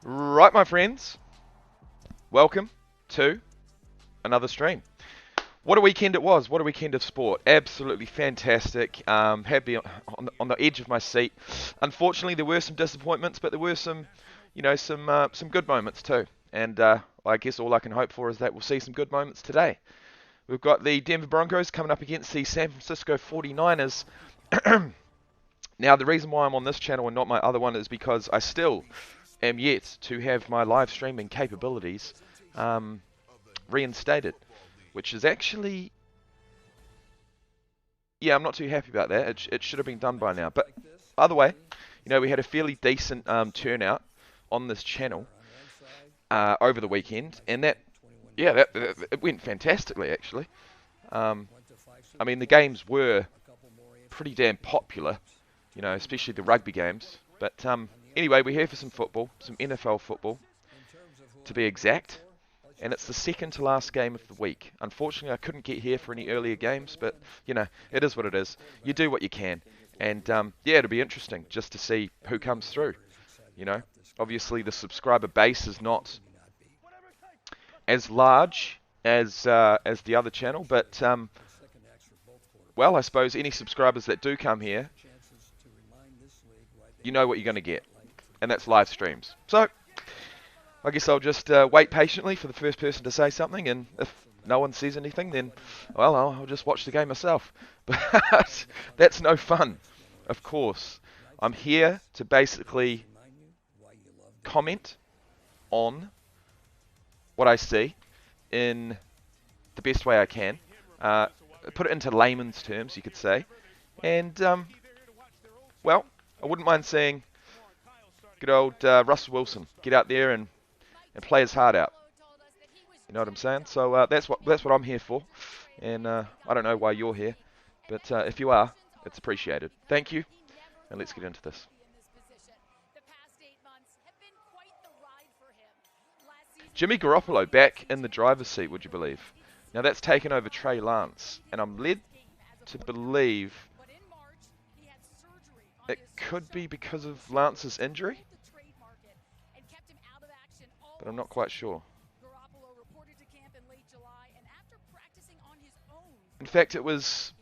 Right, my friends, welcome to another stream. What a weekend it was. What a weekend of sport. Absolutely fantastic. Happy on the edge of my seat. Unfortunately, there were some disappointments, but there were some good moments too. And I guess all I can hope for is that we'll see some good moments today. We've got the Denver Broncos coming up against the San Francisco 49ers. Now, the reason why I'm on this channel and not my other one is because I still am yet to have my live streaming capabilities reinstated, which is actually, yeah, I'm not too happy about that. It should have been done by now. But either way, we had a fairly decent turnout on this channel over the weekend, and that it went fantastically actually. I mean, the games were pretty damn popular, especially the rugby games. But anyway, we're here for some football, some NFL football, to be exact. And it's the second to last game of the week. Unfortunately, I couldn't get here for any earlier games, but, it is what it is. You do what you can. And, yeah, it'll be interesting just to see who comes through, Obviously, the subscriber base is not as large as the other channel, but, well, I suppose any subscribers that do come here, you know what you're going to get, and that's live streams. So, I guess I'll just wait patiently for the first person to say something, and if no one says anything, then, well, I'll just watch the game myself. But that's no fun, of course. I'm here to basically comment on what I see in the best way I can. Put it into layman's terms, you could say. And, well, I wouldn't mind seeing good old Russell Wilson get out there and play his heart out. You know what I'm saying? So that's what I'm here for, and I don't know why you're here, but if you are, it's appreciated. Thank you, and let's get into this. Jimmy Garoppolo back in the driver's seat, would you believe? Now that's taken over Trey Lance, and I'm led to believe it could be because of Lance's injury, but I'm not quite sure. In fact, it was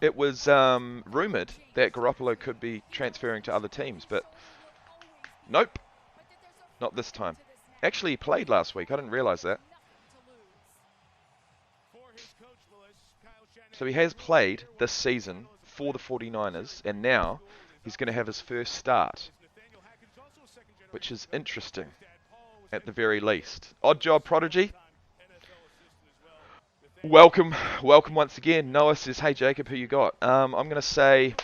rumored that Garoppolo could be transferring to other teams, but nope, not this time. Actually, he played last week. I didn't realize that. So he has played this season for the 49ers, and now he's going to have his first start, which is interesting, at the very least. Odd job prodigy. Welcome once again. Noah says, hey Jacob, who you got? I'm going to say,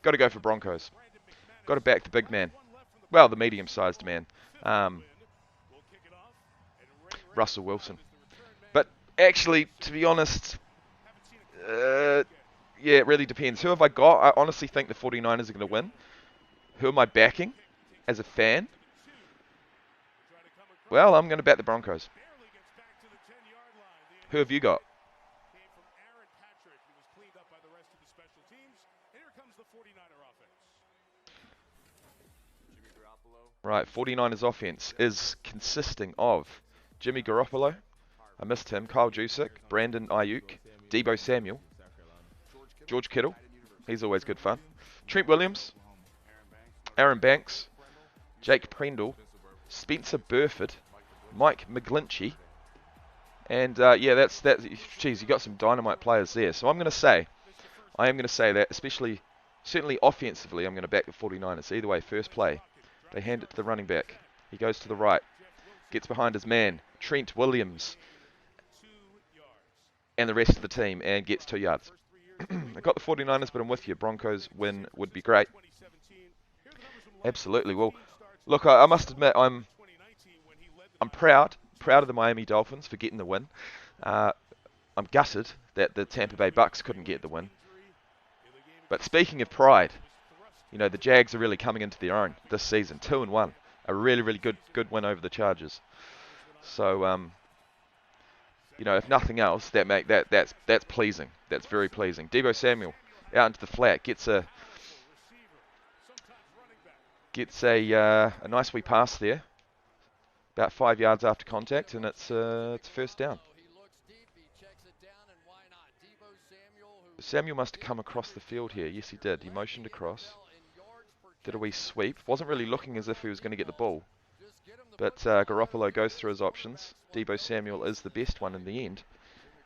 got to go for Broncos. Got to back the big man. Well, the medium-sized man. Russell Wilson. But actually, to be honest, yeah, it really depends. Who have I got? I honestly think the 49ers are going to win. Who am I backing as a fan? Well, I'm going to back the Broncos. Who have you got? Right, 49ers offense is consisting of Jimmy Garoppolo, I missed him, Kyle Juszczyk, Brandon Ayuk, Deebo Samuel, George Kittle, he's always good fun, Trent Williams, Aaron Banks, Jake Prendle, Spencer Burford, Mike McGlinchey, and yeah, that's geez, you got some dynamite players there. So I am going to say that, certainly offensively, I'm going to back the 49ers. Either way, first play, they hand it to the running back. He goes to the right, gets behind his man, Trent Williams, and the rest of the team, and gets 2 yards. I got the 49ers, but I'm with you. Broncos win would be great. Absolutely. Well, look, I must admit, I'm proud of the Miami Dolphins for getting the win. I'm gutted that the Tampa Bay Bucks couldn't get the win. But speaking of pride, the Jags are really coming into their own this season. 2-1, a really, really good win over the Chargers. So, if nothing else, that's pleasing. That's very pleasing. Deebo Samuel out into the flat gets Gets a nice wee pass there, about 5 yards after contact, and it's first down. Samuel must have come across the field here. Yes, he did. He motioned across. Did a wee sweep. Wasn't really looking as if he was going to get the ball. But Garoppolo goes through his options. Deebo Samuel is the best one in the end.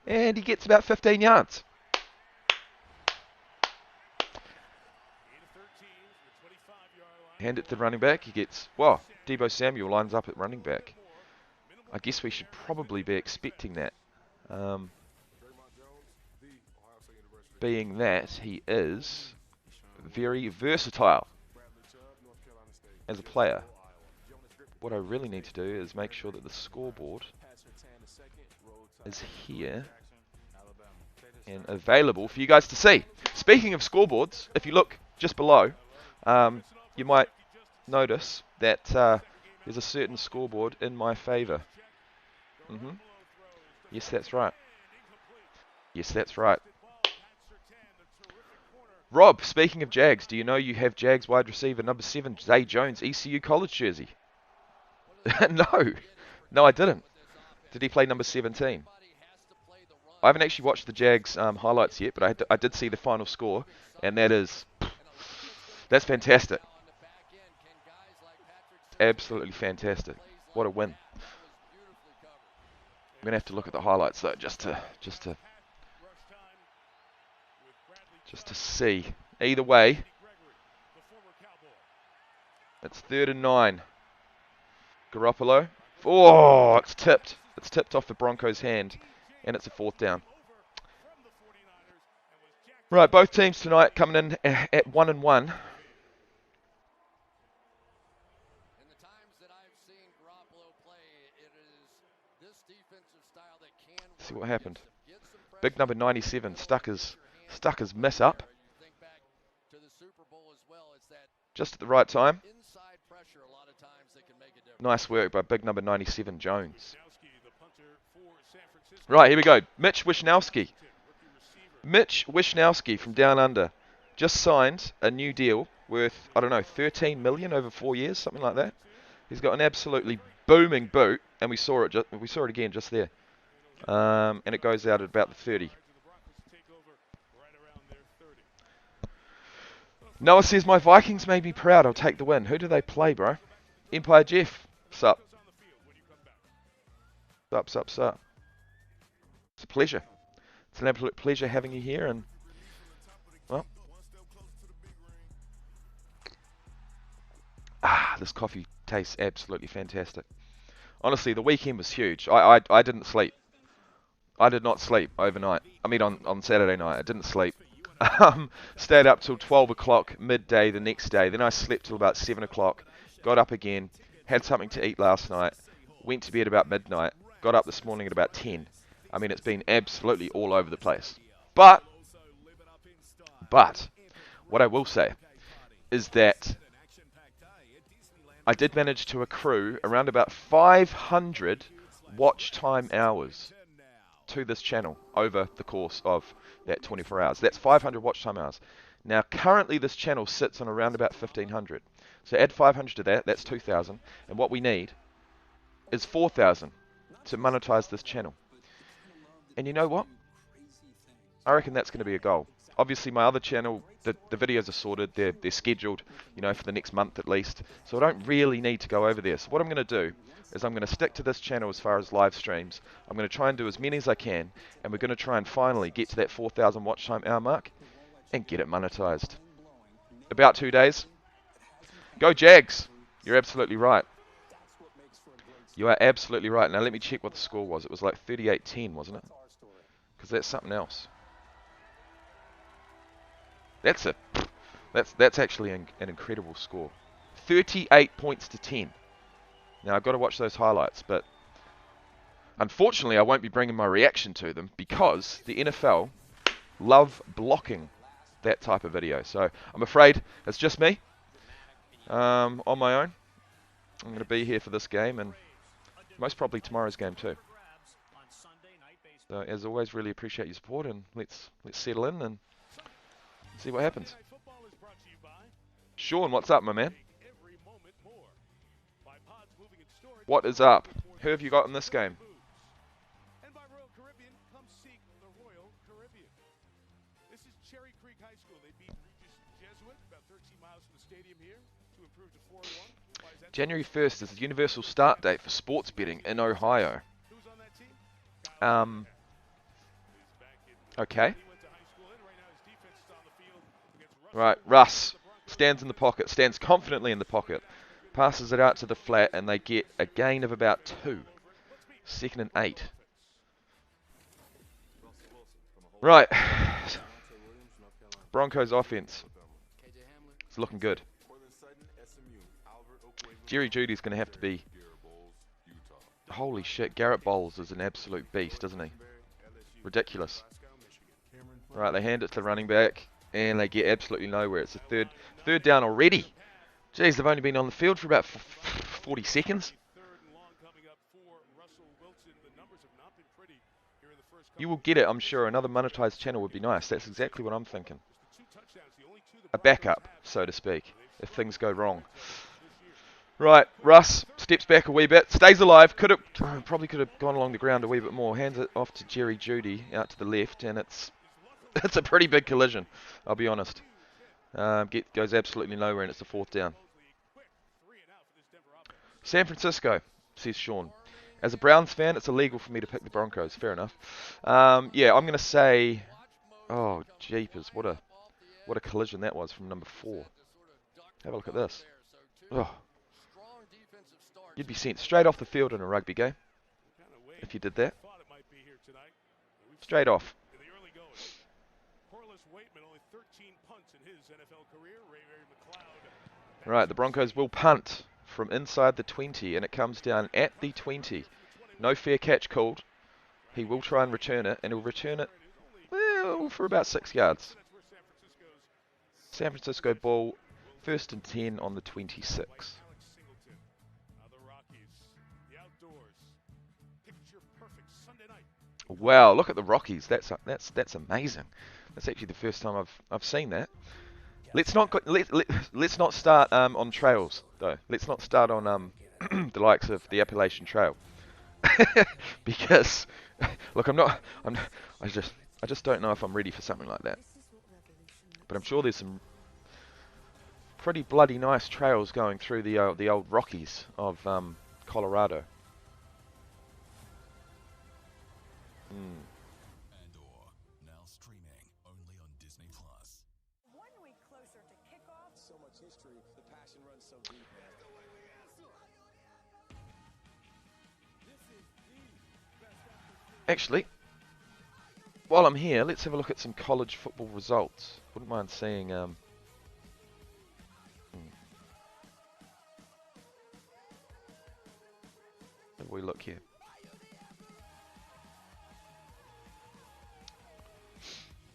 And he gets about 15 yards. Hand it to the running back. He gets... Well, Deebo Samuel lines up at running back. I guess we should probably be expecting that. Being that he is very versatile as a player. What I really need to do is make sure that the scoreboard is here and available for you guys to see. Speaking of scoreboards, if you look just below, you might notice that there's a certain scoreboard in my favour. Yes, that's right. Yes, that's right. Rob, speaking of Jags, do you know you have Jags wide receiver number 7, Zay Jones, ECU college jersey? No, I didn't. Did he play number 17? I haven't actually watched the Jags highlights yet, but I did see the final score, and that's fantastic. Absolutely fantastic. What a win. I'm gonna have to look at the highlights though, just to see. Either way, it's 3rd and 9. Garoppolo. Oh, it's tipped. It's tipped off the Broncos' hand, and it's a 4th down. Right, both teams tonight coming in at 1-1. See what happened. Big number 97 stuck his miss up just at the right time. Nice work by big number 97 Jones. Right, here we go. Mitch Wishnowsky. Mitch Wishnowsky from Down Under just signed a new deal worth, I don't know, 13 million over 4 years, something like that. He's got an absolutely booming boot, and we saw it again just there. And it goes out at about the 30. Noah says, my Vikings made me proud. I'll take the win. Who do they play, bro? Empire Jeff. Sup. Sup. It's a pleasure. It's an absolute pleasure having you here. And, well, this coffee tastes absolutely fantastic. Honestly, the weekend was huge. I didn't sleep. I did not sleep overnight. I mean, on Saturday night, I didn't sleep. Stayed up till 12 o'clock midday the next day. Then I slept till about 7 o'clock. Got up again. Had something to eat last night. Went to bed about midnight. Got up this morning at about 10. I mean, it's been absolutely all over the place. But what I will say is that I did manage to accrue around about 500 watch time hours to this channel over the course of that 24 hours. That's 500 watch time hours. Now, currently this channel sits on around about 1,500. So add 500 to that, that's 2,000. And what we need is 4,000 to monetize this channel. And you know what? I reckon that's going to be a goal. Obviously, my other channel, the videos are sorted. They're scheduled, you know, for the next month at least. So I don't really need to go over there. So what I'm going to do is I'm going to stick to this channel as far as live streams. I'm going to try and do as many as I can. And we're going to try and finally get to that 4,000 watch time hour mark and get it monetized. About 2 days. Go Jags! You're absolutely right. You are absolutely right. Now let me check what the score was. It was like 38-10, wasn't it? Because that's something else. That's actually an incredible score. 38 points to 10. Now I've got to watch those highlights, but unfortunately I won't be bringing my reaction to them because the NFL love blocking that type of video. So I'm afraid it's just me on my own. I'm going to be here for this game and most probably tomorrow's game too. So as always, really appreciate your support and let's settle in and see what happens. Sean, what's up, my man? What is up? Who have you got in this game? And by Royal Caribbean, come seek the Royal Caribbean. This is Cherry Creek High School. They beat Regis Jesuit about 13 miles from the stadium here to improve to 4-1. January 1st is the universal start date for sports betting in Ohio. Who's on that team? Okay. He went to high school, and right now his defense is on the field against Right, Russ stands in the pocket, stands confidently in the pocket, passes it out to the flat, and they get a gain of about 2. 2nd and 8. Right. Broncos offense. It's looking good. Jerry Judy's going to have to be... Holy shit, Garrett Bowles is an absolute beast, isn't he? Ridiculous. Right, they hand it to the running back, and they get absolutely nowhere. It's a third down already. Jeez, they've only been on the field for about 40 seconds. You will get it, I'm sure. Another monetized channel would be nice. That's exactly what I'm thinking. A backup, so to speak, if things go wrong. Right, Russ steps back a wee bit, stays alive. Probably could have gone along the ground a wee bit more. Hands it off to Jerry Judy out to the left, and it's a pretty big collision, I'll be honest. Goes absolutely nowhere, and it's a 4th down. San Francisco, says Sean. As a Browns fan, it's illegal for me to pick the Broncos. Fair enough. Yeah, I'm going to say... Oh, jeepers, what a collision that was from number 4. Have a look at this. Oh. You'd be sent straight off the field in a rugby game if you did that. Straight off. Right, the Broncos will punt from inside the 20, and it comes down at the 20. No fair catch called. He will try and return it, and he'll return it, well, for about 6 yards. San Francisco ball, 1st and 10 on the 26. Wow, look at the Rockies. That's amazing. That's actually the first time I've seen that. Let's not start on trails though. Let's not start on the likes of the Appalachian Trail. Because look, I just don't know if I'm ready for something like that. But I'm sure there's some pretty bloody nice trails going through the old Rockies of Colorado. And/or now streaming only on Disney Plus. 1 week closer to kickoff. So much history, the passion runs so deep. Actually, while I'm here, let's have a look at some college football results. Wouldn't mind seeing have we look here.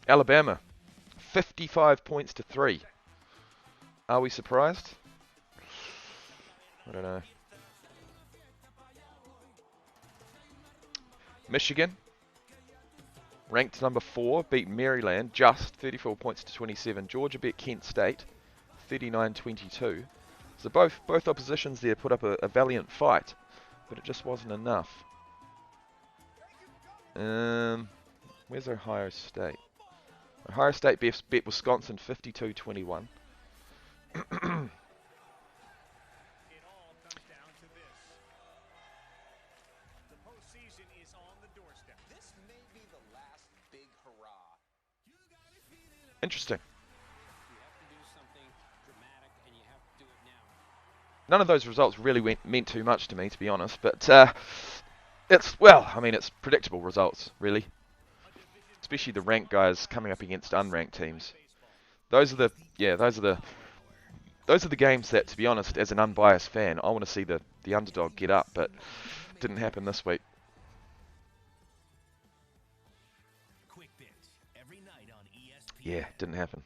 Alabama, 55 points to 3. Are we surprised? I don't know. Michigan, ranked number 4, beat Maryland just 34 points to 27. Georgia beat Kent State 39-22. So both oppositions there put up a valiant fight, but it just wasn't enough. Where's Ohio State? Ohio State beat Wisconsin 52-21. Interesting. None of those results really meant too much to me, to be honest, but it's predictable results, really. Especially the ranked guys coming up against unranked teams. Those are the games that, to be honest, as an unbiased fan, I want to see the underdog get up, but it didn't happen this week. Yeah, didn't happen.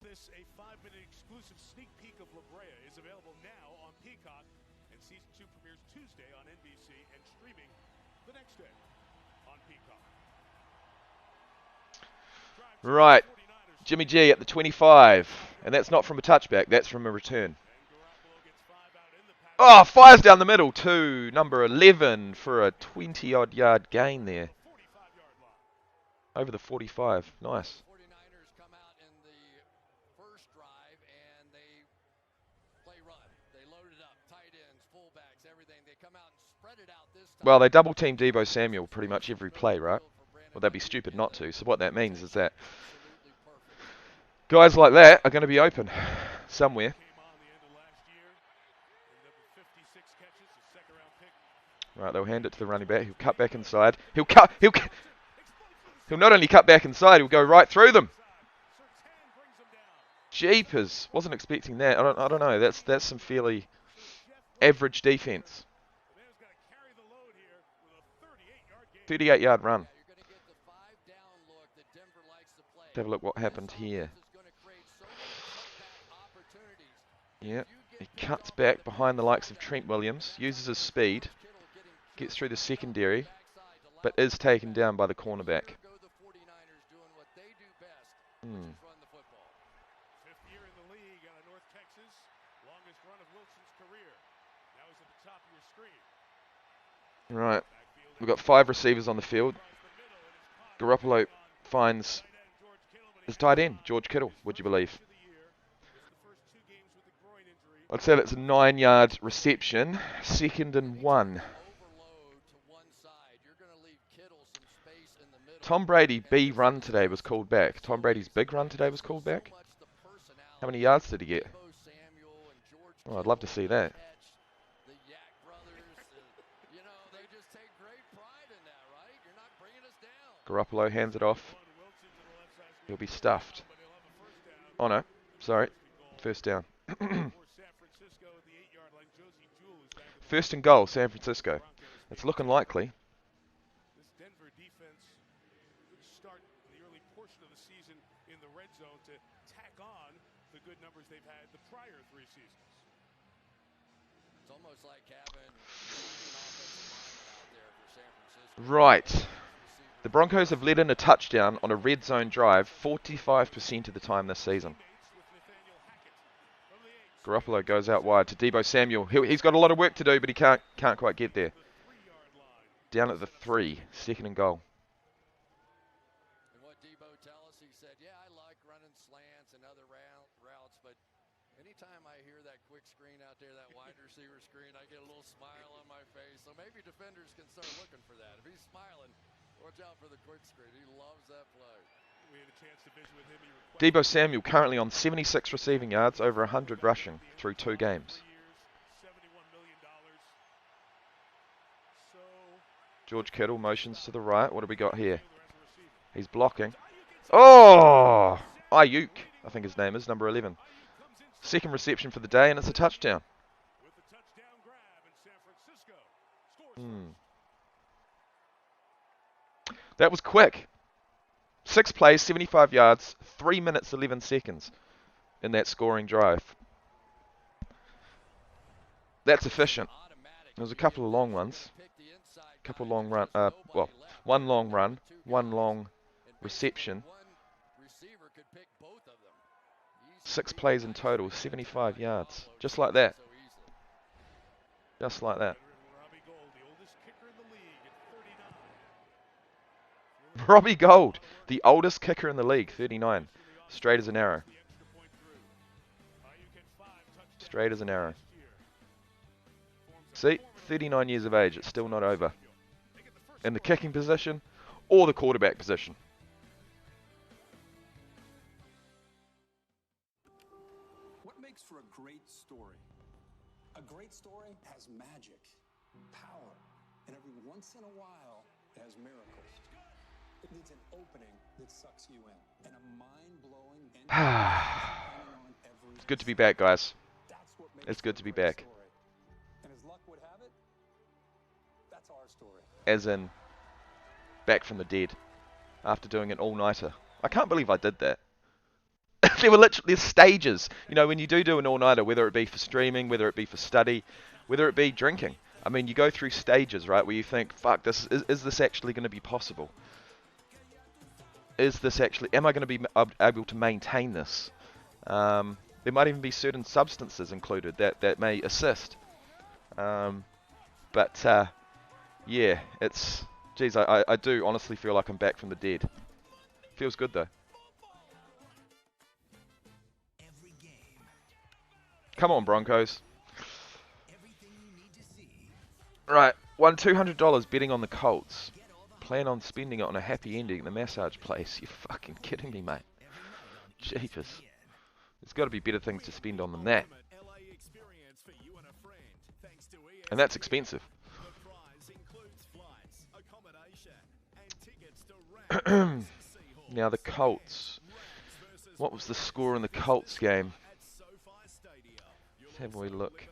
This a 5-minute exclusive sneak peek of La Brea is available now on Peacock, and season 2 premieres Tuesday on NBC and streaming the next day on Peacock. Right, Jimmy G at the 25, and that's not from a touchback, that's from a return. Oh, fires down the middle to number 11 for a 20-odd yard gain there. 45-yard line. Over the 45. Nice. 49ers come out in the first drive and they play run. They load it up, tight ends, fullbacks, everything. They come out and spread it out this time. Well, they double team Deebo Samuel pretty much every play, right? Well, they'd be stupid not to. So what that means is that Absolutely perfect. guys like that are going to be open somewhere. Came on the end of last year. Ended up with 56 catches, a second-round pick. Right, they'll hand it to the running back. He'll cut back inside. He'll not only cut back inside, he'll go right through them. Surtain brings him down. Jeepers, wasn't expecting that. I don't know. That's some fairly average defense. The man's got to carry the load here with a 38-yard gain. 38-yard run. You're going to get the 5-down look that Denver likes to play. Have a look what happened here. This is going to create so many cutback opportunities. Yeah, he cuts back behind the likes of Trent Williams, uses his speed, gets through the secondary, but is taken down by the cornerback. Go the 49ers doing what they do best, Hmm. is run the football. Fifth year in the league out of North Texas. Longest run of Wilson's career. Now he's at the top of your screen. Right, Backfield we've got 5 receivers on the field. across the middle, and it's caught Garoppolo finds tight end George Kittle, but his tight end, George Kittle, would you believe? of the year. Missed the first 2 games with the groin injury. I'd say that's a 9-yard reception, 2nd and 1. Overload to one side. You're going to leave Kittle some space in the middle. Tom Brady B run today was called back. Tom Brady's big run today was called back. So much the personality. How many yards did he get? Deebo Samuel and George Oh, I'd love to see that. catch. The Yak brothers, you know, they just take great pride in that, right? You're not bringing us down. Garoppolo hands it off. Wilson to the left side screen, He'll be stuffed. but he'll have a first down. Oh no, sorry. First down. For San Francisco at the 8-yard line, Josie Jewell is back with First and goal, San Francisco. Broncos. It's looking likely. This Denver defense good start in the early portion of the season in the red zone to tack on the good numbers they've had the prior 3 seasons. It's almost like having an offensive lineman out there for San Francisco. Right. The Broncos have let in a touchdown on a red zone drive 45% of the time this season. Teammates with Nathaniel Hackett from the 8. Garoppolo goes out wide to Deebo Samuel. He's got a lot of work to do, but he can't quite get there. The 3-yard line. Down at the 3, 2nd and goal. And what Deebo tell us, he said, yeah, I like running slants and other routes, but anytime I hear that quick screen out there, that wide receiver screen, I get a little smile on my face. So maybe defenders can start looking for that. If he's smiling, watch out for the quick screen. He loves that play. We had a chance to visit with him. He requested Deebo Samuel currently on 76 receiving yards, over 100 rushing through 2 games. 3 years, $71 million. So George Kittle motions to the right. What do we got here? Taylor as a receiver. He's blocking. Oh! Ayuk, I think his name is, number 11. Comes in Second reception for the day, and it's a touchdown. with the touchdown grab, and San Francisco scores. That was quick. 6 plays, 75 yards, 3 minutes, 11 seconds in that scoring drive. That's efficient. There was a couple of long ones. Couple long run, well, one long run, one long reception. 6 plays in total, 75 yards. Just like that. Just like that. Robbie Gold, the oldest kicker in the league at 39. Robbie Gold, the oldest kicker in the league, 39. Straight as an arrow. The extra point through. Ayuk had 5 touchdowns Straight as an arrow. last year. Forms a See, 39 years of age, it's still not over. They get the first In the score. kicking position or the quarterback position. What makes for a great story? A great story has magic, power, and every once in a while, it has miracles. It needs an opening that sucks you in, and a mind-blowing ending depending on every It's good to be back, guys. That's what makes It's for good a to be great back. story. And as luck would have it, that's our story. As in, back from the dead. After doing an all-nighter. I can't believe I did that. There were literally stages. You know, when you do an all-nighter, whether it be for streaming, whether it be for study, whether it be drinking. I mean, you go through stages, right, where you think, fuck, is this actually going to be possible? Is this actually, am I going to be able to maintain this? There might even be certain substances included that may assist. But yeah, it's... Geez, I do honestly feel like I'm back from the dead. Feels good, though. Come on, Broncos. Right, won $200 betting on the Colts. Plan on spending it on a happy ending at the massage place. You're fucking kidding me, mate. Jeepers. There's got to be better things to spend on than that. And that's expensive. Now the Colts. What was the score in the Colts game? Let's have a wee look.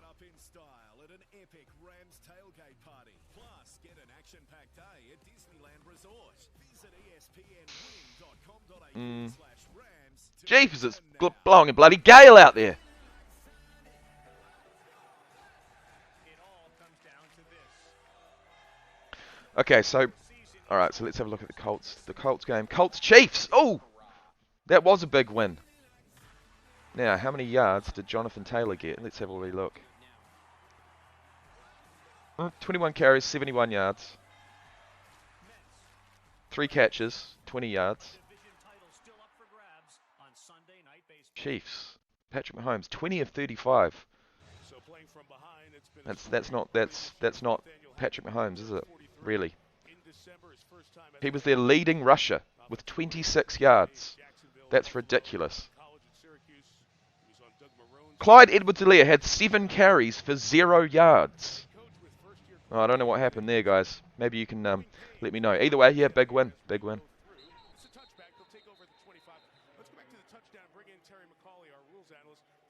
Jeepers, it's blowing a bloody gale out there. Okay, so, alright, so let's have a look at the Colts. The Colts game. Colts Chiefs! Oh! That was a big win. Now, how many yards did Jonathan Taylor get? Let's have a wee look. 21 carries, 71 yards. 3 catches, 20 yards. Chiefs. Patrick Mahomes, 20 of 35. That's not Patrick Mahomes, is it? Really? He was their leading rusher with 26 yards. That's ridiculous. Clyde Edwards-Helaire had 7 carries for 0 yards. Oh, I don't know what happened there, guys. Maybe you can let me know. Either way, yeah, big win. Big win.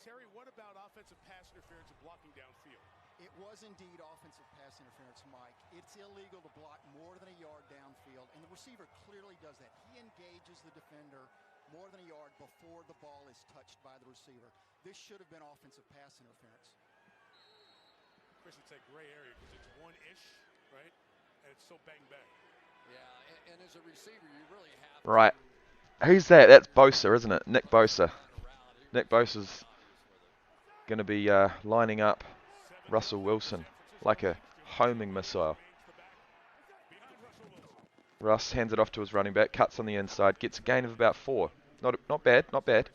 Terry, what about offensive pass interference and blocking downfield? It was indeed offensive pass interference, Mike. It's illegal to block more than a yard downfield, and the receiver clearly does that. He engages the defender more than a yard before the ball is touched by the receiver. This should have been offensive pass interference. Chris, it's that gray area because it's one-ish, right? And it's so bang-bang. Yeah, and as a receiver, you really have to... Right. Who's that? That's Bosa, isn't it? Nick Bosa. Nick Bosa's going to be lining up Russell Wilson like a homing missile. Russ hands it off to his running back, cuts on the inside, gets a gain of about 4. Not bad, not bad.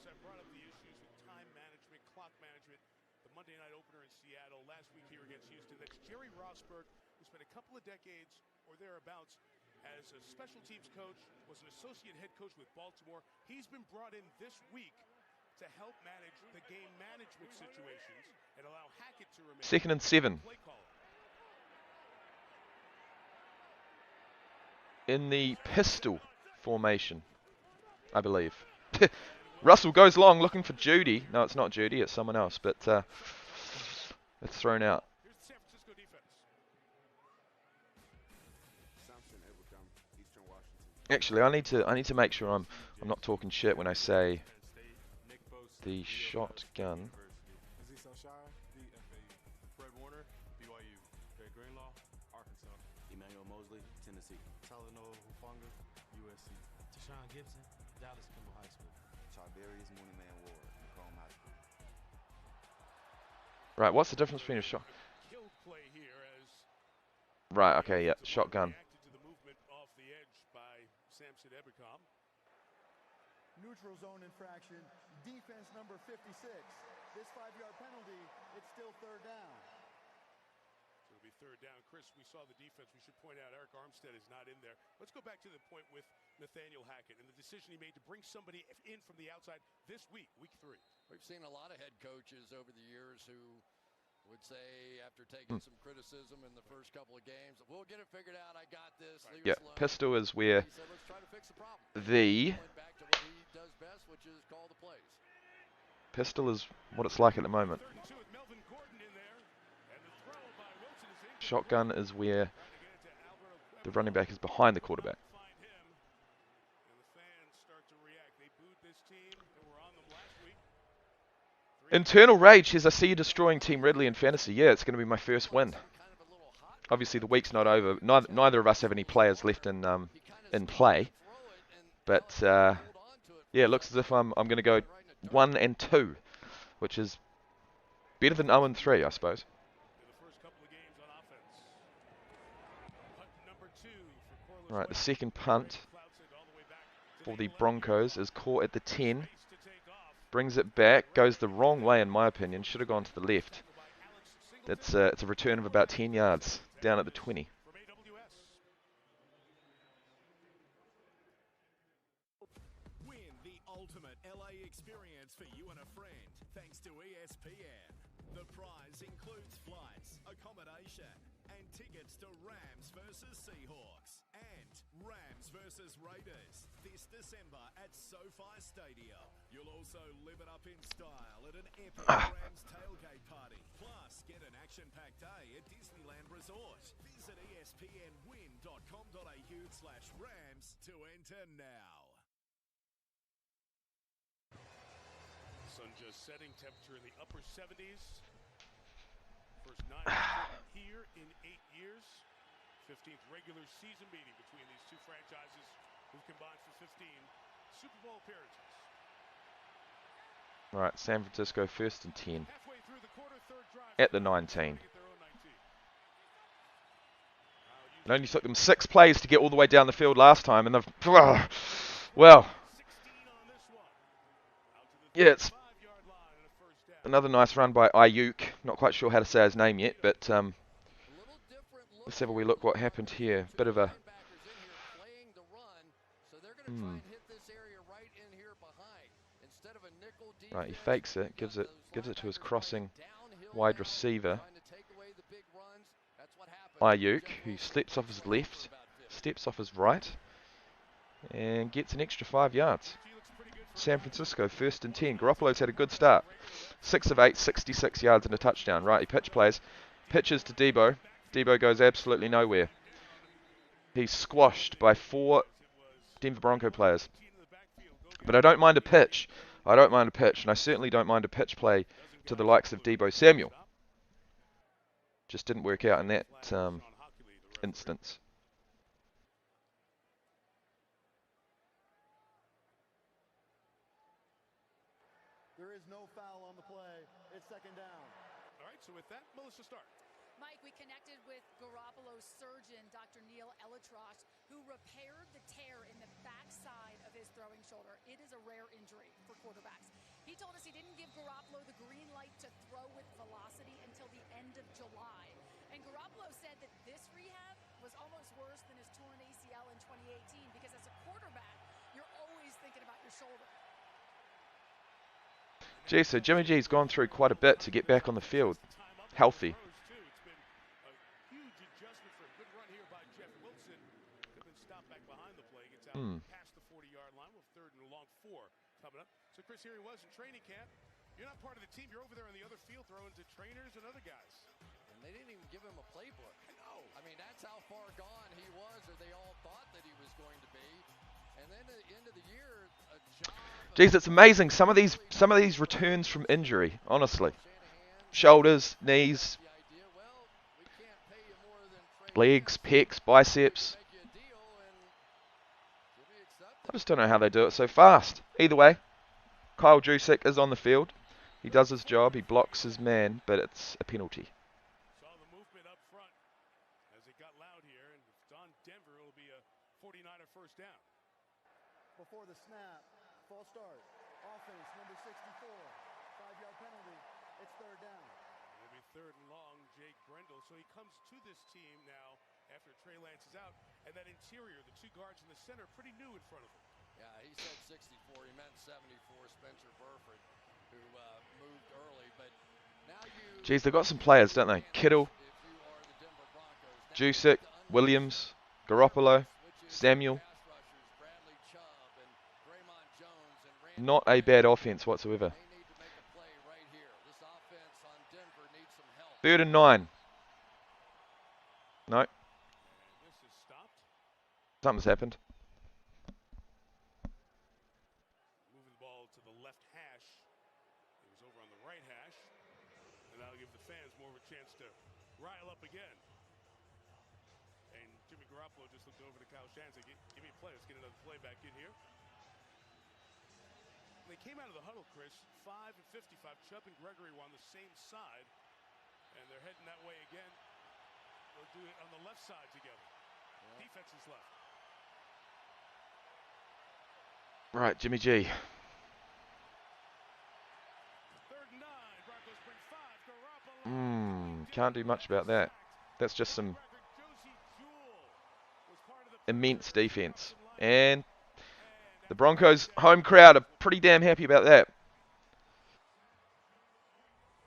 Time management, clock management. The Monday night opener in Seattle last week here against Houston. That's Jerry Rosberg, who spent a couple of decades or thereabouts as a special teams coach, was an associate head coach with Baltimore. He's been brought in this week to help manage the game management situations and allow Hackett to remain. 2nd and 7. In the pistol formation, I believe. Russell goes long looking for Judy. No, it's not Judy, it's someone else, but it's thrown out. Here's the San Francisco defense. Actually, I need to make sure I'm not talking shit when I say the shotgun. Right, what's the difference between a shot? Right, okay, yeah, shotgun. Neutral zone infraction, defense number 56. This 5-yard penalty, it's still 3rd down. So it'll be 3rd down. Chris, we saw the defense. We should point out Eric Armstead is not in there. Let's go back to the point with Nathaniel Hackett and the decision he made to bring somebody in from the outside this week, week 3. We've seen a lot of head coaches over the years who would say, after taking some criticism in the first couple of games, we'll get it figured out, I got this. Yeah, pistol is where He said, let's try to fix the problem. the Went back to what he does best, which is call the plays. pistol is what it's like at the moment. 32 with Melvin Gordon in there. And the throw by Wilson is in. Shotgun is where the running back is behind the quarterback. Find him. And the fans start to react. They booed this team that were on them last week. Internal rage says, I see you destroying Team Ridley in fantasy. Yeah, it's going to be my first win. Obviously, the week's not over. Neither of us have any players left in play. But, yeah, it looks as if I'm going to go 1-2, which is better than 0-3, I suppose. In the first couple of Right, the second punt for the Broncos is caught at the 10. Brings it back, goes the wrong way in my opinion, should have gone to the left. It's a return of about 10 yards, down at the 20. Win the ultimate LA experience for you and a friend, thanks to ESPN. The prize includes flights, accommodation, and tickets to Rams versus Seahawks and Rams versus Raiders this December at SoFi Stadium. You'll also live it up in style at an epic Rams tailgate party. Plus, get an action-packed day at Disneyland Resort. Visit espnwin.com.au/Rams to enter now. Sun just setting, temperature in the upper 70s. First 9 games here in 8 years. 15th regular season meeting between these two franchises who've combined for 15 Super Bowl appearances. Right, San Francisco first and 10 Halfway through the quarter, third drive at the 19. at their own 19. It only took them 6 plays to get all the way down the field last time, and they've, well, 16 on this one. Out to the yeah, it's 5-yard line and a first down. another nice run by Ayuk. Not quite sure how to say his name yet, but let's have a wee look what happened here. Bit of a right, he fakes it, gives it to his crossing wide receiver Ayuk, who slips off his left, steps off his right, and gets an extra 5 yards. San Francisco first and 10. Garoppolo's had a good start. 6 of 8, 66 yards and a touchdown. Right, he pitches to Debo. Debo goes absolutely nowhere. He's squashed by 4 Denver Bronco players. But I don't mind a pitch. I don't mind a pitch, and I certainly don't mind a pitch play to the likes of Debo Samuel. Just didn't work out in that instance. There is no foul on the play. It's second down. All right, so with that, Melissa, start. Mike, we connected with Garoppolo's surgeon, Dr. Neil Elitrosh, who repaired the tear in the backside of his throwing shoulder. It is a rare injury for quarterbacks. He told us he didn't give Garoppolo the green light to throw with velocity until the end of July. And Garoppolo said that this rehab was almost worse than his torn ACL in 2018 because as a quarterback, you're always thinking about your shoulder. Gee, so Jimmy G's gone through quite a bit to get back on the field, healthy. Past the 40-yard line with 3rd and long 4 coming up. So Chris, here he was in training camp. You're not part of the team. You're over there on the other field throwing to trainers and other guys. And they didn't even give him a playbook. I know. I mean, that's how far gone he was, or they all thought that he was going to be. And then at the end of the year, a job. Geez, it's amazing. Some of these returns from injury, honestly. Shoulders, knees, legs, pecs, biceps. I just don't know how they do it so fast. Either way, Kyle Juszczyk is on the field. He does his job. He blocks his man, but it's a penalty. Saw the movement up front as it got loud here, and if it's on Denver, it'll be a 49er first down. Before the snap, false start. Offense, number 64. 5-yard penalty. It's third down. It'll be 3rd and long, Jake Brendel. So he comes to this team now after Trey Lance is out. And that interior, the 2 guards in the center, pretty new in front of him. Yeah, he said 64. He meant 74. Spencer Burford, who moved early. But now you... Geez, they've got some players, don't they? Kittle, Juszczyk, Williams, Garoppolo, Samuel. Not a bad offense whatsoever. 3rd and 9. No. Something's happened. Moving the ball to the left hash. It was over on the right hash. And that'll give the fans more of a chance to rile up again. And Jimmy Garoppolo just looked over to Kyle Shanahan and said, give me a play. Let's get another play back in here. They came out of the huddle, Chris. 5 and 55. Chubb and Gregory were on the same side. And they're heading that way again. They'll do it on the left side together. seconds left. Right, Jimmy G. 3rd and 9. Broncos bring 5. Garoppolo. Can't do much about that. That's just some immense defense. And the Broncos home crowd are pretty damn happy about that.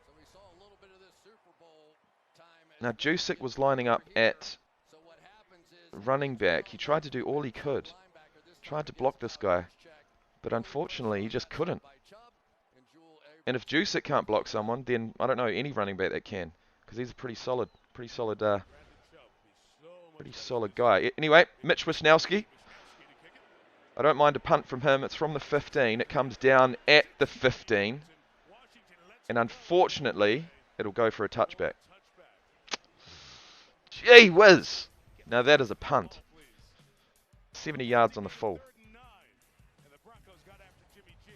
So we saw a little bit of this Super Bowl time. Now, Jusic was lining up at So what happens is running back. He tried to do all he could. Tried to block this guy. But unfortunately, he just couldn't. And if Jusic can't block someone, then I don't know any running back that can. Because he's a pretty solid guy. Anyway, Mitch Wisnowski. I don't mind a punt from him. It's from the 15. It comes down at the 15. And unfortunately, it'll go for a touchback. Gee whiz! Now that is a punt. 70 yards on the full. And the Broncos got after Jimmy G.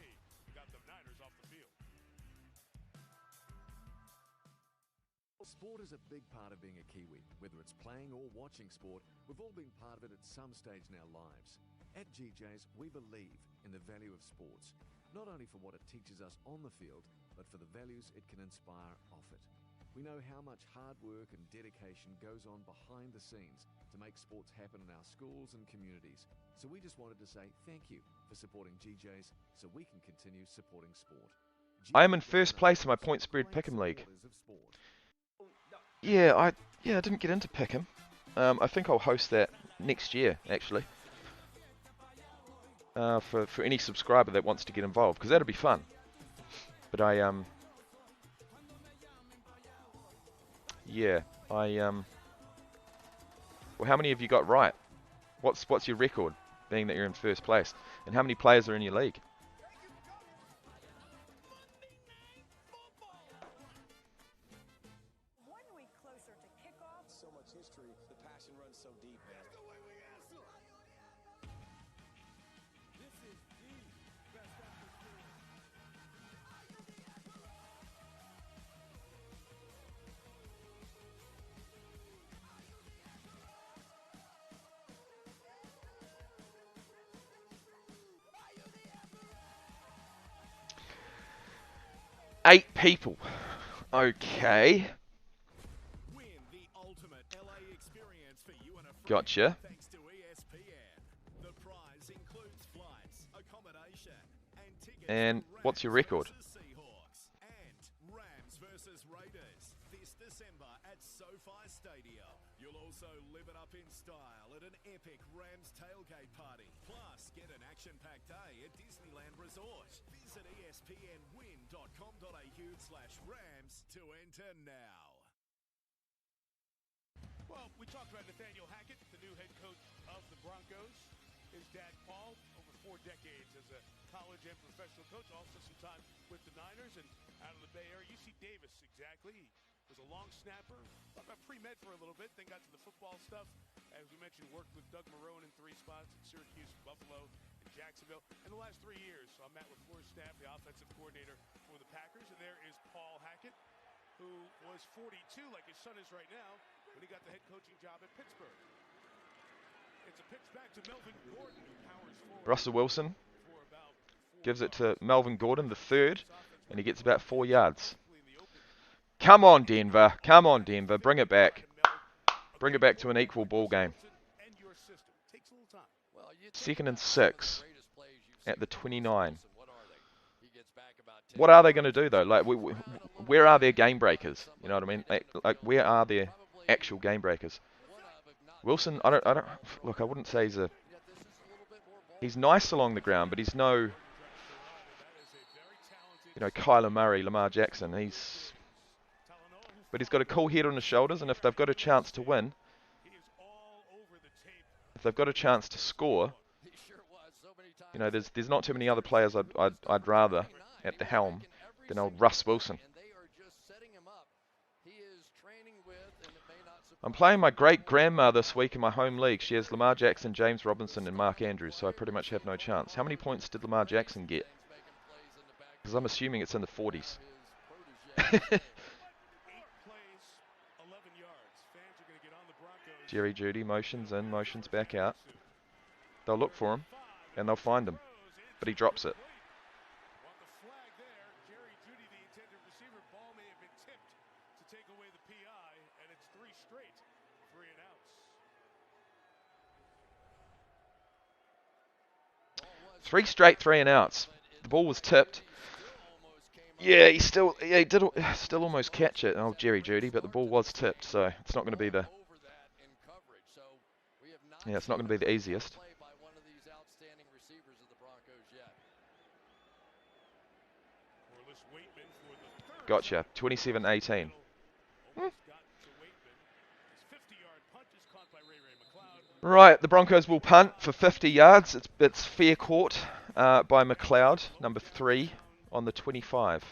Got the Niners off the field. Sport is a big part of being a Kiwi. Whether it's playing or watching sport, we've all been part of it at some stage in our lives. At GJ's, we believe in the value of sports, not only for what it teaches us on the field, but for the values it can inspire off it. We know how much hard work and dedication goes on behind the scenes to make sports happen in our schools and communities. So we just wanted to say thank you for supporting GJ's so we can continue supporting sport. I am in first place in my point spread pick'em league. Yeah, I didn't get into pick'em. I think I'll host that next year, actually. For any subscriber that wants to get involved, because that'll be fun. But well, how many have you got right? What's your record, being that you're in first place? And how many players are in your league? 1 week closer to kickoff. So much history, the passion runs so deep, man. This is the best atmosphere. Eight people. Okay. Win the ultimate LA experience for you and a friend. Gotcha. Thanks to ESPN. The prize includes flights, accommodation, and tickets. And to what's your Rams record? versus Seahawks and Rams versus Raiders this December at SoFi Stadium. You'll also live it up in style at an epic Rams tailgate party. Plus, get an action-packed day at Disneyland Resort. Visit espnwin.com.au/Rams to enter now. Well, we talked about Nathaniel Hackett, the new head coach of the Broncos. His dad, Paul, over 4 decades as a college and professional coach, also some time with the Niners and out of the Bay Area. UC Davis, exactly. He was a long snapper. Thought about pre-med for a little bit, then got to the football stuff. As we mentioned, worked with Doug Marrone in 3 spots at Syracuse, Buffalo, and Jacksonville. In the last 3 years, I'm Matt LaFleur's staff, the offensive coordinator for the Packers. And there is Paul Hackett, who was 42, like his son is right now, when he got the head coaching job at Pittsburgh. It's a pitch back to Melvin Gordon, who powers forward. Russell Wilson For about 4 gives it yards. to Melvin Gordon, the third, and he gets about 4 yards. Come on, Denver. Come on, Denver. Bring it back. Bring it back to an equal ball game. And your system takes a little time. Well, you Second and think about some of the 6 greatest plays you've at the seen from 29. Wilson. What are they? He gets back about 10 What are they going to do, though? Like, where are their game breakers? You know what I mean? Like, where are their actual game breakers? Wilson, I don't. Look, I wouldn't say he's nice along the ground, but he's no, Kyler Murray, Lamar Jackson. But he's got a cool head on his shoulders, and if they've got a chance to win, if they've got a chance to score, there's not too many other players I'd rather at the helm than old Russ Wilson. I'm playing my great-grandma this week in my home league. She has Lamar Jackson, James Robinson, and Mark Andrews, so I pretty much have no chance. How many points did Lamar Jackson get? Because I'm assuming it's in the 40s. 8 plays, 11 yards. Fans are going to get on the Broncos Jerry Judy motions in, motions back out. They'll look for him, and they'll find him. But he drops it. Want the flag there. Jerry Judy, the intended receiver. Ball may have been tipped to take away the PI, and it's 3 straight 3 and outs. 3 straight 3 and outs. The ball was tipped. Yeah, he did still almost catch it. Oh, Jerry Judy, but the ball was tipped, so it's not going to be the it's not going to be the easiest. Gotcha. 27-18. Right, the Broncos will punt for 50 yards. It's fair caught by McLeod, number 3, on the 25.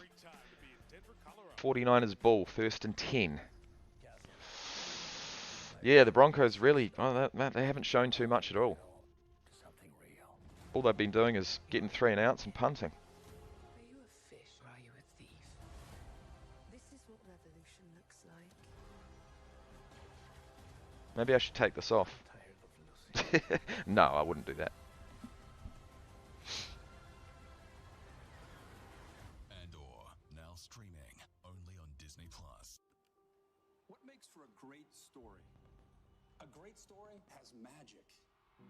49ers ball, 1st and 10. Yeah, the Broncos really, they haven't shown too much at all. All they've been doing is getting 3 and outs and punting. Are you a fish or are you a thief? This is what revolution looks like. Maybe I should take this off. No, I wouldn't do that. And/or now streaming only on Disney Plus. What makes for a great story? A great story has magic,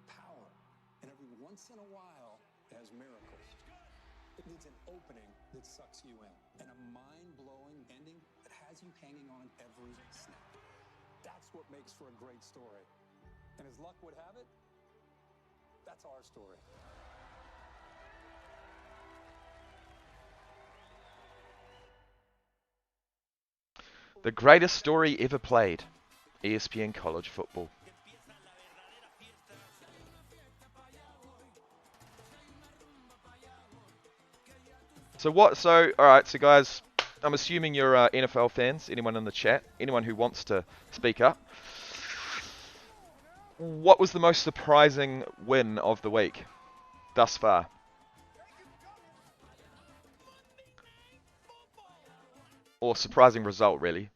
power, and every once in a while it has miracles. It needs an opening that sucks you in, and a mind-blowing ending that has you hanging on every snap. That's what makes for a great story. And as luck would have it, that's our story. The greatest story ever played. ESPN College Football. So alright, so guys, I'm assuming you're NFL fans, anyone in the chat, anyone who wants to speak up. What was the most surprising win of the week thus far? Or surprising result, really.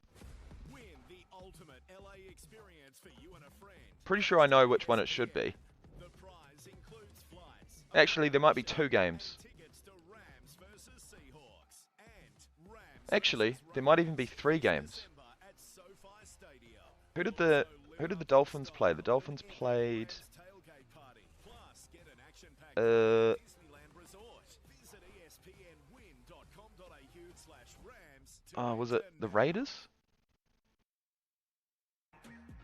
Pretty sure I know which one it should be. Actually, there might be 2 games. Actually, there might even be 3 games. Who did the Dolphins play? The Dolphins played was it the Raiders?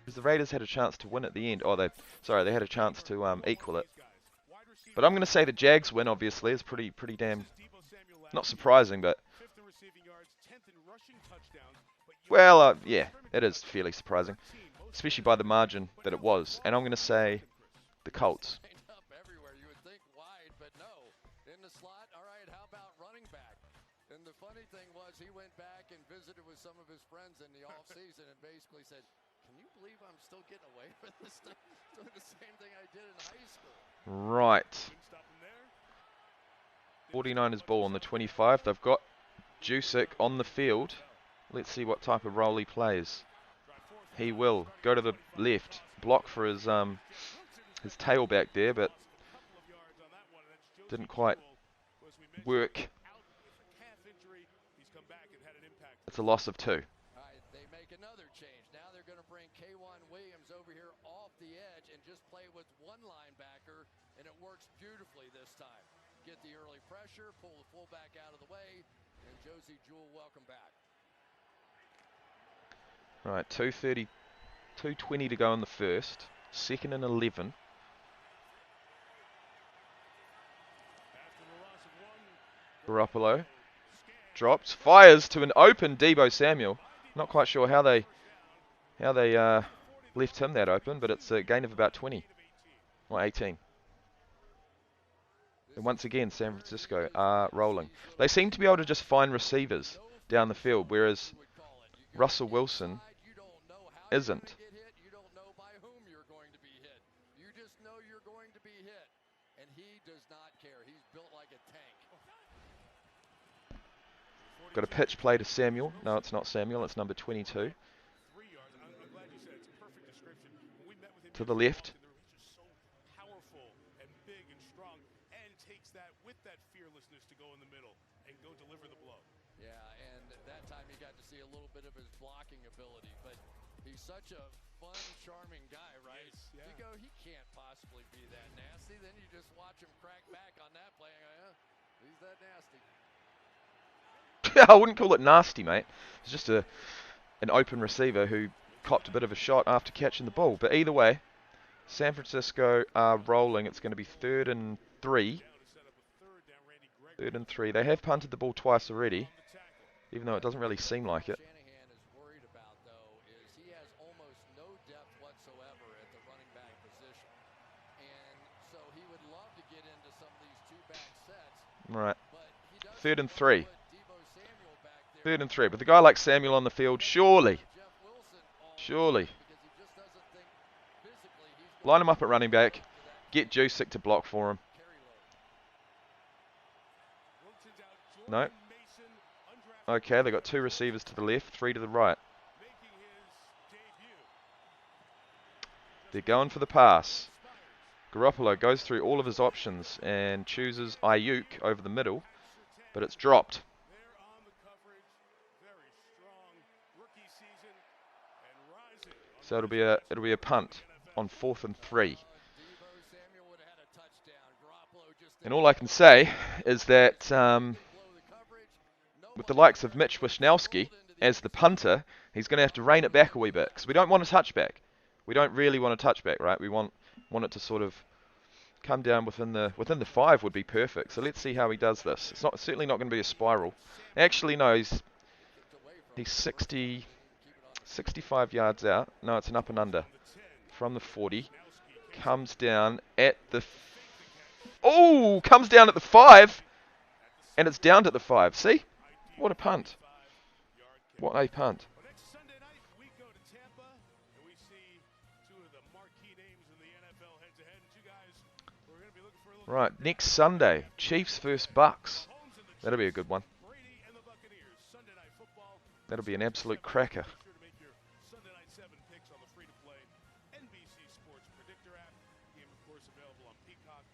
Because the Raiders had a chance to win at the end. Oh, they had a chance to equal it. But I'm going to say the Jags win, obviously, is pretty damn, not surprising, but well, yeah, it is fairly surprising, especially by the margin that it was. And I'm going to say the Colts. And the funny thing was, he went back and visited with some of his friends in the off season and basically said, "Can you believe I'm still getting away with this stuff? Doing the same thing I did in high school." Right. 49ers ball on the 25. They've got Jusic on the field. Let's see what type of role he plays. He will go to the left, block for his tailback there, but didn't quite work. It's a loss of 2. All right, they make another change. Now they're going to bring K1 Williams over here off the edge and just play with one linebacker, and it works beautifully this time. Get the early pressure, pull the fullback out of the way, and Josie Jewell, welcome back. Right, 2:20 to go in the first. 2nd and 11. Garoppolo drops, fires to an open Deebo Samuel. Not quite sure how they left him that open, but it's a gain of about 20 or 18. And once again, San Francisco are rolling. They seem to be able to just find receivers down the field, whereas Russell Wilson isn't. You don't know by whom you're going to be hit. You just know you're going to be hit, and he does not care. He's built like a tank. Got a pitch play to Samuel. No, it's not Samuel. It's number 22. to the left. He's just so powerful and big and strong, and takes that with that fearlessness to go in the middle and go deliver the blow. Yeah, and that time you got to see a little bit of his blocking ability, but he's such a fun, charming guy, right? Yes, yeah. You go, he can't possibly be that nasty. Then you just watch him crack back on that play. He's that nasty. I wouldn't call it nasty, mate. It's just an open receiver who copped a bit of a shot after catching the ball. But either way, San Francisco are rolling. It's going to be 3rd and 3. 3rd and 3. They have punted the ball twice already, even though it doesn't really seem like it. Shanahan is worried about, though, is he has almost no depth whatsoever at the running back position. And so he would love to get into some of these two-back sets. Right. But he doesn't 3rd and want to 3. put Deebo Samuel back there 3rd and 3. With a guy like Samuel on the field, surely, Jeff Wilson all surely, because he just doesn't think physically he's going line him up at running back, to that get Jusic to block for him. carry load. Wilson's out. No. Jordan Mason, undrafted, Okay, they got 2 receivers to the left, 3 to the right. making his debut. They're going for the pass. Garoppolo goes through all of his options and chooses Ayuk over the middle, but it's dropped. They're on the coverage. Very strong rookie season and rising. So it'll be a punt on 4th and 3. Deebo Samuel would have had a touchdown. Garoppolo just And all I can say is that blow the coverage. with the likes of Mitch Wishnowsky as the punter, he's going to have to rein it back a wee bit because we don't want a touchback. We don't really want a touchback, right? We want it to sort of come down within the 5 would be perfect. So let's see how he does this. It's certainly not going to be a spiral. Actually, no, he's 65 yards out. No, it's an up and under from the 40. Comes down at the comes down at the 5, and it's down at the 5. See, what a punt! What a punt! Well, next Sunday night, we go to Tampa, and we see two of the marquee names in the NFL head-to-head. And two guys we're going to be looking for a little Right, next Sunday, Chiefs versus Bucks. Mahomes and the That'll be a good one. Brady and the Buccaneers. Sunday night football. That'll be an absolute cracker. Be sure to make your Sunday night 7 picks on the free-to-play NBC Sports Predictor app. Game, of course, available on Peacock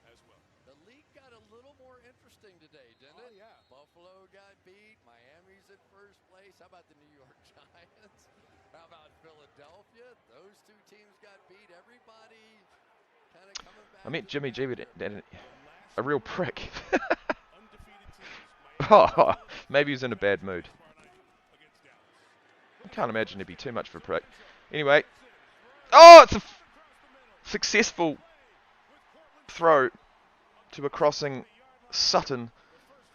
as well. The league got a little more interesting today, didn't Oh, it? yeah. Buffalo got beat. Miami's at first place. How about the New York Giants? How about Philadelphia? Those two teams got beat. Everybody kind of coming back. I met to Jimmy G, back. but a real prick. Undefeated teams. Miami Maybe he was in a bad mood. tomorrow night against Dallas. I can't imagine he'd be too much for a prick. Anyway, it's a successful throw to a crossing Sutton.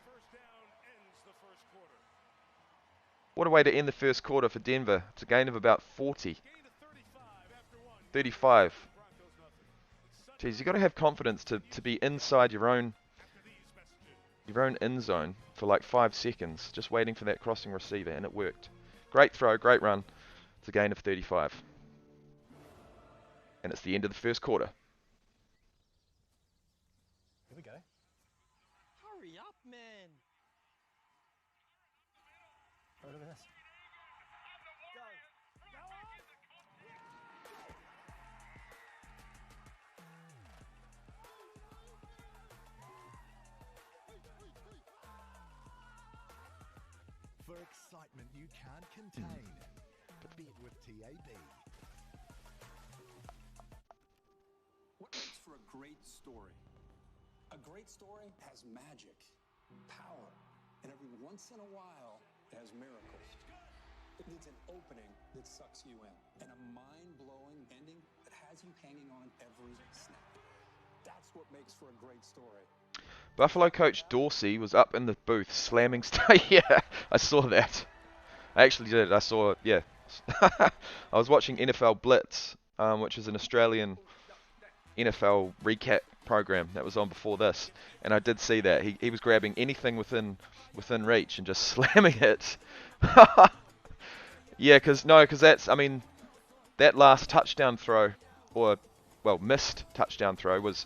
First down ends the first quarter. What a way to end the first quarter for Denver. It's a gain of about 40. Gain to 35 after 1. 35. Broncos nothing. Geez, you got to have confidence to be inside your own After these messages. end zone for like 5 seconds, just waiting for that crossing receiver, and it worked. Great throw, great run. It's a gain of 35. And it's the end of the first quarter. Here we go. Hurry up, man. Right over this. Go. Go on. For excitement you can't contain. Bet with TAB. What makes for a great story? A great story has magic, power, and every once in a while, it has miracles. It needs an opening that sucks you in, and a mind-blowing ending that has you hanging on every snap. That's what makes for a great story. Buffalo coach Dorsey was up in the booth slamming yeah, I saw that. I actually did. I saw, yeah. I was watching NFL Blitz, which is an Australian NFL recap program that was on before this, and I did see that. He was grabbing anything within reach and just slamming it. Yeah, because that's, I mean, that last touchdown throw, or, well, missed touchdown throw was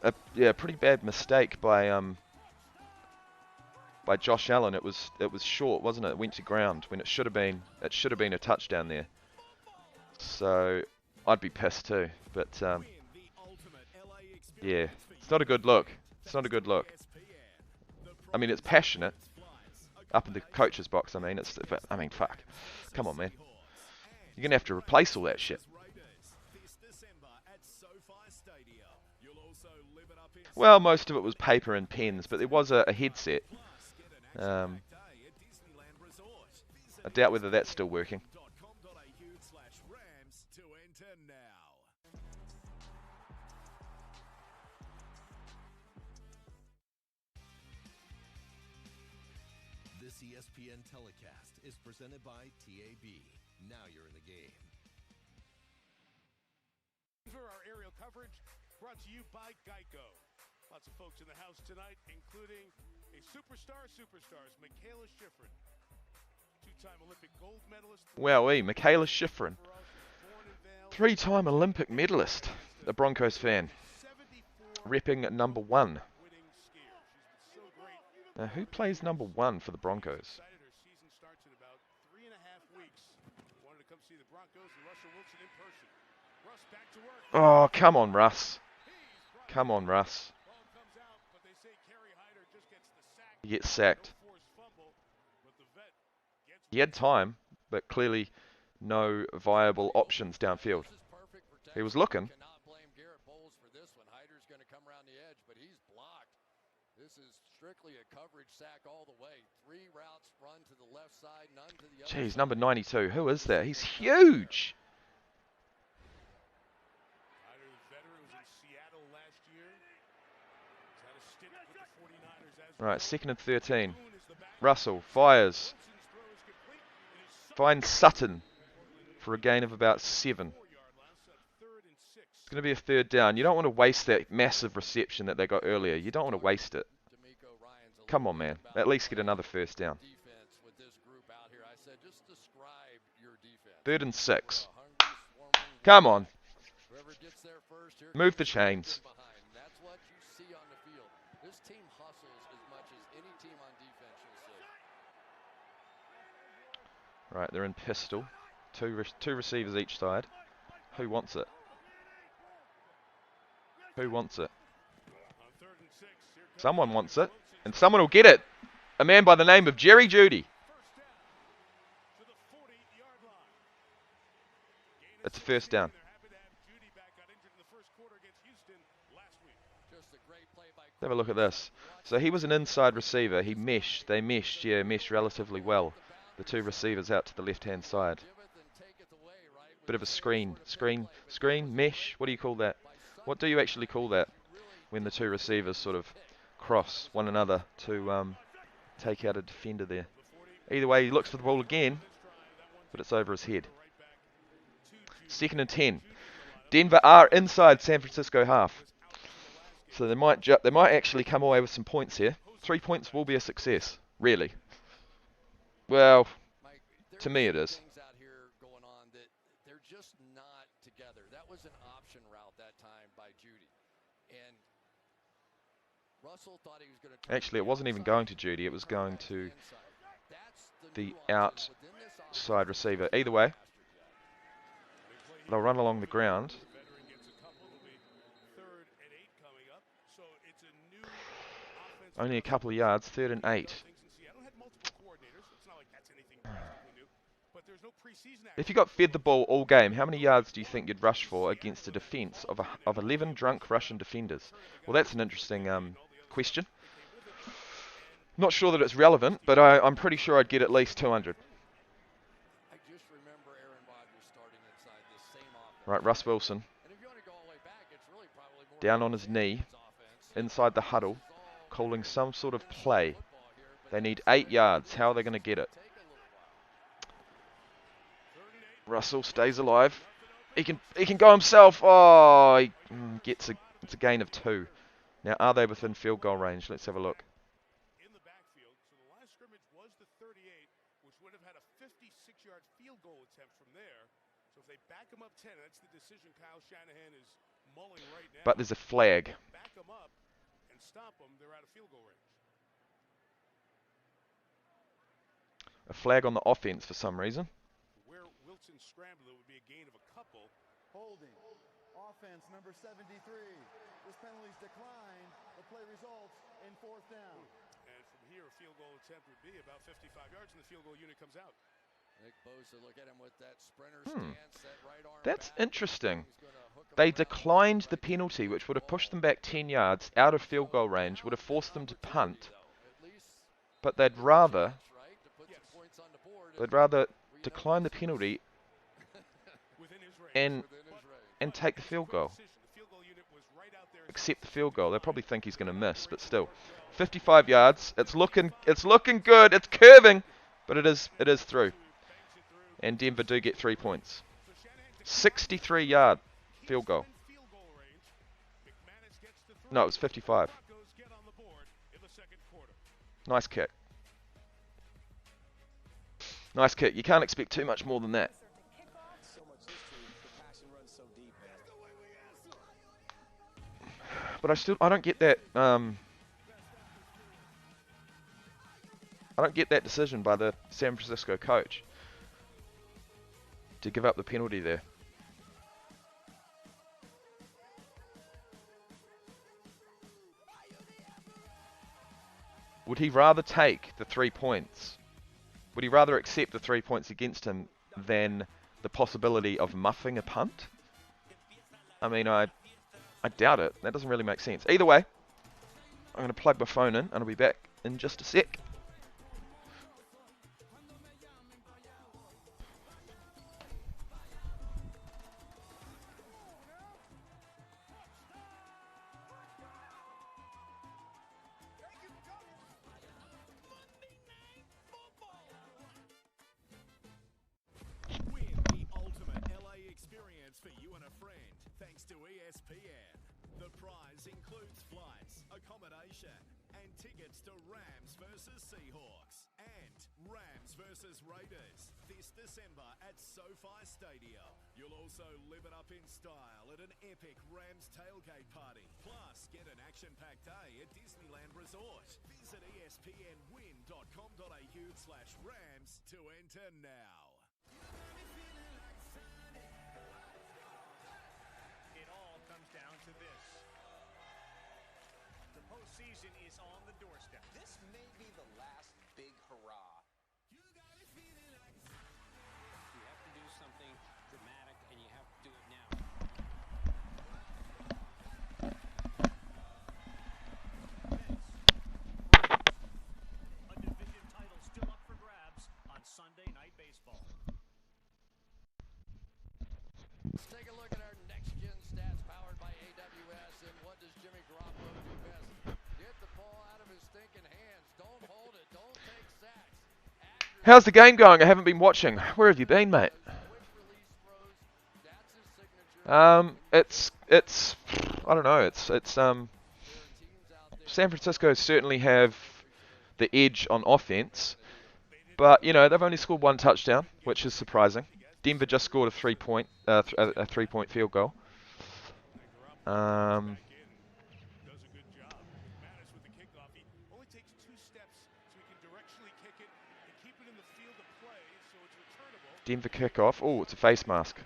a pretty bad mistake by Josh Allen. It was short, wasn't it? It went to ground when it should have been a touchdown there. So I'd be pissed too. But yeah, it's not a good look. It's not a good look. I mean, it's passionate. Up in the coach's box, I mean, fuck. Come on, man. You're gonna have to replace all that shit. Well, most of it was paper and pens, but there was a headset. I doubt whether that's still working. This ESPN telecast is presented by TAB. Now you're in the game. For our aerial coverage, brought to you by Geico. Lots of folks in the house tonight, including a superstars, Michaela Schifrin, two-time Olympic gold medalist. Wowee, Michaela Schifrin, three-time Olympic medalist, a Broncos fan, repping number 1. Now, who plays number 1 for the Broncos? Her season starts in about 3.5 weeks. Wanted to come see the Broncos and Russell Wilson in person. Russ back to work. Oh, come on, Russ. Come on, Russ. Ball comes out, but they say Kerry Hyder just gets the sack. He gets sacked. No forced fumble, but the vet gets He had time, but clearly no viable options downfield. He was looking. Cannot blame Garrett Bowles for this one. Hyder's going to come around the edge, but he's blocked. This is strictly a coverage sack all the way. 3 routes run to the left side, none to the other. Jeez, number 92. Who is that? He's huge. Hyder, the veteran, was in Seattle last year. He's had a stint with the 49ers as well. Right, 2nd and 13. Russell fires. Finds Sutton for a gain of about 7. It's going to be a 3rd down. You don't want to waste that massive reception that they got earlier. You don't want to waste it. Come on, man. At least get another 1st down. 3rd and 6. Come on. Move the chains. That's what you see on the field. This team hustles as much as any team on defense you'll see. Right, they're in pistol. Two receivers each side. Who wants it? Who wants it? Someone wants it. And someone will get it. A man by the name of Jerry Jeudy. It's a 1st down. Let's have a look at this. So he was an inside receiver. He meshed. They meshed. Yeah, meshed relatively well. The 2 receivers out to the left-hand side. Bit of a screen. Mesh. What do you call that? What do you actually call that? When the 2 receivers sort of cross one another to take out a defender there. Either way, he looks for the ball again, but it's over his head. 2nd and 10. Denver are inside San Francisco half. So they might actually come away with some points here. 3 points will be a success. Really. Well, to me it is. They're just not together. That was an option route that time by Jeudy. And Russell thought he was going to actually, it wasn't even going to Jeudy. It was going to the outside receiver. Either way, they'll run along the ground. Only a couple of yards, 3rd and 8. If you got fed the ball all game, how many yards do you think you'd rush for against a defense of 11 drunk Russian defenders? Well, that's an interesting question. Not sure that it's relevant, but I'm pretty sure I'd get at least 200. Right, Russ Wilson. Down on his knee, inside the huddle, calling some sort of play. They need 8 yards. How are they going to get it? Russell stays alive. He can go himself. Oh, he gets it's a gain of 2. Now, are they within field goal range? Let's have a look. In the backfield, so the last scrimmage was the 38, which would have had a 56-yard field goal attempt from there. So if they back him up 10, that's the decision Kyle Shanahan is mulling right now. But there's a flag. Back him up and stop him, they're out of field goal range. A flag on the offense for some reason. Where Wilson scrambled, it would be a gain of a couple. Holding. Offense number 73. This penalty's declined. The play results in 4th down. And from here, a field goal attempt would be about 55 yards, and the field goal unit comes out. Nick Bosa, look at him with that sprinter stance, that right arm That's back. interesting. He's gonna hook him They around declined the like he penalty, did which would have the pushed them ball. back 10 yards out of field goal range, would have forced them to punt, At least but they'd there's a rather chance, right, to put some points on the board. they'd rather decline the penalty Within his range. and Within his range. and take the field goal. Decision. The field goal unit was right out there. Accept the field goal. They probably think he's going to miss, but still, 55 yards. It's looking good. It's curving, but it is through. And Denver do get 3 points. 63-yard field goal. No, it was 55. Nice kick. Nice kick. You can't expect too much more than that. But I don't get that. I don't get that decision by the San Francisco coach to give up the penalty there. Would he rather take the 3 points? Would he rather accept the 3 points against him than the possibility of muffing a punt? I mean, I doubt it. That doesn't really make sense. Either way, I'm going to plug my phone in and I'll be back in just a sec. Win the ultimate LA experience for you and a friend, thanks to ESPN. The prize includes flights, accommodation, and tickets to Rams versus Seahawks and Rams versus Raiders this December at SoFi Stadium. You'll also live it up in style at an epic Rams tailgate party. Plus, get an action-packed day at Disneyland Resort. Visit espnwin.com.au/Rams to enter now. It all comes down to this. The postseason is on the doorstep. This may be the last big hurrah. You have to do something dramatic, and you have to do it now. A division title still up for grabs on Sunday Night Baseball. Let's take a look at our next-gen stats powered by AWS. And what does Jimmy Garoppolo do best? Get the ball out of his stinking hands. Don't hold it. Don't take sacks. How's the game going? I haven't been watching. Where have you been, mate? It's I don't know. It's San Francisco certainly have the edge on offense, but you know they've only scored 1 touchdown, which is surprising. Denver just scored a 3-point field goal. Denver kickoff. Oh, it's a face mask.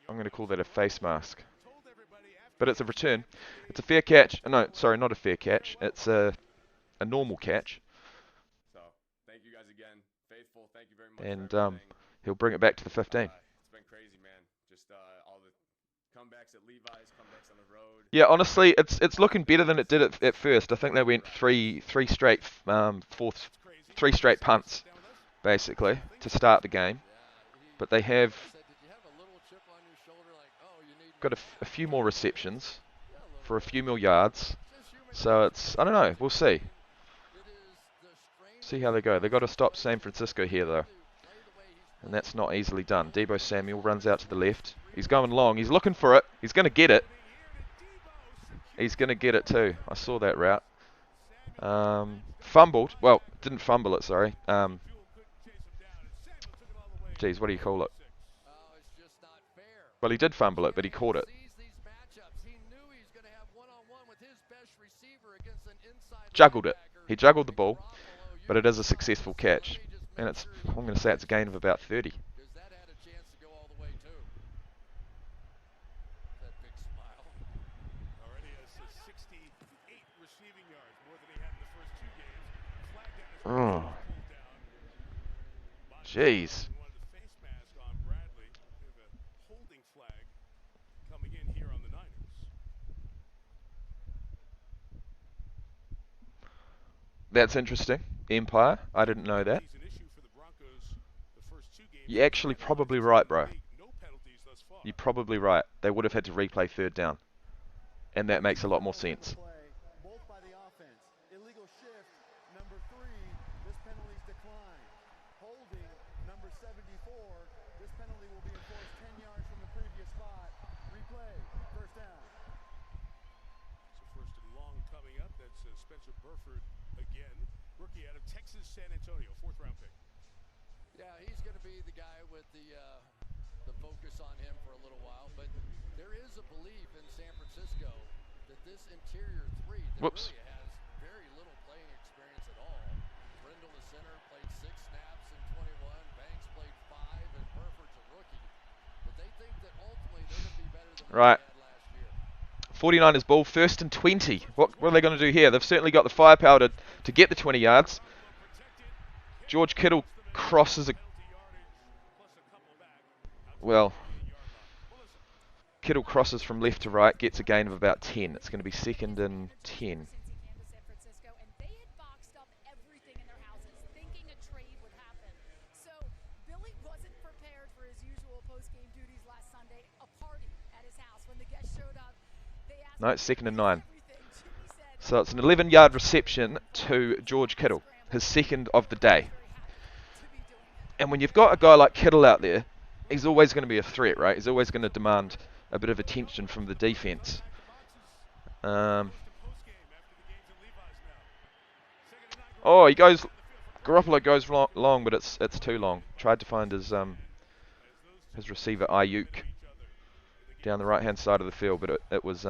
I'm going to call that a face mask. But it's a return. It's a fair catch. No, sorry, not a fair catch. It's a normal catch. So, thank you guys again. Faithful, thank you very much. And he'll bring it back to the 15. It's been crazy, man. Just all the comebacks at Levi's, comebacks on the road. Yeah, honestly, it's looking better than it did at first. I think they went three straight punts, basically, to start the game. But they have got a few more receptions for a few more yards. So it's, I don't know, we'll see. See how they go. They've got to stop San Francisco here, though. And that's not easily done. Deebo Samuel runs out to the left. He's going long. He's looking for it. He's going to get it. He's going to get it too. I saw that route. Fumbled. Well, didn't fumble it, sorry. Geez, what do you call it? Well, he did fumble it, but he caught it. Juggled it. He juggled the ball, but it is a successful catch. And it's, I'm going to say it's a gain of about 30. receiving yards, more than he had in the first 2 games. Flag down as Oh, pulled down. jeez. Wanted the face mask on Bradley. We have a holding flag coming in here on the Niners. That's interesting. Empire. I didn't know that. Penalties an issue for the Broncos the first 2 games. You're actually probably right, bro. No penalties thus far. You're probably right. They would have had to replay third down. And that makes a lot more sense. Both by the offense. Illegal shift, number 3. This penalty's declined. Holding, number 74. This penalty will be enforced 10 yards from the previous spot. Replay, first down. So first and long coming up. That's Spencer Burford again. Rookie out of Texas, San Antonio, 4th round pick. Yeah, he's going to be the guy with the focus on him for a little while. But there is a belief in San Francisco that this interior 3 that Whoops. really has very little playing experience at all. Brindle, the center, played 6 snaps in 21. Banks played 5, and Burford's a rookie. But they think that ultimately they're going to be better than Right. they had last year. 49ers ball, 1st and 20. What are they going to do here? They've certainly got the firepower to get the 20 yards. George Kittle crosses a... Well, Kittle crosses from left to right, gets a gain of about 10. It's going to be 2nd and 10. No, it's 2nd and 9. So it's an 11-yard reception to George Kittle, his 2nd of the day. And when you've got a guy like Kittle out there, he's always going to be a threat, right? He's always going to demand a bit of attention from the defense. Oh, he goes... Garoppolo goes long, but it's too long. Tried to find his receiver, Ayuk, down the right-hand side of the field, but it was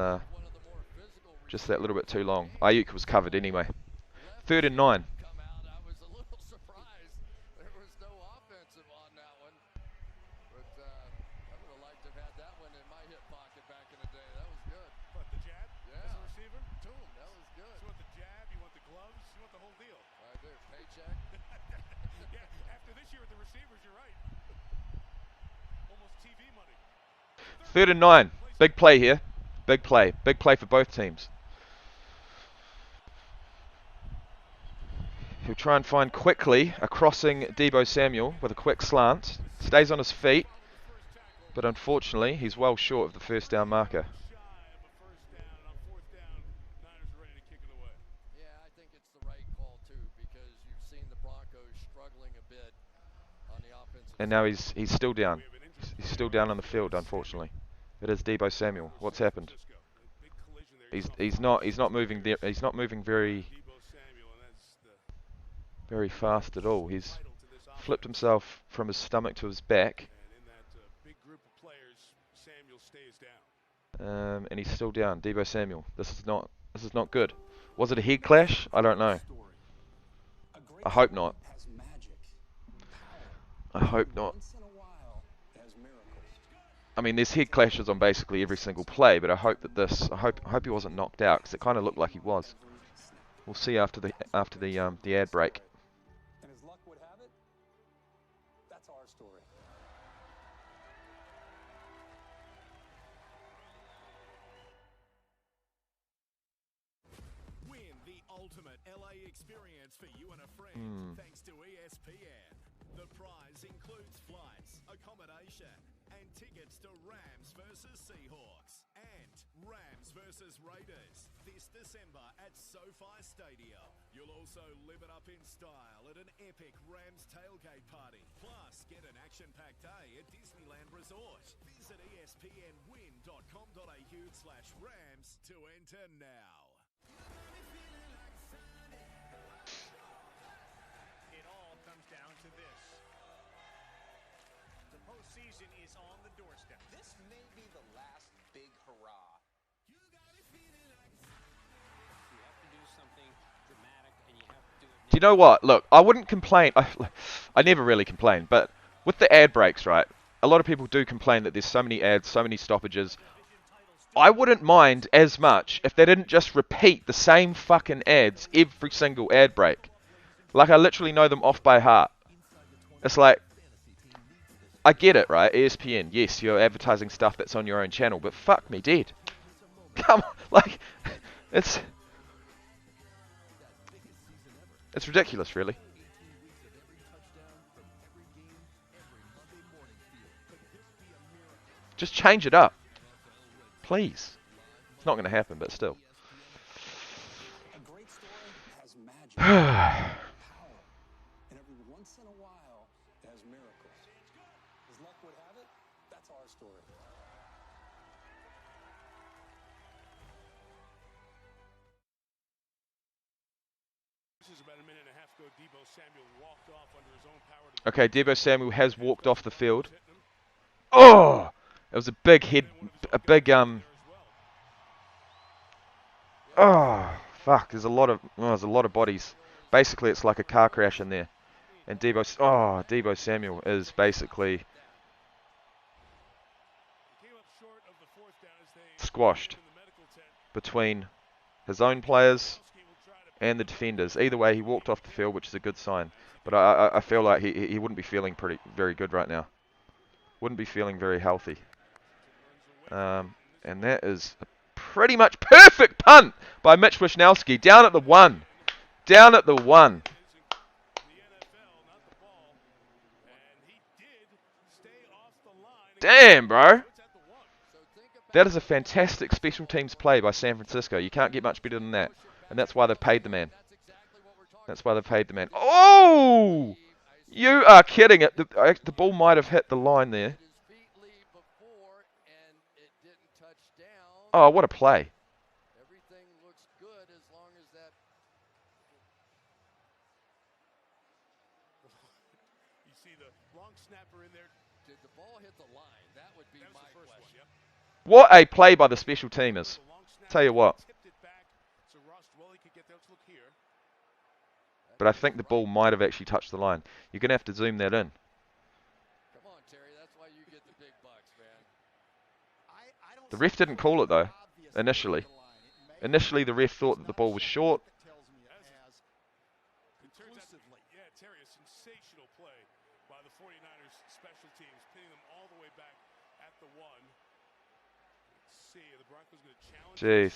just that little bit too long. Ayuk was covered anyway. 3rd and 9. Third and 9. Big play here. Big play. Big play for both teams. He'll try and find quickly a crossing Deebo Samuel with a quick slant. Stays on his feet, but unfortunately he's well short of the first down marker. Yeah, I think it's the right call too, because you've seen the Broncos struggling a bit on the offensive. And now he's still down. He's still down on the field, unfortunately. It is Deebo Samuel. What's happened? He's not moving there. He's not moving very fast at all. He's flipped himself from his stomach to his back. And he's still down. Deebo Samuel. This is not good. Was it a head clash? I don't know. I hope not. I hope not. I mean, there's head clashes on basically every single play, but I hope that I hope he wasn't knocked out, because it kind of looked like he was. We'll see after the ad break. And as luck would have it, that's our story. Win the ultimate LA experience for you and a friend, thanks to ESPN. The prize includes flights, accommodation, and tickets to Rams versus Seahawks and Rams versus Raiders this December at SoFi Stadium. You'll also live it up in style at an epic Rams tailgate party. Plus, get an action-packed day at Disneyland Resort. Visit espnwin.com.au/Rams to enter now. It all comes down to this. The postseason is on the doorstep. This may be the last big hurrah. You have to do something dramatic, and you have to do it. Do you know what? Look, I wouldn't complain. I never really complain, but with the ad breaks, right? A lot of people do complain that there's so many ads, so many stoppages. I wouldn't mind as much if they didn't just repeat the same fucking ads every single ad break. Like, I literally know them off by heart. It's like, I get it, right? ESPN, yes, you're advertising stuff that's on your own channel, but fuck me dead. Come on, like, it's ridiculous, really. Just change it up. Please. It's not going to happen, but still. A great story has magic, power, and every once in a while, it has miracles. As luck would have it, that's our story. This is about a minute and a half ago. Deebo Samuel walked off under his own power. Okay, Deebo Samuel has walked off the field. Oh! It was a big head, oh, fuck, there's a lot of bodies. Basically, it's like a car crash in there. And Deebo Samuel is basically squashed between his own players and the defenders. Either way, he walked off the field, which is a good sign. But I feel like he wouldn't be feeling very good right now. Wouldn't be feeling very healthy. And that is a pretty much perfect punt by Mitch Wishnowski. Down at the 1. Down at the 1. Damn, bro. That is a fantastic special teams play by San Francisco. You can't get much better than that. And that's why they've paid the man. That's why they've paid the man. Oh! You are kidding it. The ball might have hit the line there. Oh, what a play. Everything looks good as long as that. You see the long snapper in there. Did the ball hit the line? That would be my question. What a play by the special teamers. Tell you what. But I think the ball might have actually touched the line. You're going to have to zoom that in. Come on, Terry. That's why you get the big bucks, man. The ref didn't call it, though, initially. Initially, the ref thought that the ball was short. Yeah, Terry, a sensational play by the 49ers special teams, pinning them all the way back at the 1. Let's see, the Broncos going to challenge. Jeez.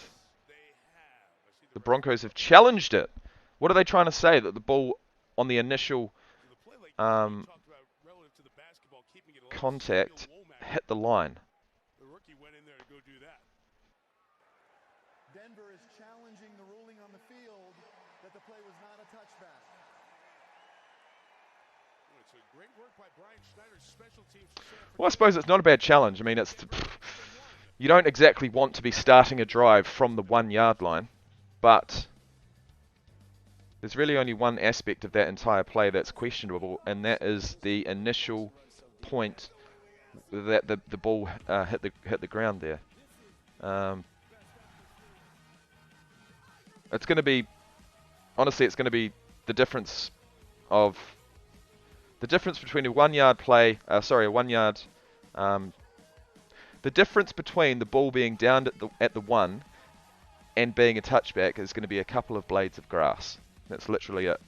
The Broncos have challenged it. What are they trying to say? That the ball on the initial contact hit the line. The rookie went in there to go do that. Denver is challenging the ruling on the field that the play was not a touchback. It's a great work by Brian Schneider's special teams. Well, I suppose it's not a bad challenge. I mean, you don't exactly want to be starting a drive from the 1 yard line, but there's really only one aspect of that entire play that's questionable, and that is the initial point that the ball hit the ground there. It's going to be, honestly, it's going to be the difference between a 1 yard play. The difference between the ball being down at the 1 and being a touchback is going to be a couple of blades of grass. That's literally it.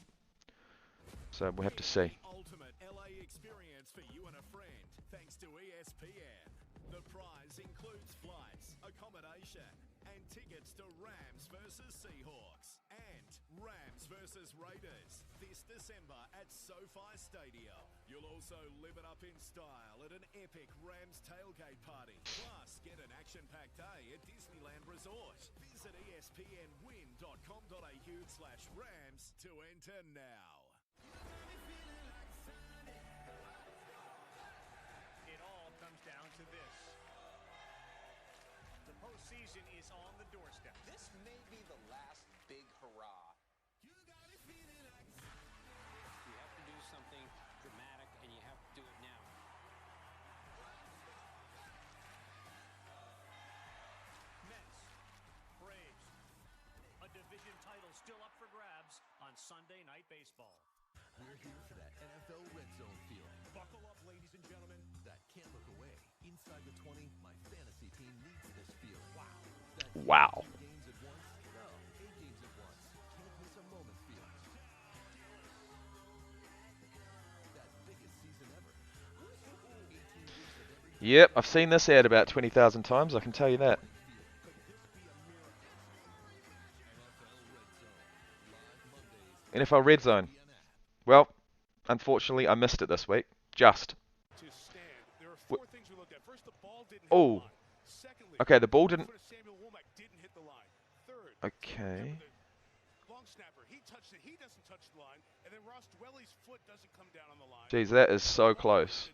So we'll have to see. Ultimate LA experience for you and a friend, thanks to ESPN. The prize includes flights, accommodation, and tickets to Rams versus Seahawks and Rams versus Raiders this December at SoFi Stadium. You'll also live it up in style at an epic Rams tailgate party. Plus, get an action-packed day at Disneyland Resort. Visit espnwin.com.au/Rams to enter now. It all comes down to this. The postseason is on the doorstep. This may be the last big hurrah. You have to do something dramatic, and you have to do it now. Mets, Braves. A division title still up for grabs on Sunday Night Baseball. We're here for that NFL Red Zone feel. Buckle up, ladies and gentlemen. That can't look away. Inside the 20, my fantasy team needs this feeling. Wow. Wow. Yep, I've seen this ad about 20,000 times, I can tell you that. NFL Red Zone. Well, unfortunately, I missed it this week. Just. Oh. Okay, the ball didn't... Okay. Jeez, that is so close.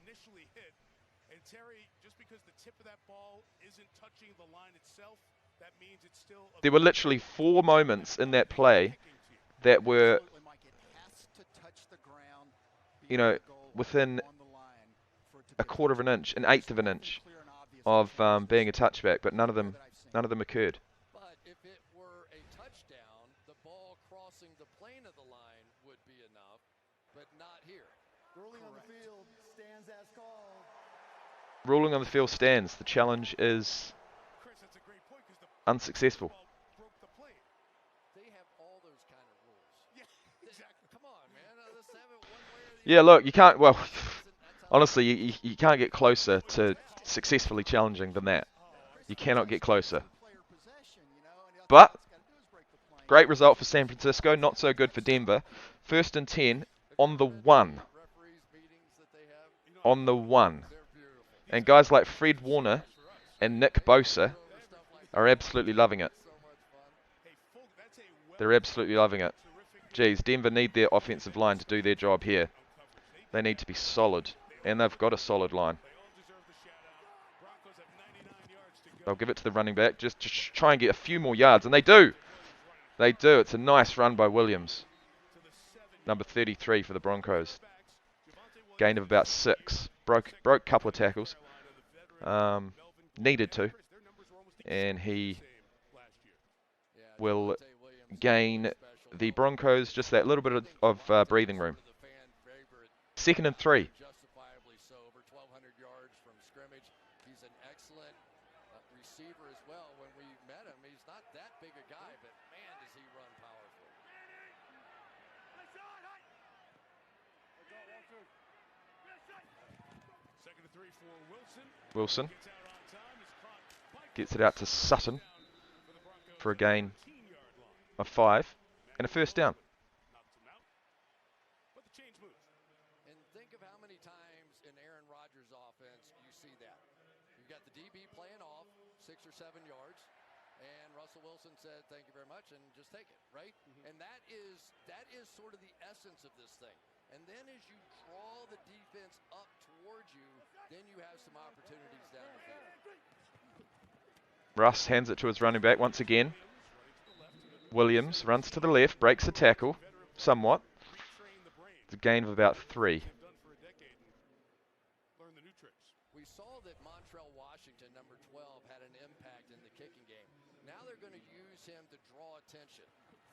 There were literally 4 moments in that play that were, you know, within a quarter of an inch, an eighth of an inch of being a touchback, but none of them occurred. But if it were a touchdown, the ball crossing the plane of the line would be enough, but not here. Ruling on the field stands as called. Ruling on the field stands. The challenge is unsuccessful. They have all those kind of rules. Yeah, exactly. Come on, man. Let's have it one way or the Yeah, look, you can't, well, honestly, you can't get closer to successfully challenging than that. You cannot get closer. But, great result for San Francisco, not so good for Denver. 1st and 10 on the 1. On the 1. And guys like Fred Warner and Nick Bosa are absolutely loving it. They're absolutely loving it. Geez, Denver need their offensive line to do their job here. They need to be solid, and they've got a solid line. They'll give it to the running back, just to try and get a few more yards, and they do. They do. It's a nice run by Williams. Number 33 for the Broncos. Gain of about 6. Broke a couple of tackles. Needed to. And he will gain the Broncos just that little bit of breathing room. 2nd and 3. justifiably so, over 1,200 yards from scrimmage. He's an excellent receiver as well. When we met him, he's not that big a guy, but man, does he run powerful. Wilson gets it out to Sutton for a gain of 5 and a first down. And think of how many times in Aaron Rodgers' offense you see that. You've got the DB playing off 6 or 7 yards, and Russell Wilson said, "Thank you very much," and just take it, right? And that is sort of the essence of this thing. And then as you draw the defense up towards you, then you have some opportunities down the field. Russ hands it to his running back once again. Williams runs to the left, breaks the tackle somewhat. It's a gain of about 3. We saw that Montrell Washington, number 12, had an impact in the kicking game. Now they're going to use him to draw attention.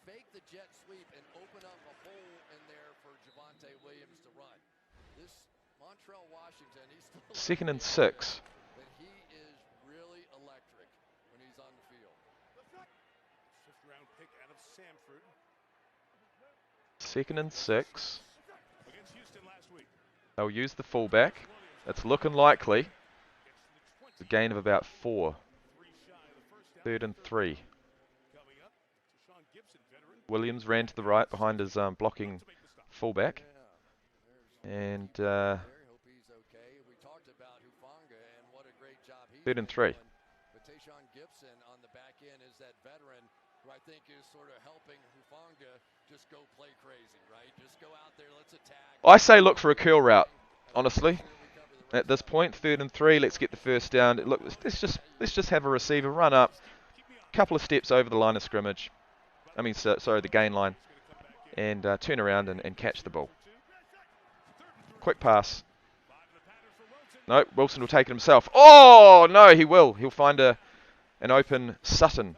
Fake the jet sweep and open up a hole in there for Javonte Williams to run. This Montrell Washington, he's still 2nd and 6. but he is really electric when he's on the field. 5th-round pick out of Samford. 2nd and 6. Against Houston last week. They'll use the fullback. It's looking likely. It's a gain of about 4. 3rd and 3. Williams ran to the right behind his blocking fullback. And 3rd and 3. But Tayshaun Gibson on the back end is that veteran who I think is sort of helping Hufanga just go play crazy, right? Just go out there, let's attack. I say look for a curl route, honestly. At this point, 3rd and 3, let's get the first down. Look, let's just have a receiver run up, couple of steps over the line of scrimmage. I mean, sorry, the gain line, and turn around and catch the ball. Quick pass. No, Wilson will take it himself. Oh no, he will. He'll find an open Sutton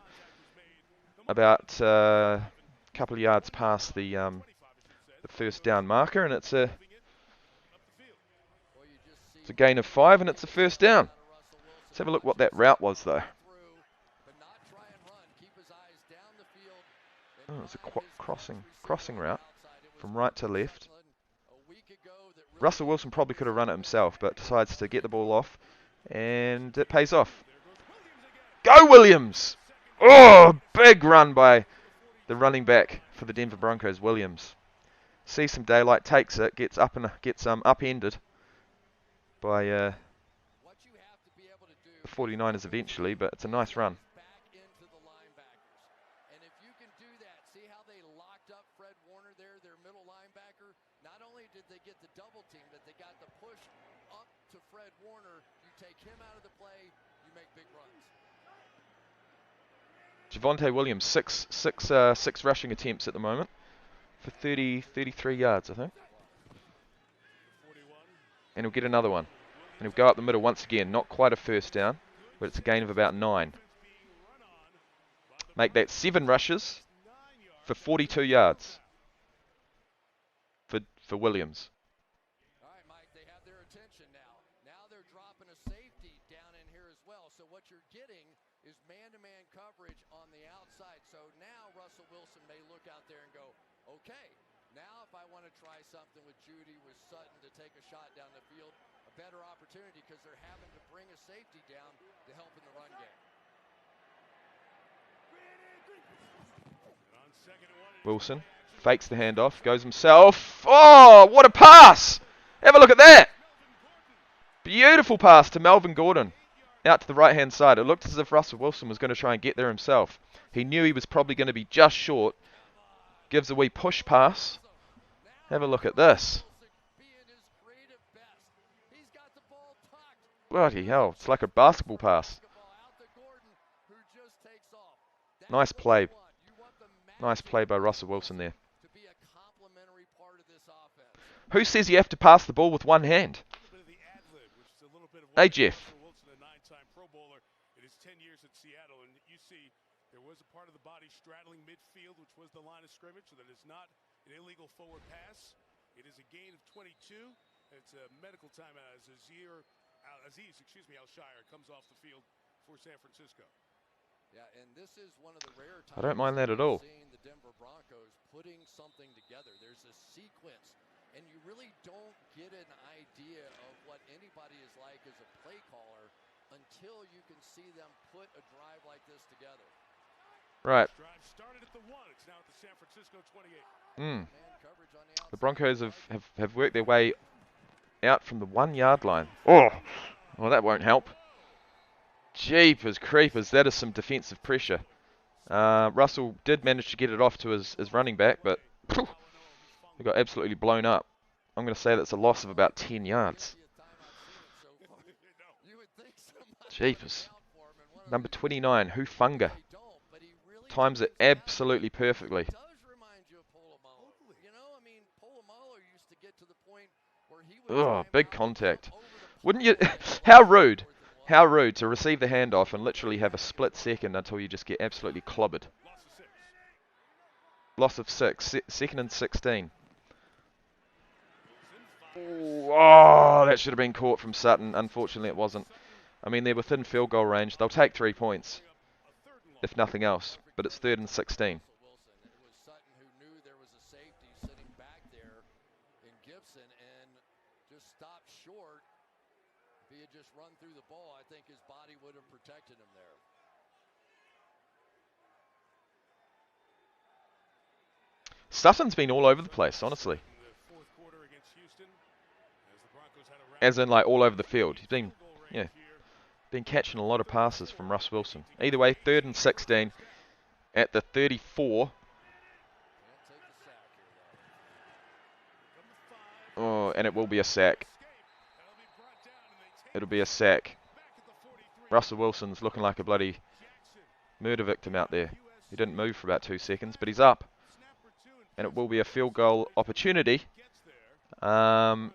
about a couple of yards past the first down marker, and it's a gain of 5, and it's a first down. Let's have a look what that route was, though. Oh, it's a crossing route from right to left. Russell Wilson probably could have run it himself, but decides to get the ball off, and it pays off. Go Williams! Oh, big run by the running back for the Denver Broncos, Williams. Sees some daylight, takes it, gets upended by the 49ers eventually, but it's a nice run. They get the double team, but they got the push up to Fred Warner. You take him out of the play, you make big runs. Javonte Williams, six rushing attempts at the moment for 33 yards, I think. And he'll get another one. And he'll go up the middle once again. Not quite a first down, but it's a gain of about 9. Make that 7 rushes for 42 yards for Williams. All right, Mike, they have their attention now. Now they're dropping a safety down in here as well. So what you're getting is man-to-man coverage on the outside. So now Russell Wilson may look out there and go, okay, now if I want to try something with Judy, with Sutton to take a shot down the field, a better opportunity because they're having to bring a safety down to help in the run game. Wilson fakes the handoff, goes himself. Oh, what a pass! Have a look at that! Beautiful pass to Melvin Gordon. Out to the right-hand side. It looked as if Russell Wilson was going to try and get there himself. He knew he was probably going to be just short. Gives a wee push pass. Have a look at this. Bloody hell, it's like a basketball pass. Nice play. Nice play by Russell Wilson there. Who says you have to pass the ball with one hand? Hey, Jeff. It is 10 years at Seattle, and you see there was a part of the body straddling midfield, which was the line of scrimmage, so that it's not an illegal forward pass. It is a gain of 22. It's a medical timeout as Aziz, Al-Shire comes off the field for San Francisco. Yeah, and this is one of the rare times I don't mind that at all. seeing the Denver Broncos putting something together. There's a sequence, and you really don't get an idea of what anybody is like as a play caller until you can see them put a drive like this together. Right. Drive started at the 1. It's now at the San Francisco 28. The Broncos have worked their way out from the 1 yard line. Oh, well, that won't help. Jeepers creepers, that is some defensive pressure. Russell did manage to get it off to his running back, but he got absolutely blown up. I'm going to say that's a loss of about 10 yards. Jeepers. Number 29, Hufunga. Times it absolutely perfectly. Oh, big contact. Wouldn't you? How rude. How rude to receive the handoff and literally have a split second until you just get absolutely clobbered. Loss of 6. Second and 16. Oh, that should have been caught from Sutton. Unfortunately, it wasn't. I mean, they're within field goal range. They'll take 3 points, if nothing else. But it's 3rd and 16. If he had just run through the ball, I think his body would have protected him there. Sutton's been all over the place, honestly. As in, like, all over the field. He's been, yeah, been catching a lot of passes from Russ Wilson. Either way, 3rd and 16 at the 34. Oh, and it will be a sack. It'll be a sack. Russell Wilson's looking like a bloody murder victim out there. He didn't move for about 2 seconds, but he's up. And it will be a field goal opportunity. Well,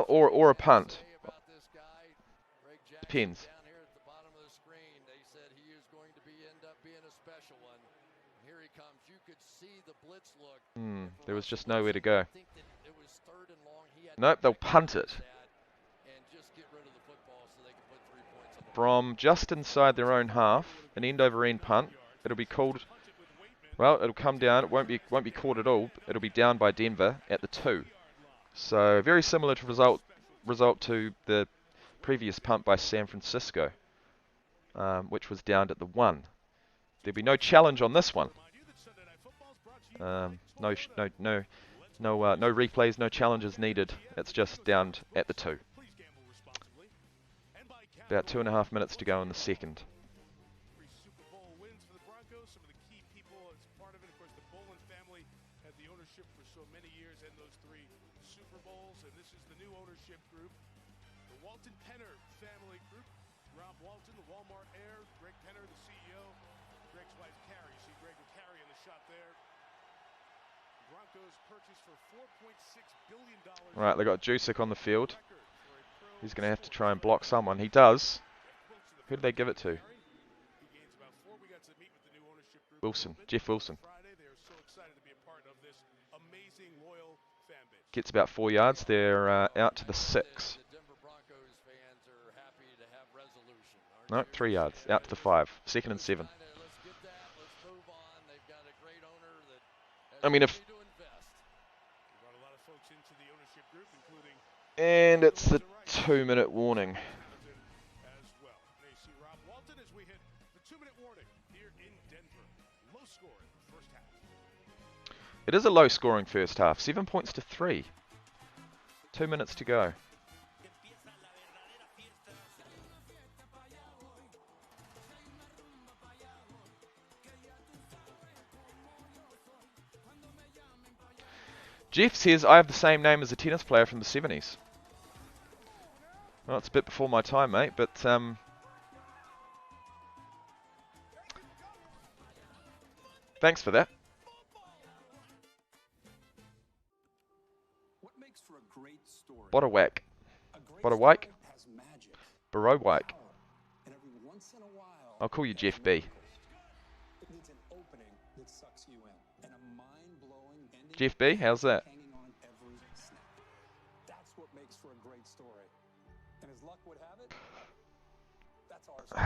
or a punt. Depends. There was just nowhere to go. Nope, they'll punt it. from just inside their own half, an end over end punt. It'll be called. Well, it'll come down. It won't be caught at all. It'll be down by Denver at the 2. So very similar to result to the previous punt by San Francisco, which was down at the 1. There'll be no challenge on this one. No replays, no challenges needed. It's just down at the 2. About 2.5 minutes to go in the second. Super Bowl wins for the Broncos. Some of the key people as part of it, of course, the Bolin family had the ownership for so many years and those 3 Super Bowls, and this is the new ownership group, the Walton Penner family group. Rob Walton, the Walmart heir, Greg Penner, the CEO, Greg's wife Carrie. See Greg and Carrie in the shot there. The Broncos purchased for $4.6 billion. Right, they got Jusic on the field. He's going to have to try and block someone. He does. Who did they give it to? Wilson. Jeff Wilson. Gets about 4 yards. They're out to the 6. No, 3 yards. Out to the 5. 2nd and 7. I mean, if... And it's the 2-minute warning. It is a low-scoring first half. 7 points to 3. 2 minutes to go. Jeff says, I have the same name as a tennis player from the 70s. Well, it's a bit before my time, mate, but thanks for that. Botterwack. Botterwack? Barowak. I'll call you Jeff B. Jeff B, how's that? That's what makes for a great story. And as luck would have it, that's our story.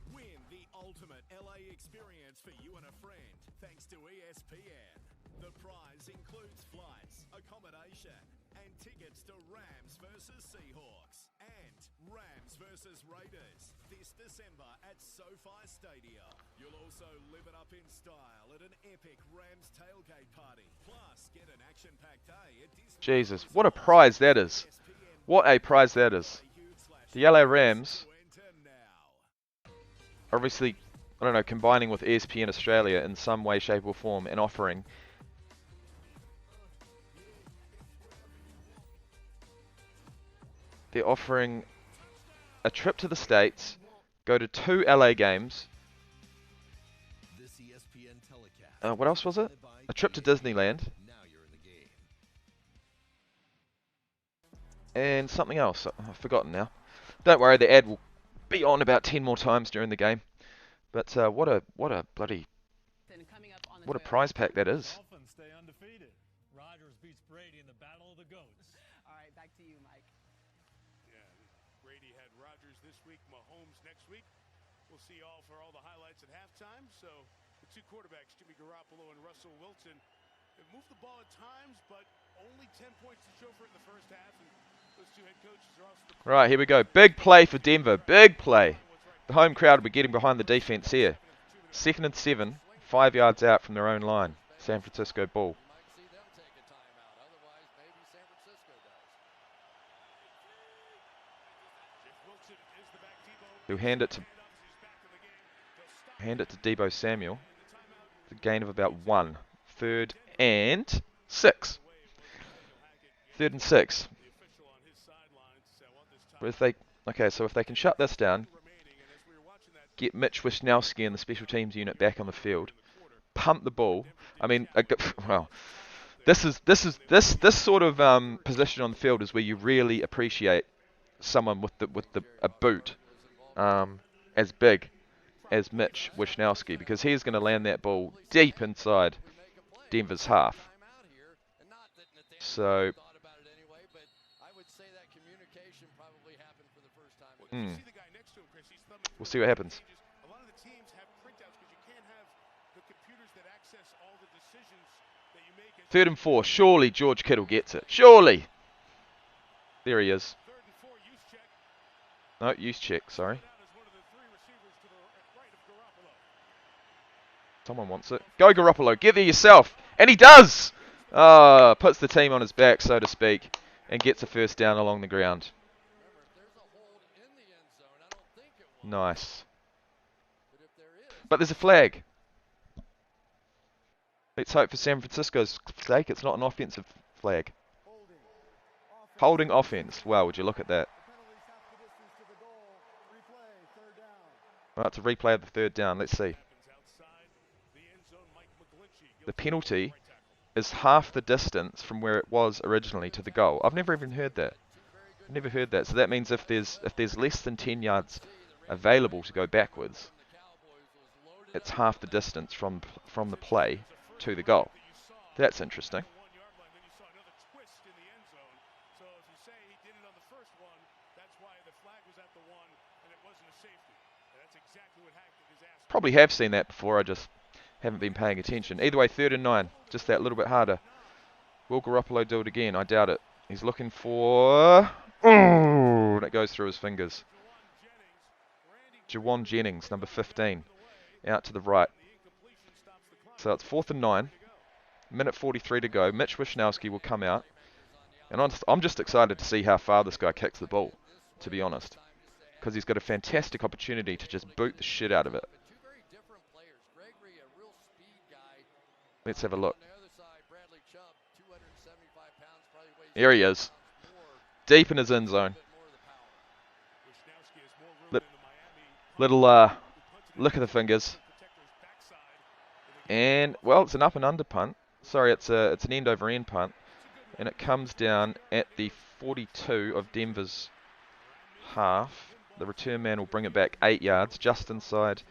Win the ultimate LA experience for you and a friend, thanks to ESPN. The prize includes flights, accommodation, and tickets to Rams versus Seahawks and Rams versus Raiders this December at SoFi Stadium. You'll also live it up in style at an epic Rams tailgate party. Plus, get an action-packed day at Disney. Jesus, what a prize that is. What a prize that is. The LA Rams, obviously, I don't know, combining with ESPN Australia in some way, shape or form and offering they're offering a trip to the States, go to 2 LA games. What else was it? A trip to Disneyland. And something else. I've forgotten now. Don't worry, the ad will be on about 10 more times during the game. But what a bloody... What a prize pack that is. Stay undefeated. Rodgers beats Brady in the battle of the GOATs. All right, back to you, Mike. Yeah, Brady had Rodgers this week, Mahomes next week. We'll see all for all the highlights at halftime. So the 2 quarterbacks, Jimmy Garoppolo and Russell Wilson, have moved the ball at times, but only 10 points to show for it in the first half. And those 2 head coaches are also... Right, here we go. Big play for Denver. Big play. The home crowd will be getting behind the defense here. 2nd and 7, 5 yards out from their own line. San Francisco ball. He'll hand it to Deebo Samuel. The gain of about 1. 3rd and 6. 3rd and 6. But if they so if they can shut this down, get Mitch Wisnowski and the special teams unit back on the field, pump the ball. I mean, well, this sort of position on the field is where you really appreciate someone with a boot as big as Mitch Wisnowski, because he's going to land that ball deep inside Denver's half. So, thought about it anyway, but I would say that communication probably happened for the first time. we'll see what happens. A lot of the teams have printouts because you can't have the computers that access all the decisions that you make. 3rd and 4. Surely George Kittle gets it. Surely. There he is. No, use check, sorry. Someone wants it. Go Garoppolo, get there yourself. And he does! Puts the team on his back, so to speak, and gets a first down along the ground. Nice. But there's a flag. Let's hope for San Francisco's sake it's not an offensive flag. Holding offense. Wow, would you look at that. Right, it's a replay of the 3rd down. Let's see. The penalty is half the distance from where it was originally to the goal. I've never even heard that. Never heard that. So that means if there's less than 10 yards available to go backwards, it's half the distance from the play to the goal. That's interesting. Probably have seen that before, I just haven't been paying attention. Either way, 3rd and 9. Just that little bit harder. Will Garoppolo do it again? I doubt it. He's looking for... Oh, that goes through his fingers. Jawan Jennings, number 15. Out to the right. So it's 4th and 9. Minute 43 to go. Mitch Wishnowsky will come out. And I'm just excited to see how far this guy kicks the ball, to be honest. Because he's got a fantastic opportunity to just boot the shit out of it. Let's have a look. Here he is. Deep in his end zone. Little look at the fingers. And, well, it's an up and under punt. Sorry, it's an end over end punt. And it comes down at the 42 of Denver's half. The return man will bring it back 8 yards, just inside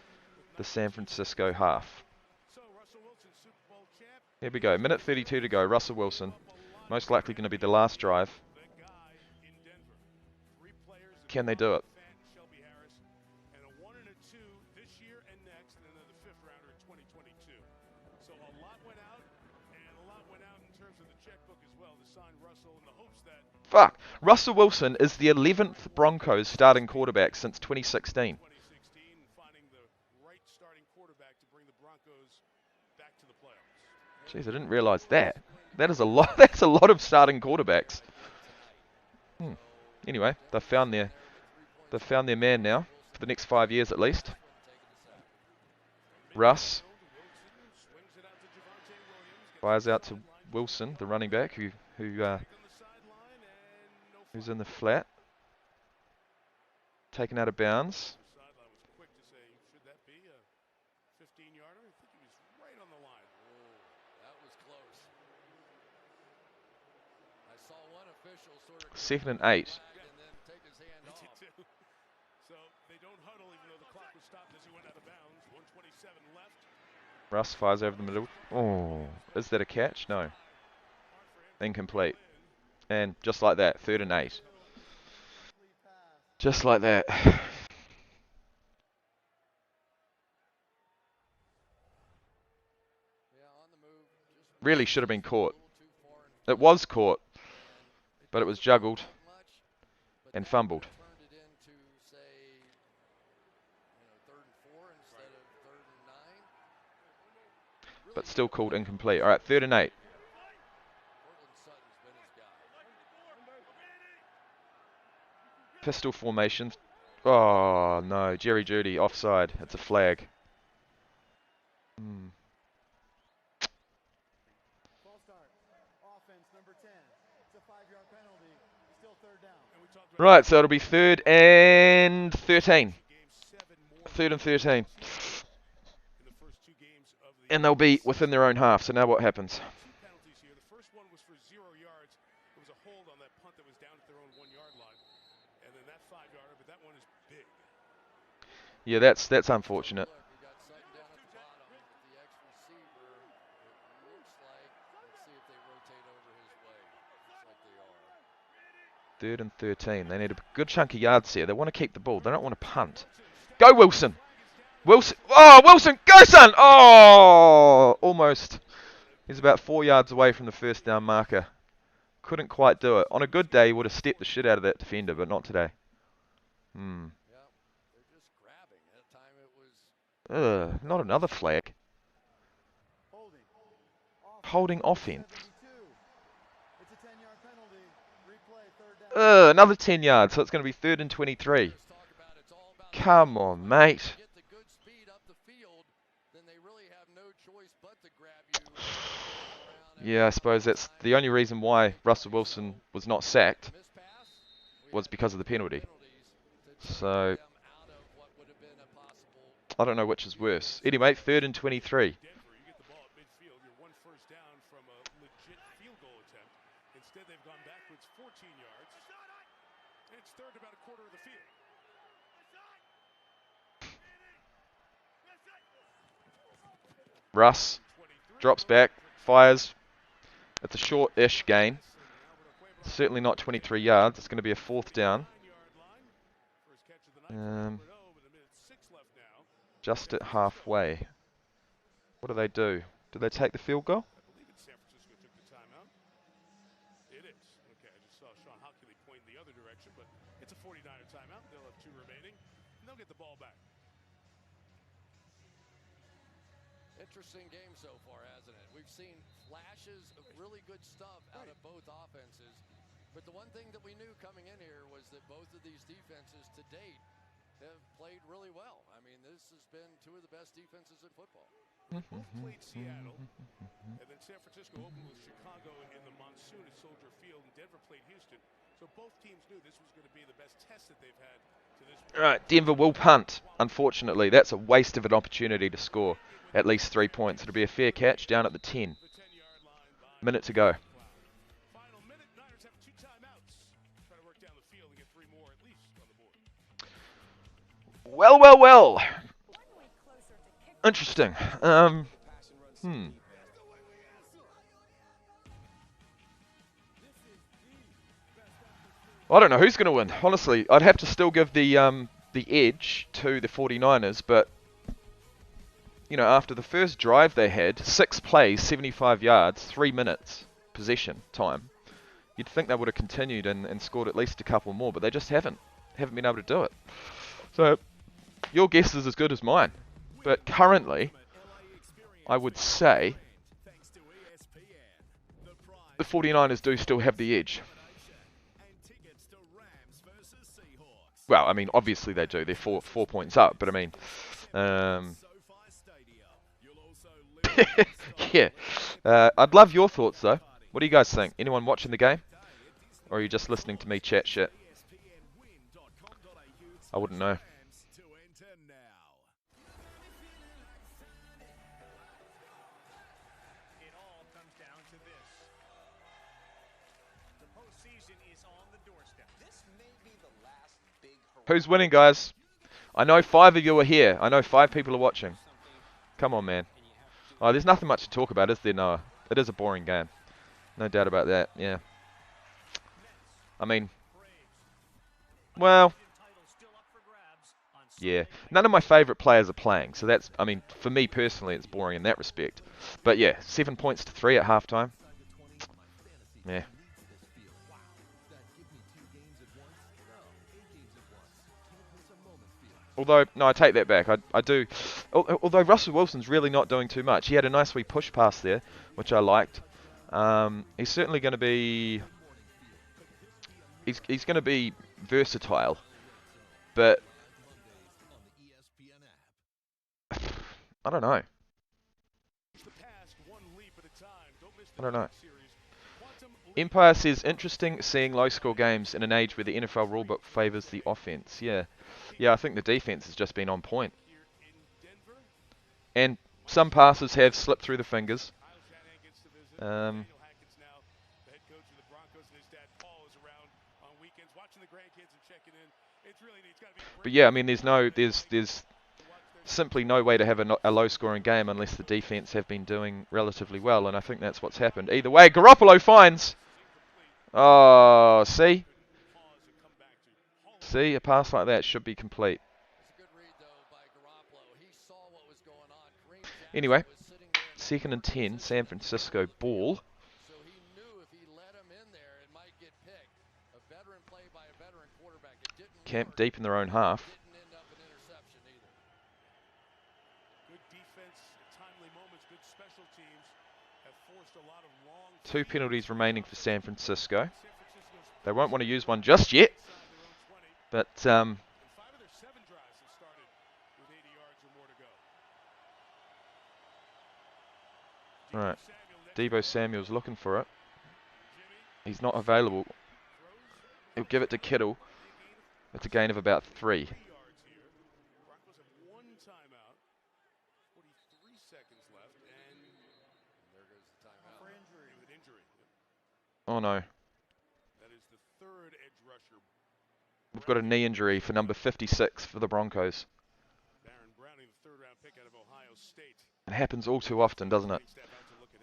the San Francisco half. Here we go, minute 32 to go. Russell Wilson, most likely going to be the last drive. Can they do it? Fuck. Russell Wilson is the 11th Broncos starting quarterback since 2016. Jeez, I didn't realise that. That is a lot. That's a lot of starting quarterbacks. Anyway, they've found their man now for the next 5 years at least. Russ fires out to Wilson, the running back, who's in the flat, taken out of bounds. Second and 8. Russ fires over the middle. Oh, is that a catch? No. Incomplete. And just like that, 3rd and 8. Just like that. Really should have been caught. It was caught, but it was juggled and fumbled. But still called incomplete. All right, 3rd and 8. Pistol formation. Oh, no. Jerry Jeudy, offside. It's a flag. Right, so it'll be 3rd and 13. 3rd and 13. And they'll be within their own half. So now what happens? Yeah, that's unfortunate. 3rd and 13. They need a good chunk of yards here. They want to keep the ball. They don't want to punt. Go, Wilson! Wilson! Oh, Wilson! Go, son! Oh! Almost. He's about 4 yards away from the first down marker. Couldn't quite do it. On a good day, he would have stepped the shit out of that defender, but not today. Not another flag. Holding offense. Another 10 yards, so it's going to be 3rd and 23. Come on, mate. Yeah, I suppose that's the only reason why Russell Wilson was not sacked was because of the penalty. So, I don't know which is worse. Anyway, 3rd and 23. Russ drops back, fires. It's a short-ish gain. Certainly not 23 yards. It's going to be a 4th down. Just at halfway. What do they do? Do they take the field goal? I believe it's San Francisco took the timeout. It is. Okay, I just saw Sean Hockley pointing the other direction, but it's a 49er timeout. They'll have 2 remaining, and they'll get the ball back. Interesting game so far, hasn't it? We've seen flashes of really good stuff out of both offenses, but the one thing that we knew coming in here was that both of these defenses to date have played really well. I mean, this has been 2 of the best defenses in football. Both played Seattle, and then San Francisco opened with Chicago in the monsoon at Soldier Field, and Denver played Houston. So both teams knew this was going to be the best test that they've had to this point. All right, Denver will punt. Unfortunately, that's a waste of an opportunity to score at least 3 points. It'll be a fair catch down at the 10. Minute to go. Final minute, Niners have 2 timeouts. Try to work down the field and get 3 more at least on the board. Well, well, well. Interesting. I don't know who's going to win. Honestly, I'd have to still give the edge to the 49ers, but you know, after the first drive they had, 6 plays, 75 yards, 3 minutes possession time, you'd think they would have continued and scored at least a couple more, but they just haven't been able to do it. So your guess is as good as mine, but currently I would say the 49ers do still have the edge. Well, I mean, obviously they do. They're 4 points up, but I mean, yeah. I'd love your thoughts though. What do you guys think? Anyone watching the game, or are you just listening to me chat shit? I wouldn't know. Who's winning, guys? I know 5 of you are here. I know 5 people are watching. Come on, man. Oh, there's nothing much to talk about, is there, Noah? It is a boring game. No doubt about that, yeah. I mean, well, yeah. None of my favourite players are playing, so that's, I mean, for me personally, it's boring in that respect. But yeah, 7 points to 3 at halftime. Yeah. Although, no, I take that back. I do. Although Russell Wilson's really not doing too much. He had a nice wee push pass there, which I liked. He's certainly going to be. He's going to be versatile, but I don't know. I don't know. Empire says, interesting seeing low-score games in an age where the NFL rulebook favours the offense. Yeah. Yeah, I think the defense has just been on point. And some passes have slipped through the fingers. But yeah, I mean, there's simply no way to have a low-scoring game unless the defense have been doing relatively well, and I think that's what's happened. Either way, Garoppolo finds. Oh, see? See, a pass like that should be complete. Anyway, 2nd and 10, San Francisco ball. So he knew if he let him in there, it might get picked. A veteran play by a veteran quarterback. It didn't Camp work. deep in their own half. Didn't end up an interception either. Good defense, timely moments, good special teams have forced a lot of long. 2 penalties remaining for San Francisco. They won't want to use one just yet. But, And 5 of their 7 drives have started with 80 yards or more to go. alright. Deebo Samuel's looking for it. He's not available. He'll give it to Kittle. It's a gain of about 3. Broncos have 1 timeout, 43 seconds left, and there goes the timeout. For injury. With injury. Oh no. That is the 3rd edge rusher. We've got a knee injury for number 56 for the Broncos. Baron Browning, the 3rd round pick out of Ohio State. It happens all too often, doesn't it?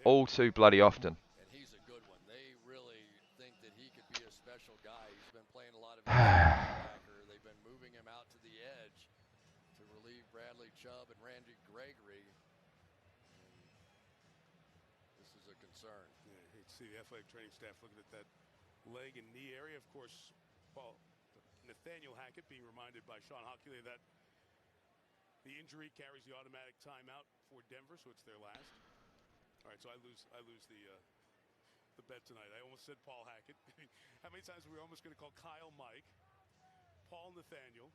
All too bloody often. And he's a good one. They really think that he could be a special guy. He's been playing a lot of linebacker. They've been moving him out to the edge to relieve Bradley Chubb and Randy Gregory. And this is a concern. Yeah, I hate to see the athletic training staff looking at that leg and knee area. Of course, Nathaniel Hackett being reminded by Sean Hockley that the injury carries the automatic timeout for Denver, so it's their last. All right, so I lose the bet tonight. I almost said Paul Hackett. I mean, how many times were we almost going to call Kyle Mike, Paul Nathaniel,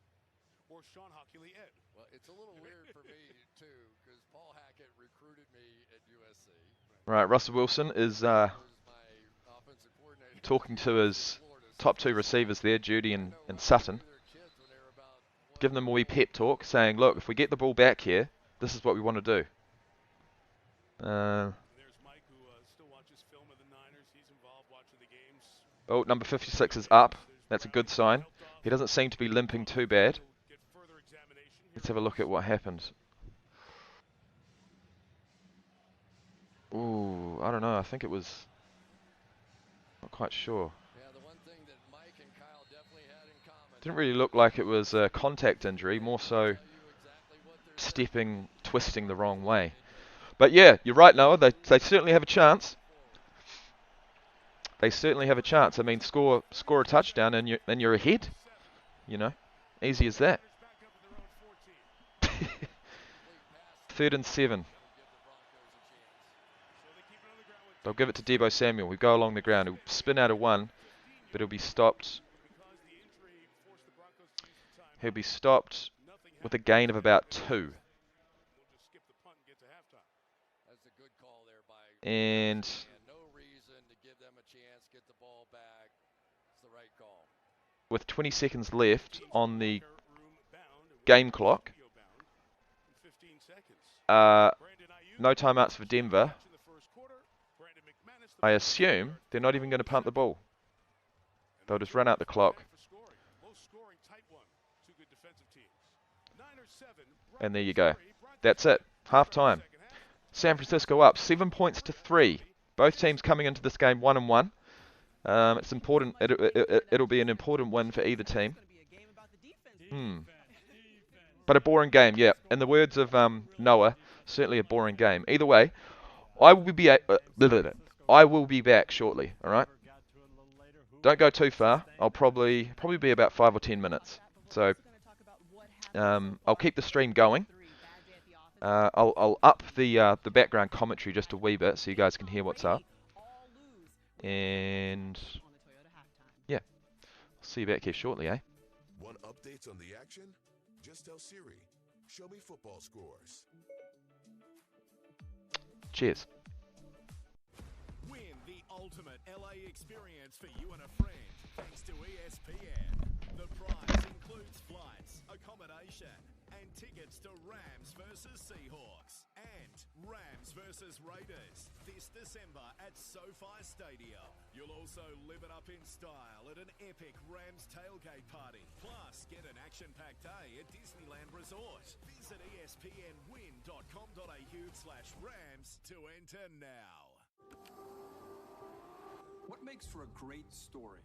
or Sean Hockley Ed? Well, it's a little weird for me too, because Paul Hackett recruited me at USC. Right, Russell Wilson is talking to his top 2 receivers there, Judy and Sutton. Giving them a wee pep talk, saying, look, if we get the ball back here, this is what we want to do. There's Mike, who still watches film of the Niners. He's involved watching the games. Oh, number 56 is up. That's a good sign. He doesn't seem to be limping too bad. Let's have a look at what happened. Ooh, I don't know. I think it was... Not quite sure. Yeah, the one thing that Mike and Kyle definitely had in common. Didn't really look like it was a contact injury, more so stepping, twisting the wrong way. But yeah, you're right, Noah. They certainly have a chance. They certainly have a chance. I mean, score a touchdown and you're ahead. You know, easy as that. 3rd and 7. They'll give it to Deebo Samuel. We go along the ground. He'll spin out of 1, but he'll be stopped. He'll be stopped with a gain of about 2. And no reason to give them a chance, get the ball back. It's the right call. With 20 seconds left on the game clock, no timeouts for Denver. I assume they're not even going to punt the ball. They'll just run out the clock. And there you go. That's it. Half time. San Francisco up 7 points to 3. Both teams coming into this game 1-1. It's important. It'll be an important win for either team. But a boring game, yeah. In the words of Noah, certainly a boring game. Either way, I will be back shortly. All right. Don't go too far. I'll probably be about 5 or 10 minutes. So I'll keep the stream going. I'll up the background commentary just a wee bit so you guys can hear what's up. And yeah, see you back here shortly, eh? Want updates on the action? Just tell Siri, show me football scores. Cheers. Win the ultimate LA experience for you and a friend thanks to ESPN. The prize includes flights, accommodation, and tickets to Rams versus Seahawks and Rams versus Raiders this December at SoFi Stadium. You'll also live it up in style at an epic Rams tailgate party. Plus, get an action-packed day at Disneyland Resort. Visit espnwin.com.au/Rams to enter now. What makes for a great story?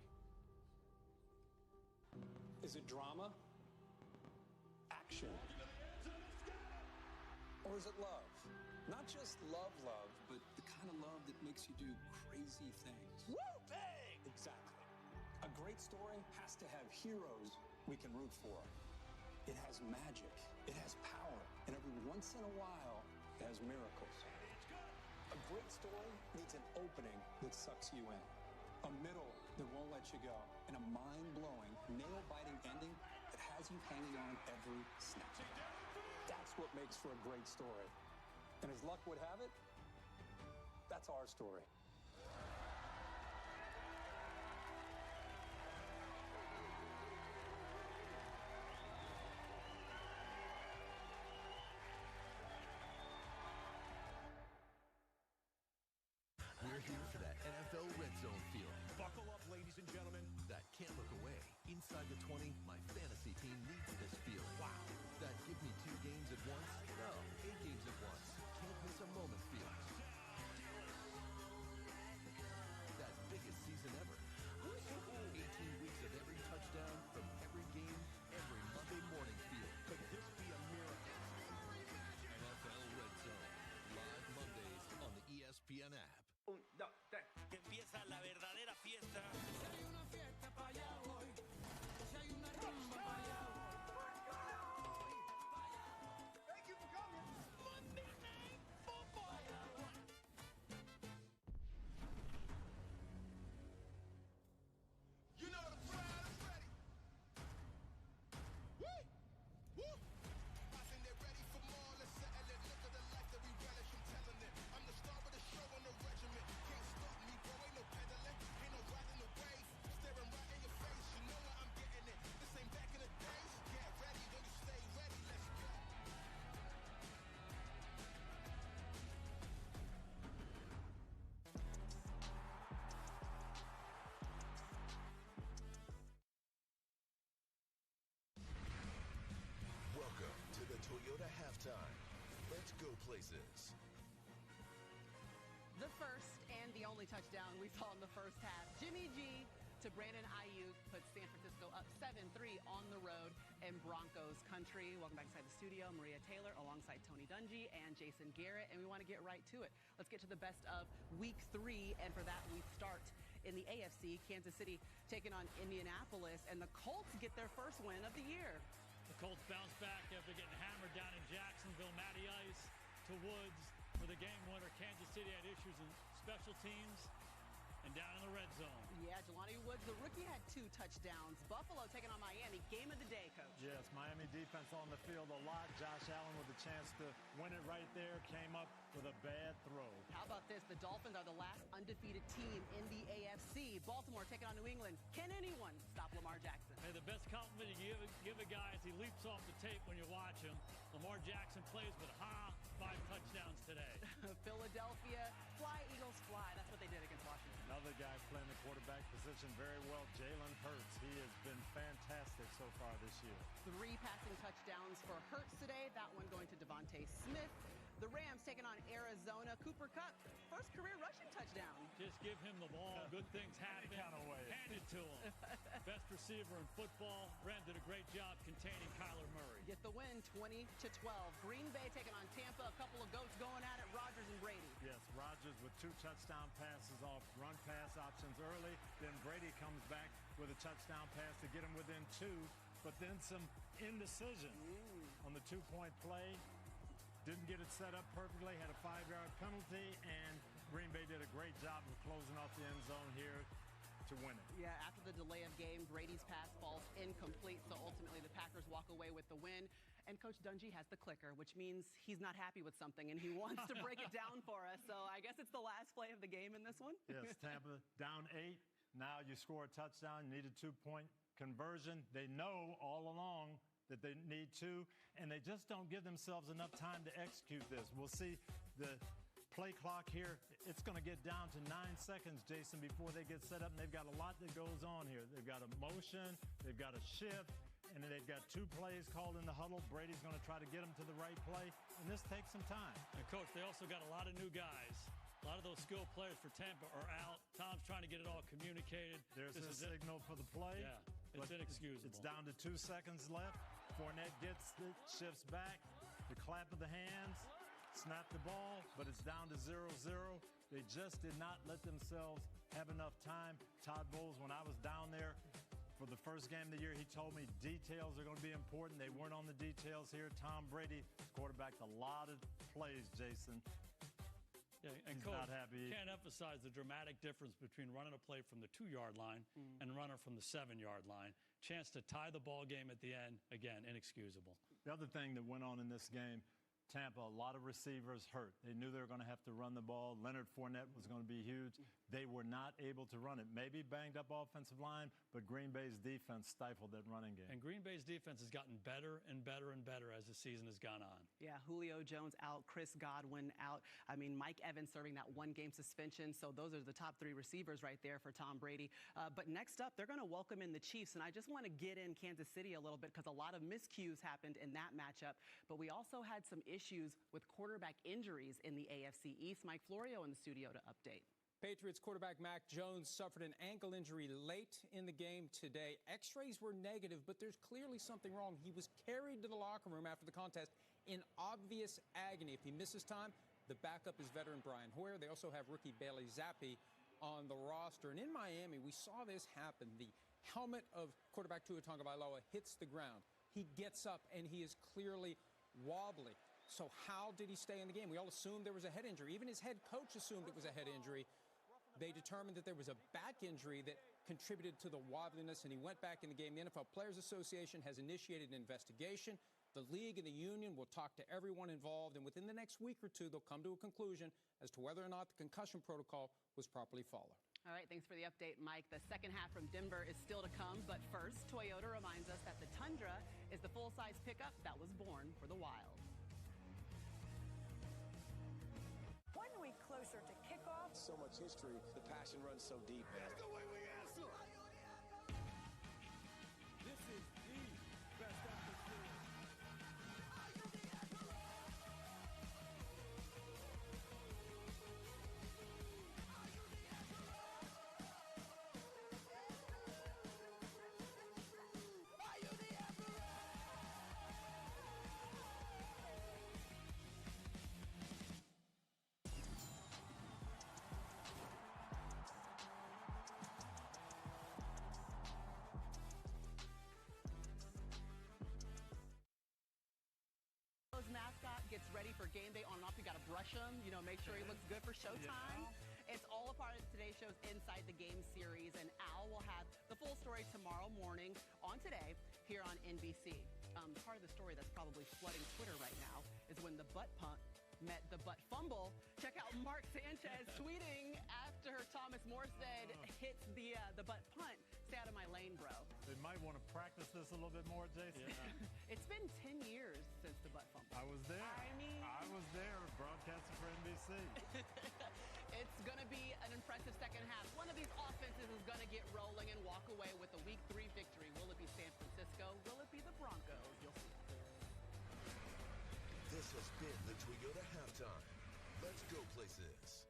Is it drama? Action? Or is it love? Not just love, but the kind of love that makes you do crazy things. Woo! Bang! Exactly. A great story has to have heroes we can root for. It has magic. It has power. And every once in a while, it has miracles. A great story needs an opening that sucks you in. A middle that won't let you go. And a mind-blowing, nail-biting ending that has you hanging on every snap. That's what makes for a great story. And as luck would have it, that's our story. We're here for that NFL Red Zone feel. Buckle up, ladies and gentlemen. That can't look away. Inside the 20, my fantasy team needs this feeling. Wow. That give me 2 games at once? No, 8 games at once. Can't miss a moment feeling. That biggest season ever. 18 weeks of every touchdown from every game, every Monday morning feel. Could this be a miracle? NFL Red Zone. Live Mondays on the ESPN app. 1, 2, 3. Que empieza la verdadera fiesta. Si hay una fiesta para allá voy. Si hay una rumba para allá voy. Thank you for coming. Monday Night Football. You know the crowd is ready. Woo! Woo! I think they're ready for more. Let's settle it. Look at the life that we relish. I'm telling it. I'm the star of the show and the regiment. Can't stop me, bro. Ain't no pedaling. Ain't no riding the wave. Staring right in your face. You know where I'm getting it. This ain't back in the days. Get ready. When you stay ready, let's go. Welcome to the Toyota Halftime. Let's go places. The first and the only touchdown we saw in the first half. Jimmy G to Brandon Ayuk puts San Francisco up 7-3 on the road in Broncos country. Welcome back inside the studio. Maria Taylor alongside Tony Dungy and Jason Garrett. And we want to get right to it. Let's get to the best of week 3. And for that, we start in the AFC. Kansas City taking on Indianapolis. And the Colts get their first win of the year. The Colts bounce back after getting hammered down in Jacksonville. Matty Ice to Woods for the game winner. Kansas City had issues in special teams and down in the red zone. Yeah, Jelani Woods, the rookie, had 2 touchdowns. Buffalo taking on Miami. Game of the day, Coach. Yes, Miami defense on the field a lot. Josh Allen with a chance to win it right there. Came up with a bad throw. How about this? The Dolphins are the last undefeated team in the AFC. Baltimore taking on New England. Can anyone stop Lamar Jackson? Hey, the best compliment you give a guy is he leaps off the tape when you watch him. Lamar Jackson plays with 5 touchdowns today. Philadelphia, fly, Eagles, fly. That's what they did against Washington. Another guy playing the quarterback position very well, Jalen Hurts. He has been fantastic so far this year. 3 passing touchdowns for Hurts today. That one going to Devontae Smith. The Rams taking on Arizona. Cooper Kupp, first career rushing touchdown. Just give him the ball. Good things happen. Hand it to him. Best receiver in football. Rams did a great job containing Kyler Murray. Get the win, 20-12. Green Bay taking on Tampa. A couple of goats going at it. Rodgers and Brady. Yes, Rodgers with 2 touchdown passes off run pass options early. Then Brady comes back with a touchdown pass to get him within 2. But then some indecision on the 2-point play. Didn't get it set up perfectly, had a 5-yard penalty, and Green Bay did a great job of closing off the end zone here to win it. Yeah, after the delay of game, Brady's pass falls incomplete, so ultimately the Packers walk away with the win. And Coach Dungy has the clicker, which means he's not happy with something, and he wants to break it down for us. So I guess it's the last play of the game in this one. Yes, Tampa down 8. Now you score a touchdown, you need a 2-point conversion. They know all along that they need to, and they just don't give themselves enough time to execute this. We'll see the play clock here. It's going to get down to 9 seconds, Jason, before they get set up, and they've got a lot that goes on here. They've got a motion, they've got a shift, and then they've got 2 plays called in the huddle. Brady's going to try to get them to the right play, and this takes some time. And, Coach, they also got a lot of new guys. A lot of those skilled players for Tampa are out. Tom's trying to get it all communicated. There's This a is it. signal for the play. Yeah, it's inexcusable. It's down to 2 seconds left. Fournette gets it, shifts back, the clap of the hands, snap the ball, but it's down to 0-0. They just did not let themselves have enough time. Todd Bowles, when I was down there for the first game of the year, he told me details are going to be important. They weren't on the details here. Tom Brady quarterbacked a lot of plays, Jason. Yeah, and He's Coach, not happy. Can't emphasize the dramatic difference between running a play from the 2-yard line and running from the 7-yard line. Chance to tie the ball game at the end, again, inexcusable. The other thing that went on in this game, Tampa, a lot of receivers hurt. They knew they were going to have to run the ball. Leonard Fournette was going to be huge. They were not able to run it. Maybe banged up offensive line, but Green Bay's defense stifled that running game. And Green Bay's defense has gotten better and better and better as the season has gone on. Yeah, Julio Jones out, Chris Godwin out. I mean, Mike Evans serving that 1-game suspension. So those are the top 3 receivers right there for Tom Brady. But next up, they're going to welcome in the Chiefs. And I just want to get in Kansas City a little bit because a lot of miscues happened in that matchup. But we also had some issues with quarterback injuries in the AFC East. Mike Florio in the studio to update. Patriots quarterback Mac Jones suffered an ankle injury late in the game today. X-rays were negative, but there's clearly something wrong. He was carried to the locker room after the contest in obvious agony. If he misses time, the backup is veteran Brian Hoyer. They also have rookie Bailey Zappi on the roster. And in Miami, we saw this happen. The helmet of quarterback Tua Tagovailoa hits the ground. He gets up, and he is clearly wobbly. So how did he stay in the game? We all assumed there was a head injury. Even his head coach assumed it was a head injury. They determined that there was a back injury that contributed to the wobbliness, and he went back in the game. The NFL Players Association has initiated an investigation. The league and the union will talk to everyone involved, and within the next week or two, they'll come to a conclusion as to whether or not the concussion protocol was properly followed. All right, thanks for the update, Mike. The second half from Denver is still to come, but first, Toyota reminds us that the Tundra is the full-size pickup that was born for the wild. 1 week closer to kickoff. So much history. The passion runs so deep, man. That's the way we answer. This is the best atmosphere. Mascot gets ready for game day on and off. You got to brush him, make sure he looks good for showtime. Yeah. It's all a part of today's show's Inside the Game series, and Al will have the full story tomorrow morning on Today here on NBC. Part of the story that's probably flooding Twitter right now is when the butt punt met the butt fumble. Check out Mark Sanchez tweeting after Thomas Morstead hits the butt punt. Stay out of my lane, bro. They might want to practice this a little bit more, Jason. Yeah. It's been 10 years since the butt fumble. I was there. I was there broadcasting for NBC. It's going to be an impressive second half. One of these offenses is going to get rolling and walk away with a Week 3 victory. Will it be San Francisco? Will it be the Broncos? You'll see. This has been the Toyota Halftime. Let's go places.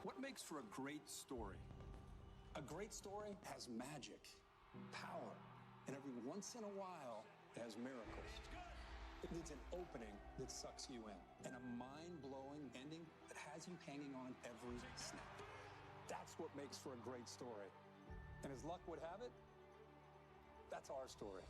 What makes for a great story? A great story has magic, power, and every once in a while, it has miracles. It needs an opening that sucks you in, and a mind-blowing ending that has you hanging on every snap. That's what makes for a great story. And as luck would have it, that's our story.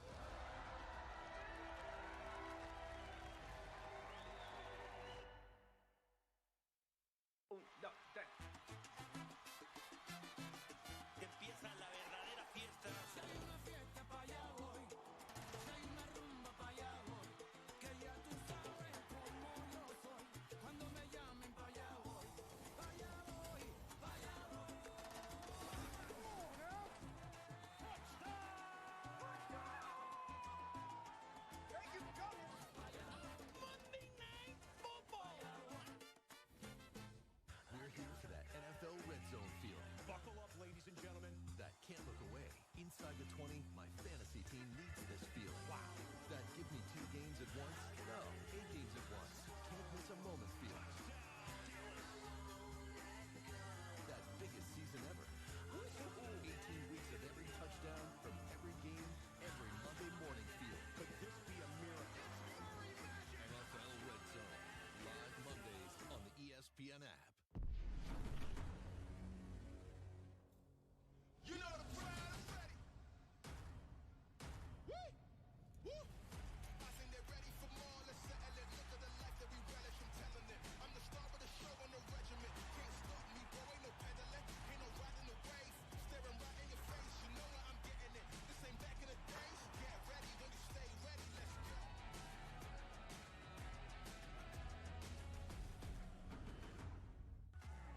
Empieza la verdadera fiesta. Si hay una fiesta pa' allá voy. Si hay una rumba pa' allá voy. Que ya tú sabes cómo yo soy. Cuando me llamen pa' allá voy. Pa' allá voy. Pa' allá voy. Thank you for coming. Monday Night Football. We're here for that NFL Red Zone feeling. Buckle up, ladies and gentlemen. That can't look away. Inside the 20, my fantasy team needs this feeling. Wow. That give me 2 games at once? No, 8 games at once. Can't some moments, Felix. That biggest season ever. 18 weeks of every touchdown from every game, every Monday morning field. Could this be a miracle? NFL Red Zone, live Mondays on the ESPN app. You know the crowd is ready. Woo! Woo! I think they're ready for more. Let's settle it. Look at the life that we relish. I'm telling it. I'm the star of the show and the regiment. Can't stop me, bro. Ain't no pedaling. Ain't no riding the wave. Staring right in your face. You know where I'm getting it. This ain't back in the days. Get ready when you stay ready. Let's go.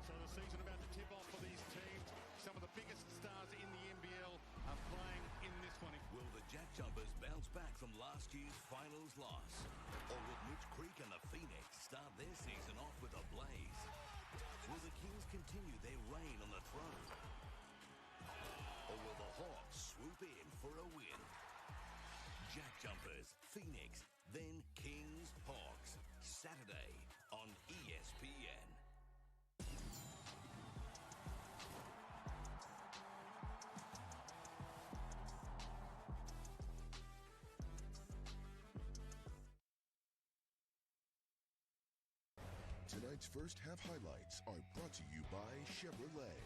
So the season about to tip off for these teams. Some of the biggest stars in the NBL are playing in this one. Will the Jack Jumpers bounce back from last year's finals loss? Or will Mitch Creek and the Phoenix start their season off with a blaze? Will the Kings continue their reign on the throne? Or will the Hawks swoop in for a win? Jack Jumpers, Phoenix, then Kings, Hawks. Saturday on ESPN. Tonight's first half highlights are brought to you by Chevrolet.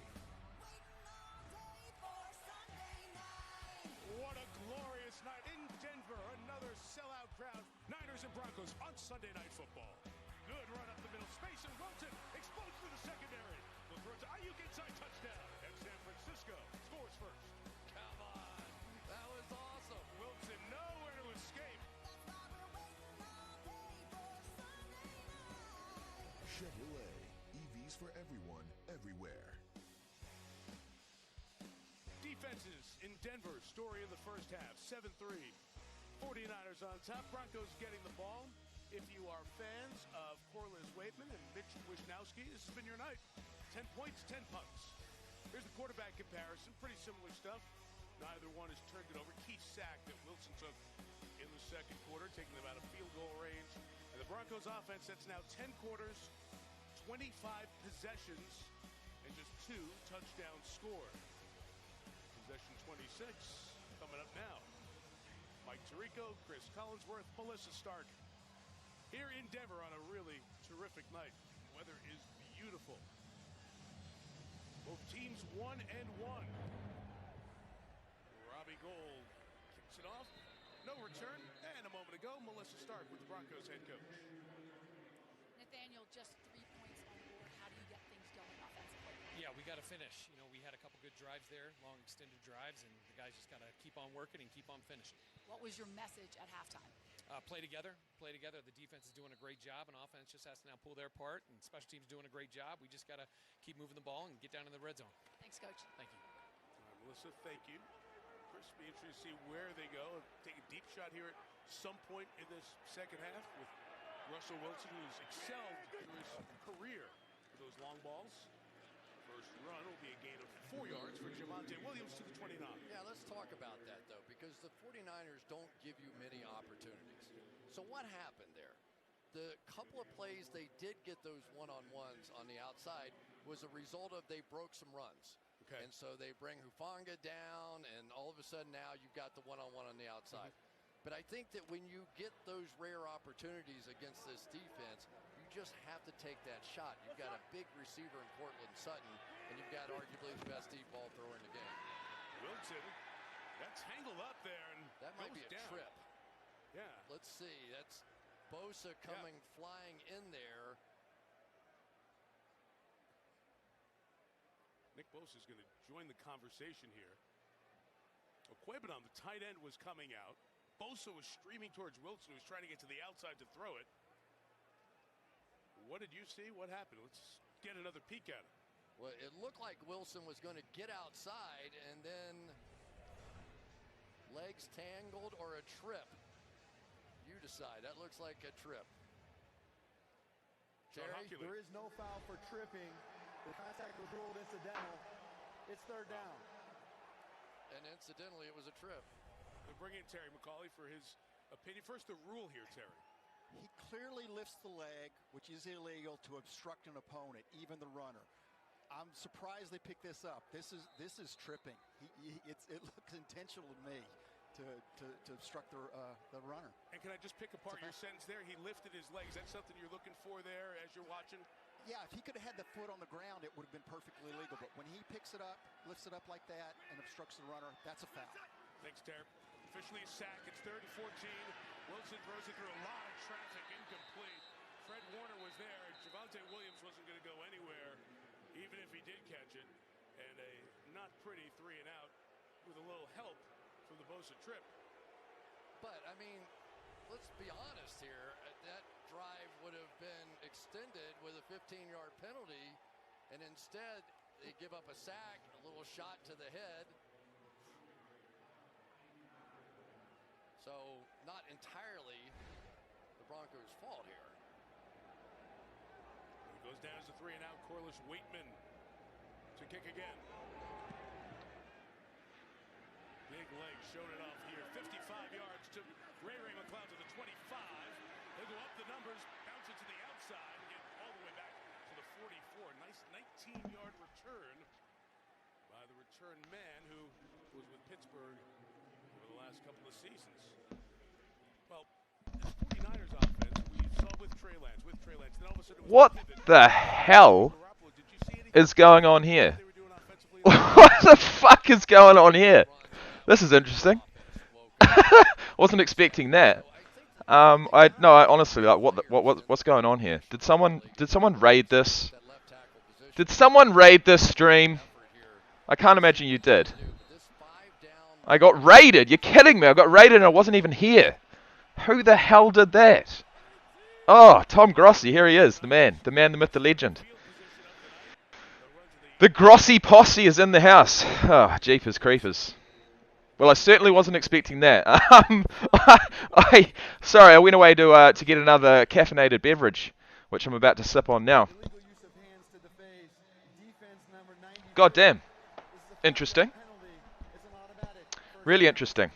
What a glorious night in Denver. Another sellout crowd. Niners and Broncos on Sunday Night Football. Good run up the middle. Space and Wilton explodes through the secondary. Will throw to Ayuk inside touchdown. And San Francisco scores first. Come on. That was awesome. Wilson nowhere to escape. Chevrolet. EVs for everyone, everywhere. Defenses in Denver. Story in the first half. 7-3. 49ers on top. Broncos getting the ball. If you are fans of Corliss Waitman and Mitch Wisnowski, this has been your night. 10 points, 10 punts. Here's the quarterback comparison. Pretty similar stuff. Neither one has turned it over. Key sack that Wilson took in the second quarter, taking them out of field goal range. And the Broncos offense, that's now 10 quarters, 25 possessions, and just 2 touchdowns scored. Possession 26 coming up now. Mike Tirico, Chris Collinsworth, Melissa Stark. Here in Denver on a really terrific night. Weather is beautiful. Both teams 1-1. Robbie Gould kicks it off. No return. And a moment ago, Melissa Stark with the Broncos head coach. Nathaniel, just 3 points on the board. How do you get things going offensively? Yeah, we got to finish. You know, we had a couple good drives there, long extended drives, and the guys just got to keep on working and keep on finishing. What was your message at halftime? Play together. The defense is doing a great job, and offense just has to now pull their part, and special teams doing a great job. We just got to keep moving the ball and get down in the red zone. Thanks, Coach. Thank you. All right, Melissa, thank you. Chris, be interested to see where they go. Take a deep shot here at some point in this second half with Russell Wilson, who's excelled through his career with those long balls. First run will be a gain of 4 yards for Javonte Williams to the 29. Yeah, let's talk about that, though, because the 49ers don't give you many opportunities. So what happened there? The couple of plays they did get those one-on-ones on the outside was a result of they broke some runs. Okay. And so they bring Hufanga down, and all of a sudden now you've got the one-on-one on the outside. But I think that when you get those rare opportunities against this defense, you just have to take that shot. You've got a big receiver in Cortland Sutton, and you've got arguably the best deep ball thrower in the game. Wilson, that's tangled up there, and that might be a down. trip. Yeah. Let's see. That's Bosa coming flying in there. Nick Bosa is going to join the conversation here. Okwebon, the tight end, was coming out. Bosa was streaming towards Wilson, who was trying to get to the outside to throw it. What did you see? What happened? Let's get another peek at it. Well, it looked like Wilson was going to get outside, and then legs tangled or a trip. You decide. That looks like a trip. Terry? There is no foul for tripping. The contact was ruled incidental. It's third down. And incidentally, it was a trip. We'll bring in Terry McCauley for his opinion. First, the rule here, Terry. He clearly lifts the leg, which is illegal to obstruct an opponent, even the runner. I'm surprised they picked this up. This is tripping. It looks intentional to me to obstruct the runner. And can I just pick apart your sentence there? He lifted his legs. That's something you're looking for there as you're watching? Yeah, if he could have had the foot on the ground, it would have been perfectly legal. But when he picks it up, lifts it up like that, and obstructs the runner, that's a foul. Thanks, Terry. Officially a sack. It's 3rd and 14. Wilson throws it through a lot of traffic, incomplete. Fred Warner was there. Javonte Williams wasn't going to go anywhere, even if he did catch it. And a not pretty 3 and out with a little help from the Bosa trip. But, I mean, let's be honest here. That drive would have been extended with a 15-yard penalty, and instead they give up a sack, a little shot to the head. So not entirely the Broncos' fault here. It goes down as a 3 and out. Corliss Waitman to kick again. Big leg showed it off here. 55 yards to Ray McCloud to the 25. They go up the numbers, bounce it to the outside, and get all the way back to the 44. Nice 19-yard return by the return man who was with Pittsburgh over the last couple of seasons. Well, this 49ers offense we saw with Trey Lance. Then all of a sudden What the hell is going on here? What the fuck is going on here? This is interesting. Wasn't expecting that. I honestly, like, what's going on here? Did someone raid this? Did someone raid this stream? I can't imagine you did. I got raided. You're kidding me. I got raided and I wasn't even here. Who the hell did that? Oh, Tom Grossi. Here he is. The man, the myth, the legend. The Grossi posse is in the house. Oh, jeepers creepers. Well, I certainly wasn't expecting that. Sorry, I went away to get another caffeinated beverage, which I'm about to sip on now. God damn. Interesting. Really interesting.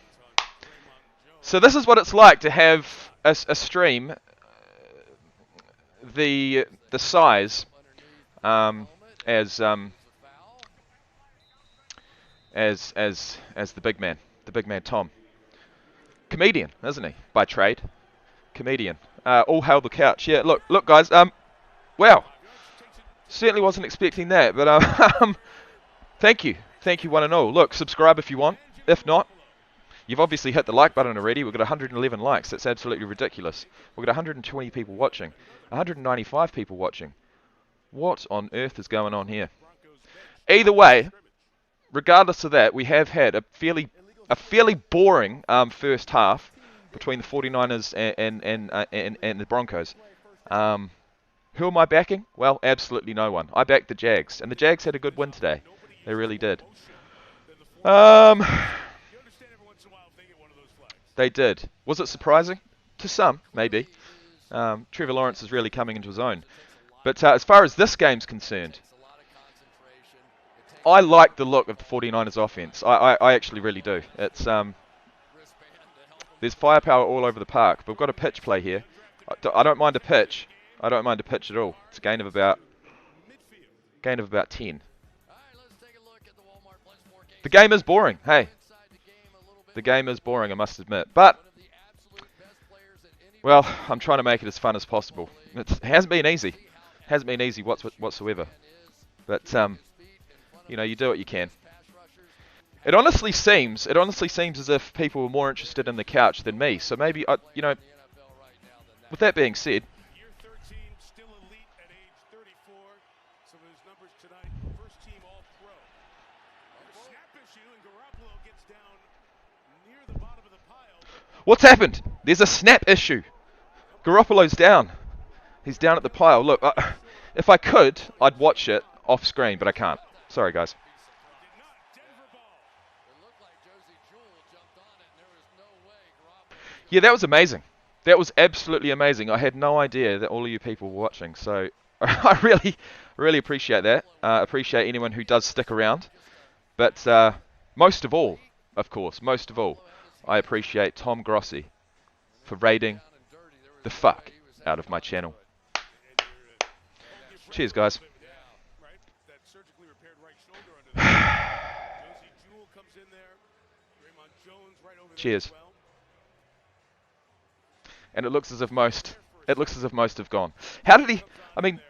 So this is what it's like to have a stream the size as the big man Tom. Comedian, isn't he? By trade. Comedian. All hail the couch. Yeah, look guys, wow. Certainly wasn't expecting that, but thank you one and all. Look, subscribe if you want. If not, you've obviously hit the like button already. We've got 111 likes. That's absolutely ridiculous. We've got 120 people watching. 195 people watching. What on earth is going on here? Either way, regardless of that, we have had a fairly boring first half between the 49ers and the Broncos. Who am I backing? Well, absolutely no one. I backed the Jags, and the Jags had a good win today. They really did. They did. Was it surprising? To some, maybe. Trevor Lawrence is really coming into his own. But as far as this game's concerned, I like the look of the 49ers offense. I actually really do. It's there's firepower all over the park. But we've got a pitch play here. I don't mind a pitch. I don't mind a pitch at all. It's a gain of about 10. The game is boring. Hey, the game is boring, I must admit. But well, I'm trying to make it as fun as possible. It hasn't been easy. Hasn't been easy whatsoever. But you know, you do what you can. It honestly seems as if people were more interested in the couch than me. So maybe, you know, with that being said, Year 13, still elite at age 34. Some of his numbers tonight, first team All-Pro. Snap issue, and Garoppolo gets down near the bottom of the pile. what's happened? There's a snap issue. Garoppolo's down. He's down at the pile. Look, if I could, I'd watch it off screen, but I can't. Sorry, guys. Yeah, that was amazing. That was absolutely amazing. I had no idea that all of you people were watching, so I really appreciate that. Appreciate anyone who does stick around. But most of all, I appreciate Tom Grossi for raiding the fuck out of my channel. Cheers, guys. Cheers. And it looks as if most have gone. How did he? I mean,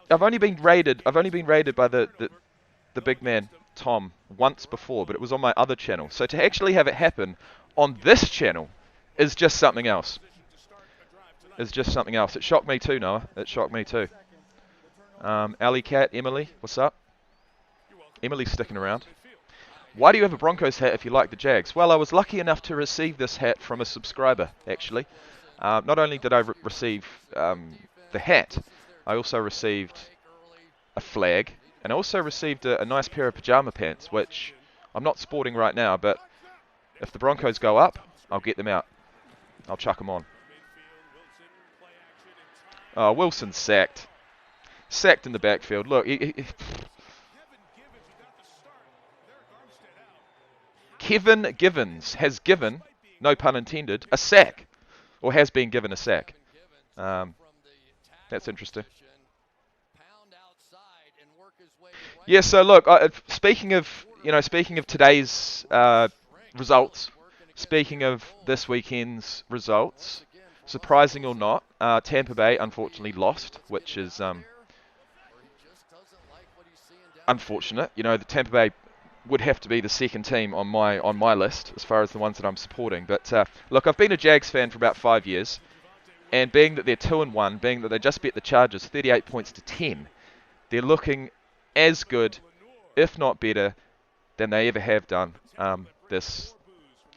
I've only been raided by the big man Tom once before, but it was on my other channel. So to actually have it happen on this channel is just something else. It's just something else. It shocked me too, Noah. It shocked me too. Alley Cat, Emily, what's up? Emily's sticking around. Why do you have a Broncos hat if you like the Jags? Well, I was lucky enough to receive this hat from a subscriber, actually. Not only did I receive the hat, I also received a flag, and I also received a nice pair of pajama pants, which I'm not sporting right now, but if the Broncos go up, I'll get them out. I'll chuck them on. Oh, Wilson's sacked. Sacked in the backfield. Look, Kevin Givens has given, no pun intended, a sack. Or has been given a sack. That's interesting. Yeah, so look, speaking of today's results, speaking of this weekend's results, surprising or not, Tampa Bay unfortunately lost, which is unfortunate. You know, the Tampa Bay would have to be the second team on my list as far as the ones that I'm supporting. But look, I've been a Jags fan for about 5 years, and being that they're 2-1, being that they just beat the Chargers 38 points to 10, they're looking as good, if not better, than they ever have done this,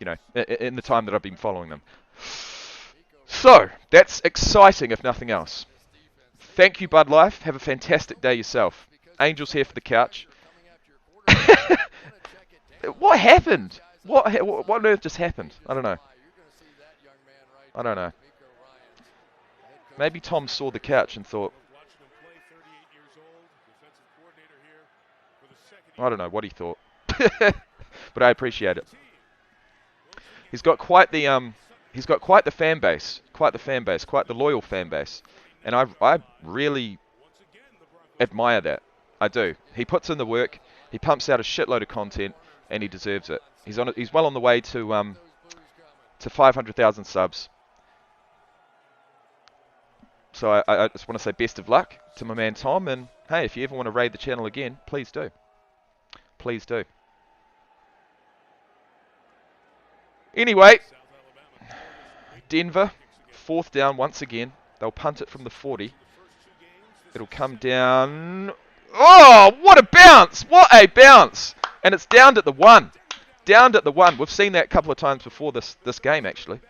in the time that I've been following them. So that's exciting, if nothing else. Thank you, Bud Life. Have a fantastic day yourself. Angel's here for the couch. What happened? What on earth just happened? I don't know. I don't know. Maybe Tom saw the couch and thought, I don't know what he thought, but I appreciate it. He's got quite the fan base, quite the loyal fan base, and I really admire that. I do. He puts in the work. He pumps out a shitload of content, and he deserves it. He's well on the way to 500,000 subs. So I just want to say best of luck to my man Tom, and hey, if you ever want to raid the channel again, please do. Please do. Anyway, Denver, 4th down once again. They'll punt it from the 40. It'll come down. Oh, what a bounce! What a bounce! And it's downed at the 1. Downed at the 1. We've seen that a couple of times before this game, actually.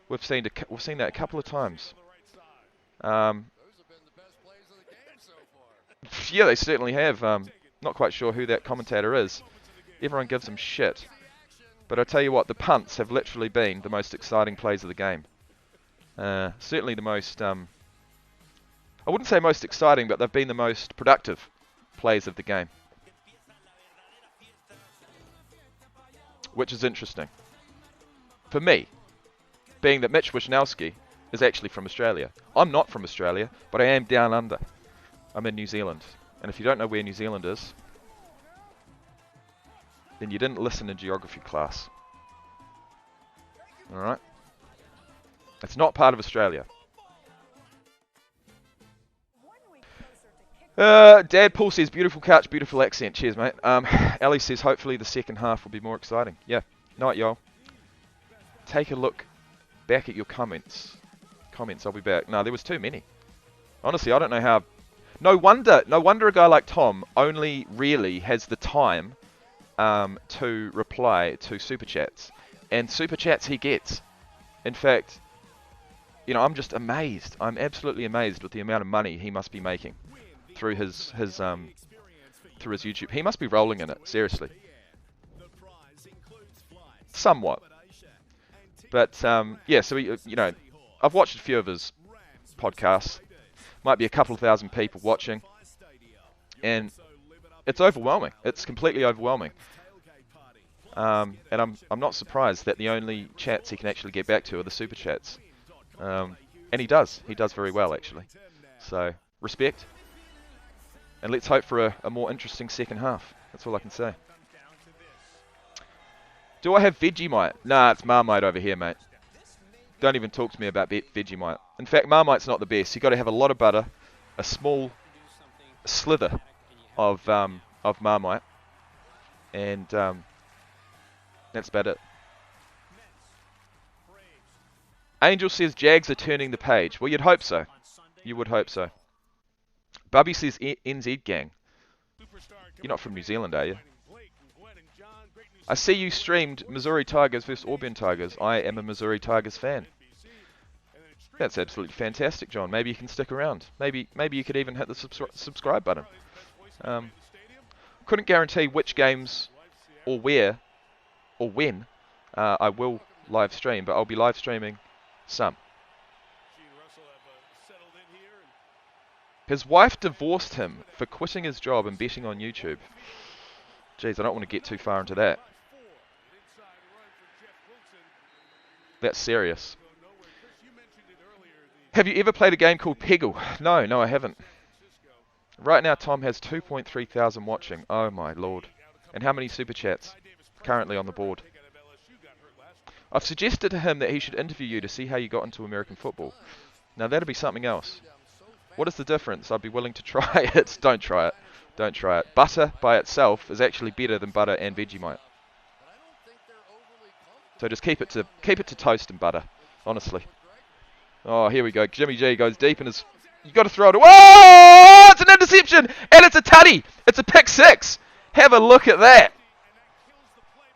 We've seen that a couple of times. Yeah, they certainly have. Not quite sure who that commentator is. Everyone gives him shit. But I tell you what, the punts have literally been the most exciting plays of the game. Certainly the most, I wouldn't say most exciting, but they've been the most productive plays of the game. Which is interesting. For me, being that Mitch Wishnowsky is actually from Australia. I'm not from Australia, but I am down under. I'm in New Zealand. And if you don't know where New Zealand is, then you didn't listen in geography class. Alright? It's not part of Australia. Dad Paul says, beautiful couch, beautiful accent. Cheers, mate. Ali says, hopefully the second half will be more exciting. Yeah. Night, y'all. Take a look back at your comments. I'll be back. No, there was too many. Honestly, I don't know how. No wonder a guy like Tom only really has the time to reply to super chats, and super chats he gets. In fact, I'm just amazed. I'm absolutely amazed with the amount of money he must be making through his YouTube. He must be rolling in it, seriously. Somewhat. But yeah, so I've watched a few of his podcasts. Might be a couple of thousand people watching, and it's overwhelming. It's completely overwhelming. And I'm not surprised that the only chats he can actually get back to are the super chats. And he does. He does very well, actually. So, respect. And let's hope for a more interesting second half. That's all I can say. Do I have Vegemite? Nah, it's Marmite over here, mate. Don't even talk to me about Vegemite. In fact, Marmite's not the best. You've got to have a lot of butter, a small slither of Marmite, and that's about it. Angel says Jags are turning the page. Well, you'd hope so. You would hope so. Bubby says NZ gang. You're not from New Zealand, are you? I see you streamed Missouri Tigers versus Auburn Tigers. I am a Missouri Tigers fan. That's absolutely fantastic, John. Maybe you can stick around. Maybe you could even hit the subscribe button. Couldn't guarantee which games or where or when I will live stream, but I'll be live streaming some. His wife divorced him for quitting his job and betting on YouTube. Jeez, I don't want to get too far into that. That's serious. Have you ever played a game called Peggle? No, I haven't. Right now, Tom has 2.3 thousand watching. Oh my lord. And how many super chats currently on the board? I've suggested to him that he should interview you to see how you got into American football. Now that'll be something else. What is the difference? I'd be willing to try it. Don't try it. Don't try it. Butter by itself is actually better than butter and Vegemite. So just keep it to toast and butter, honestly. Oh, here we go. Jimmy G goes deep in his... You got to throw it away. Oh, it's an interception and it's a tutty. It's a pick six. Have a look at that.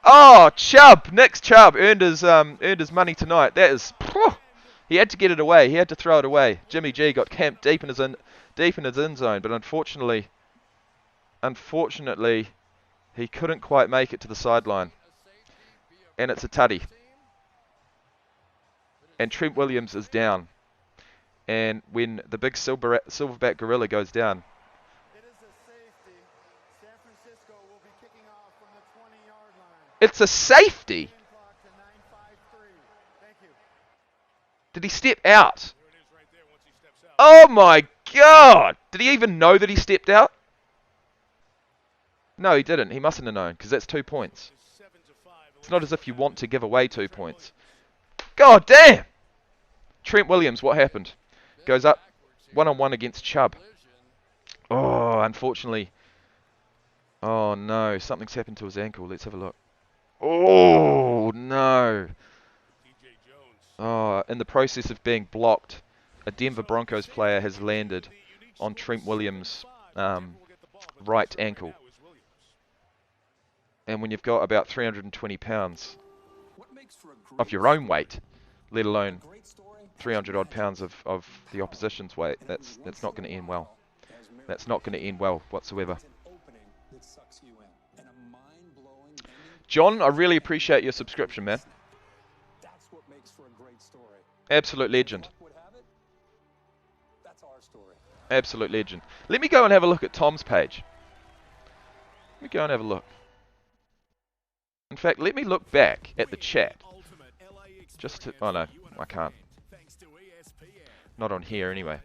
Oh, Chubb, Nick's Chubb earned his money tonight. That is... He had to get it away. He had to throw it away. Jimmy G got camped deep in his end zone, but unfortunately, he couldn't quite make it to the sideline. And it's a tutty. And Trent Williams is down. And when the big silverback gorilla goes down, it's a safety. Did he step out? Oh my god! Did he even know that he stepped out? No, he didn't. He mustn't have known, because that's 2 points. It's not as if you want to give away 2 points. God damn! Trent Williams, what happened? Goes up one-on-one against Chubb. Oh, unfortunately. Oh no, something's happened to his ankle. Let's have a look. Oh no. Oh, in the process of being blocked, a Denver Broncos player has landed on Trent Williams' right ankle. And when you've got about 320 pounds of your own weight, let alone 300 odd pounds of the opposition's weight, that's not going to end well. That's not going to end well whatsoever. John, I really appreciate your subscription, man. Absolute legend. Absolute legend. Let me go and have a look at Tom's page. Let me go and have a look. In fact, let me look back at the chat. Just to... Oh no, I can't. Not on here anyway.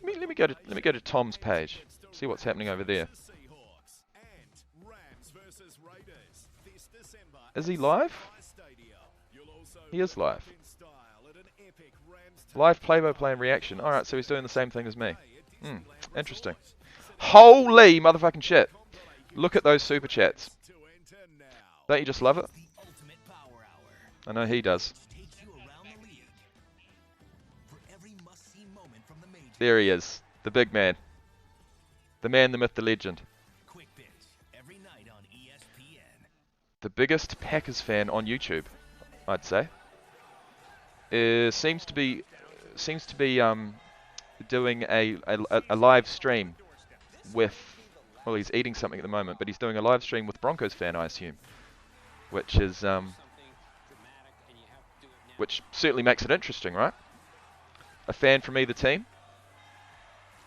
Let me go to Tom's page. See what's happening over there. Is he live? He is live. Live play-by-play and reaction. Alright, so he's doing the same thing as me. Interesting. Holy motherfucking shit. Look at those super chats. Don't you just love it? I know he does. There he is. The big man. The man, the myth, the legend. The biggest Packers fan on YouTube, I'd say. Seems to be doing a live stream with, well, he's eating something at the moment, but he's doing a live stream with Broncos fan, I assume, which is which certainly makes it interesting, right? A fan from either team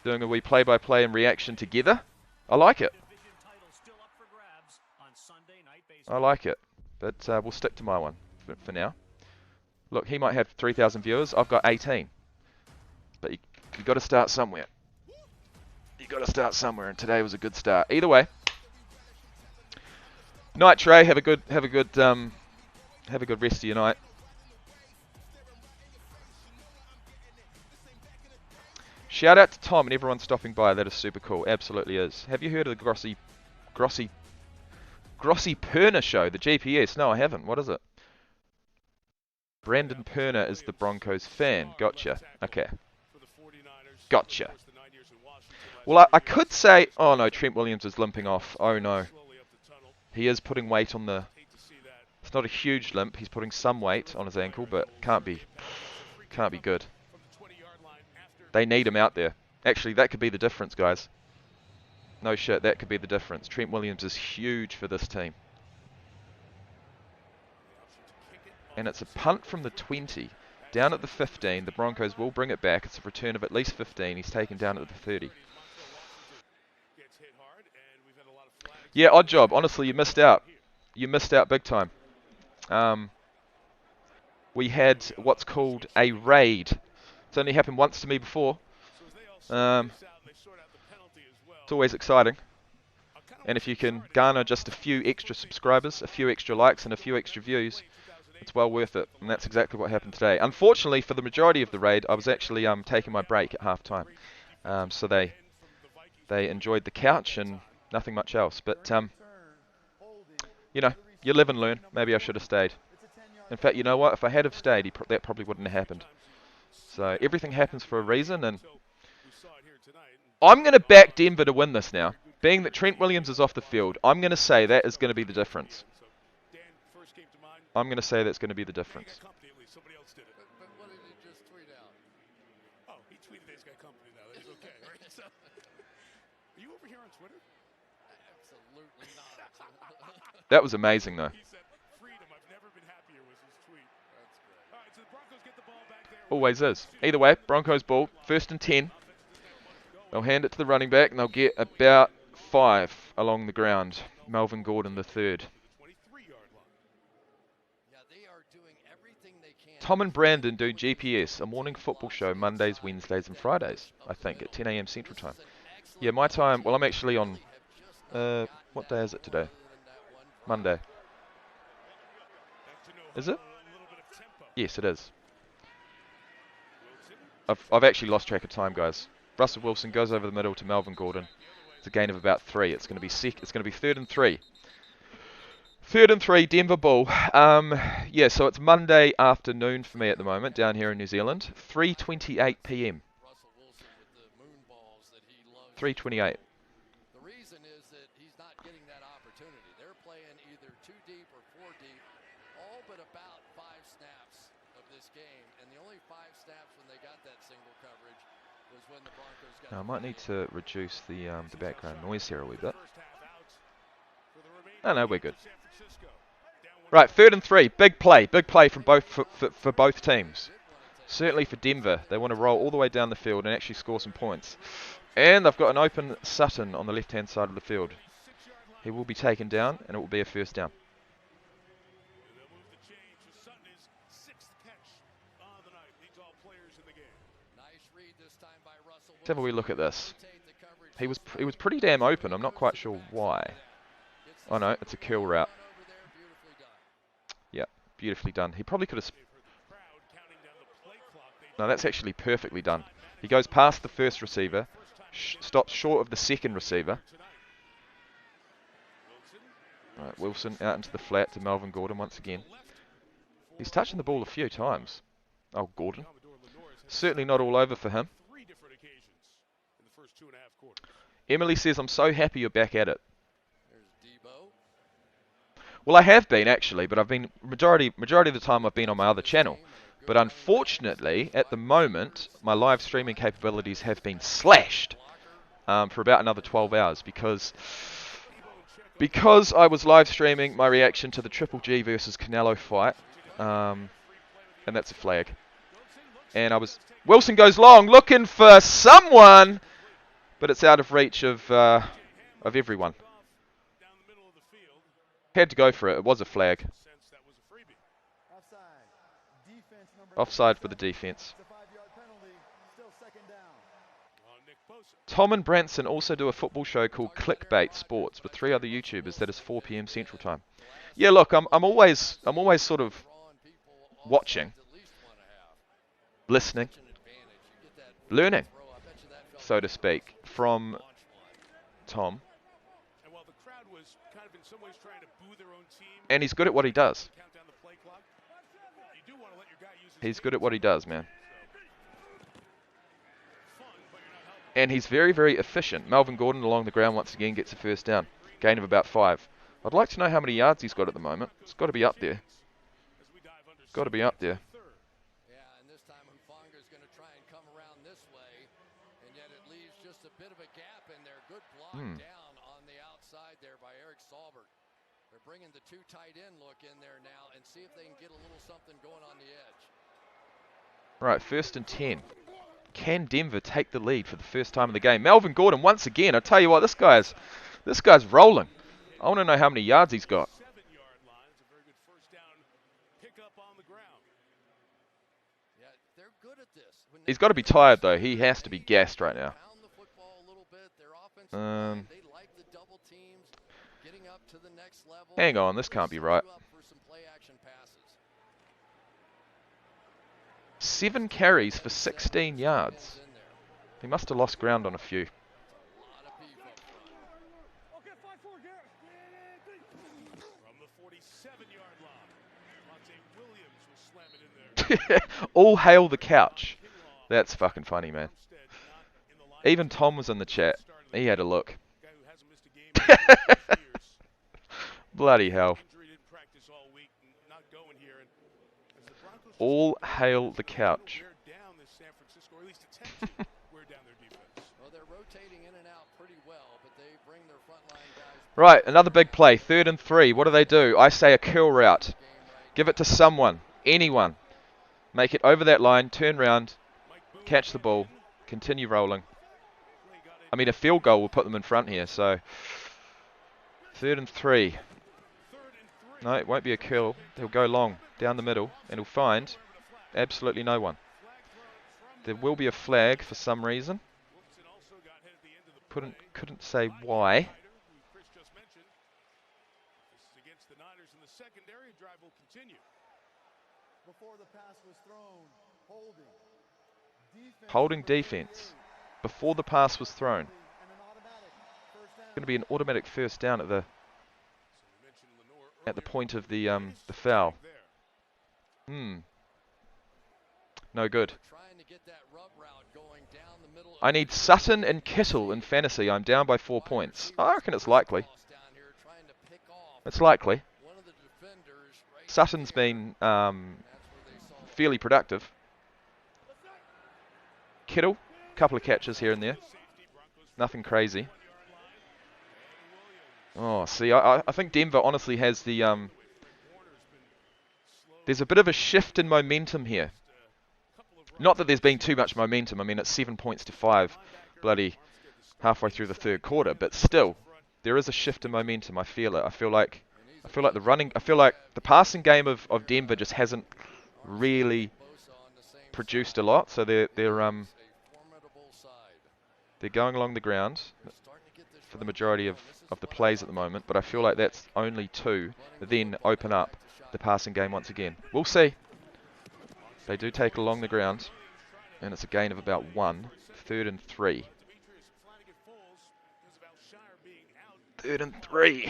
doing a wee play-by-play and reaction together. I like it. I like it, but we'll stick to my one for now. Look, he might have 3,000 viewers. I've got 18. But you got to start somewhere. You got to start somewhere, and today was a good start. Either way, night, Trey. Have a good rest of your night. Shout out to Tom and everyone stopping by. That is super cool. Absolutely is. Have you heard of the Grossi Perner show? The GPS? No, I haven't. What is it? Brandon Perner is the Broncos fan. Gotcha. Okay. Gotcha. Well, I could say... Oh, no. Trent Williams is limping off. Oh, no. He is putting weight on the... It's not a huge limp. He's putting some weight on his ankle, but can't be good. They need him out there. Actually, that could be the difference, guys. No shit, that could be the difference. Trent Williams is huge for this team. And it's a punt from the 20. Down at the 15, the Broncos will bring it back. It's a return of at least 15. He's taken down at the 30. Yeah, odd job. Honestly, you missed out. You missed out big time. We had what's called a raid. It's only happened once to me before. It's always exciting. And if you can garner just a few extra subscribers, a few extra likes, and a few extra views, it's well worth it. And that's exactly what happened today. Unfortunately, for the majority of the raid, I was actually taking my break at half-time. So they enjoyed the couch and nothing much else. But, you know, you live and learn. Maybe I should have stayed. In fact, you know what? If I had have stayed, that probably wouldn't have happened. So everything happens for a reason, and I'm going to back Denver to win this now. Being that Trent Williams is off the field, I'm going to say that is going to be the difference. I'm going to say that's going to be the difference. But what did he just tweet out? Oh, he tweeted he's got company now. That's okay, right? So, are you over here on Twitter? Absolutely not. That was amazing, though. He said, freedom. I've never been happier was his tweet. That's great. All right, so the Broncos get the ball back there. Always is. Either way, Broncos ball, 1st and 10. They'll hand it to the running back, and they'll get about 5 along the ground. Melvin Gordon, the 3rd. Tom and Brandon do GPS, a morning football show, Mondays, Wednesdays, and Fridays, I think, at 10 a.m. Central Time. Yeah, my time, well, I'm actually on, what day is it today? Monday. Is it? Yes, it is. I've actually lost track of time, guys. Russell Wilson goes over the middle to Melvin Gordon. It's a gain of about 3. It's going to be 3rd and 3. 3rd and 3, Denver ball. Yeah, so it's Monday afternoon for me at the moment down here in New Zealand. 3:28 p.m. 3:28. The reason is that he's not getting that opportunity. They're playing either 2 deep or 4 deep, all but about 5 snaps of this game. And the only 5 snaps when they got that single coverage was when the Broncos got. Now, I might need to reduce the background noise here a wee bit. Oh, no, we're good. Right, 3rd and 3. Big play from both for both teams. Certainly for Denver, they want to roll all the way down the field and actually score some points. And they've got an open Sutton on the left-hand side of the field. He will be taken down, and it will be a 1st down. Let's have a wee look at this. He was pretty damn open. I'm not quite sure why. Oh no, it's a curl route. Yeah, beautifully done. He probably could have... No, that's actually perfectly done. He goes past the first receiver, stops short of the second receiver. Right, Wilson out into the flat to Melvin Gordon once again. He's touching the ball a few times. Oh, Gordon. Certainly not all over for him. Emily says, I'm so happy you're back at it. Well, I have been, actually, but I've been, majority of the time I've been on my other channel. But unfortunately, at the moment, my live streaming capabilities have been slashed for about another 12 hours because I was live streaming my reaction to the Triple G versus Canelo fight, and that's a flag. And Wilson goes long, looking for someone, but it's out of reach of everyone. Had to go for it. It was a flag. Offside for the defense. Tom and Branson also do a football show called Clickbait Sports with 3 other YouTubers. That is 4 p.m. Central Time. Yeah, look, I'm always sort of watching, listening, learning, so to speak, from Tom. And he's good at what he does. He's good at what he does, man. And he's very, very efficient. Melvin Gordon along the ground once again gets a first down. Gain of about 5. I'd like to know how many yards he's got at the moment. It's got to be up there. Got to be up there. Yeah, and this time Hufanga's going to try and come around this way, and yet it leaves just a bit of a gap in there. Good block down on the outside there by Eric Saubert. They're bringing the 2 tight end look in there now and see if they can get a little something going on the edge. Right, 1st and 10. Can Denver take the lead for the first time in the game? Melvin Gordon once again. I tell you what, this guy's rolling. I want to know how many yards he's got. He's got to be tired though. He has to be gassed right now. Hang on, this can't be right. 7 carries for 16 yards. He must have lost ground on a few. All hail the couch. That's fucking funny, man. Even Tom was in the chat. He had a look. Bloody hell. All hail the couch. Right, another big play. 3rd and 3. What do? I say a curl route. Give it to someone. Anyone. Make it over that line. Turn round. Catch the ball. Continue rolling. I mean, a field goal will put them in front here, so 3rd and 3. No, it won't be a curl. He'll go long down the middle and he'll find absolutely no one. There will be a flag for some reason. Couldn't say why. Holding defense before the pass was thrown. Going to be an automatic first down at the point of the foul. No good. I need Sutton and Kittle in fantasy. I'm down by 4 points. I reckon it's likely. It's likely. Sutton's been fairly productive. Kittle, a couple of catches here and there. Nothing crazy. Oh, see, I think Denver honestly has the... there's a bit of a shift in momentum here. Not that there's been too much momentum. I mean, it's 7 points to 5, bloody halfway through the 3rd quarter. But still, there is a shift in momentum. I feel it. I feel like the passing game of Denver just hasn't really produced a lot. So they're going along the ground for the majority of the plays at the moment. But I feel like that's only 2 that then open up the passing game once again. We'll see. They do take it along the ground, and it's a gain of about 1. 3rd and 3. 3rd and 3.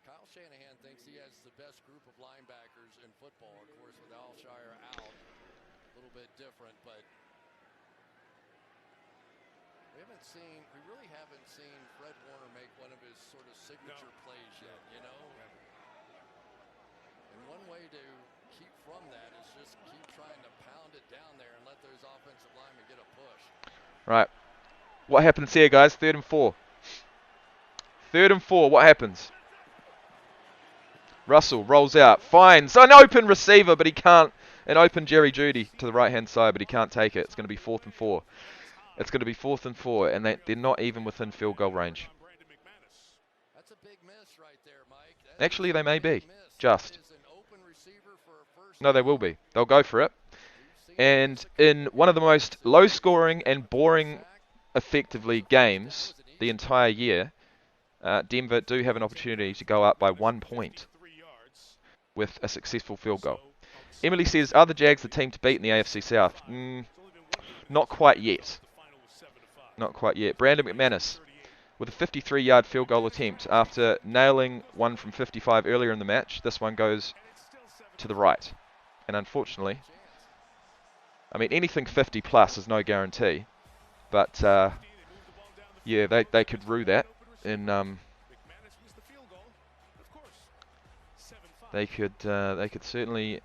Kyle Shanahan thinks he has the best group of linebackers in football. Of course, with Alshire out, a little bit different, but we really haven't seen Fred Warner make one of his sort of signature plays yet, you know? And one way to keep from that is just keep trying to pound it down there and let those offensive linemen get a push. Right. What happens here, guys? 3rd and 4. 3rd and 4. What happens? Russell rolls out. Finds an open receiver, but he can't. An open Jerry Jeudy to the right-hand side, but he can't take it. It's going to be 4th and 4. It's going to be 4th and 4, and they're not even within field goal range. That's a big miss right there, Mike. Actually, they may be. Just. No, they will be. They'll go for it. And in one of the most low-scoring and boring, effectively, games the entire year, Denver do have an opportunity to go up by 1 point with a successful field goal. Emily says, are the Jags the team to beat in the AFC South? Not quite yet. Not quite yet. Brandon McManus with a 53-yard field goal attempt after nailing one from 55 earlier in the match. This one goes to the right. And unfortunately, I mean, anything 50 plus is no guarantee. But, yeah, they could rue that. And they could certainly...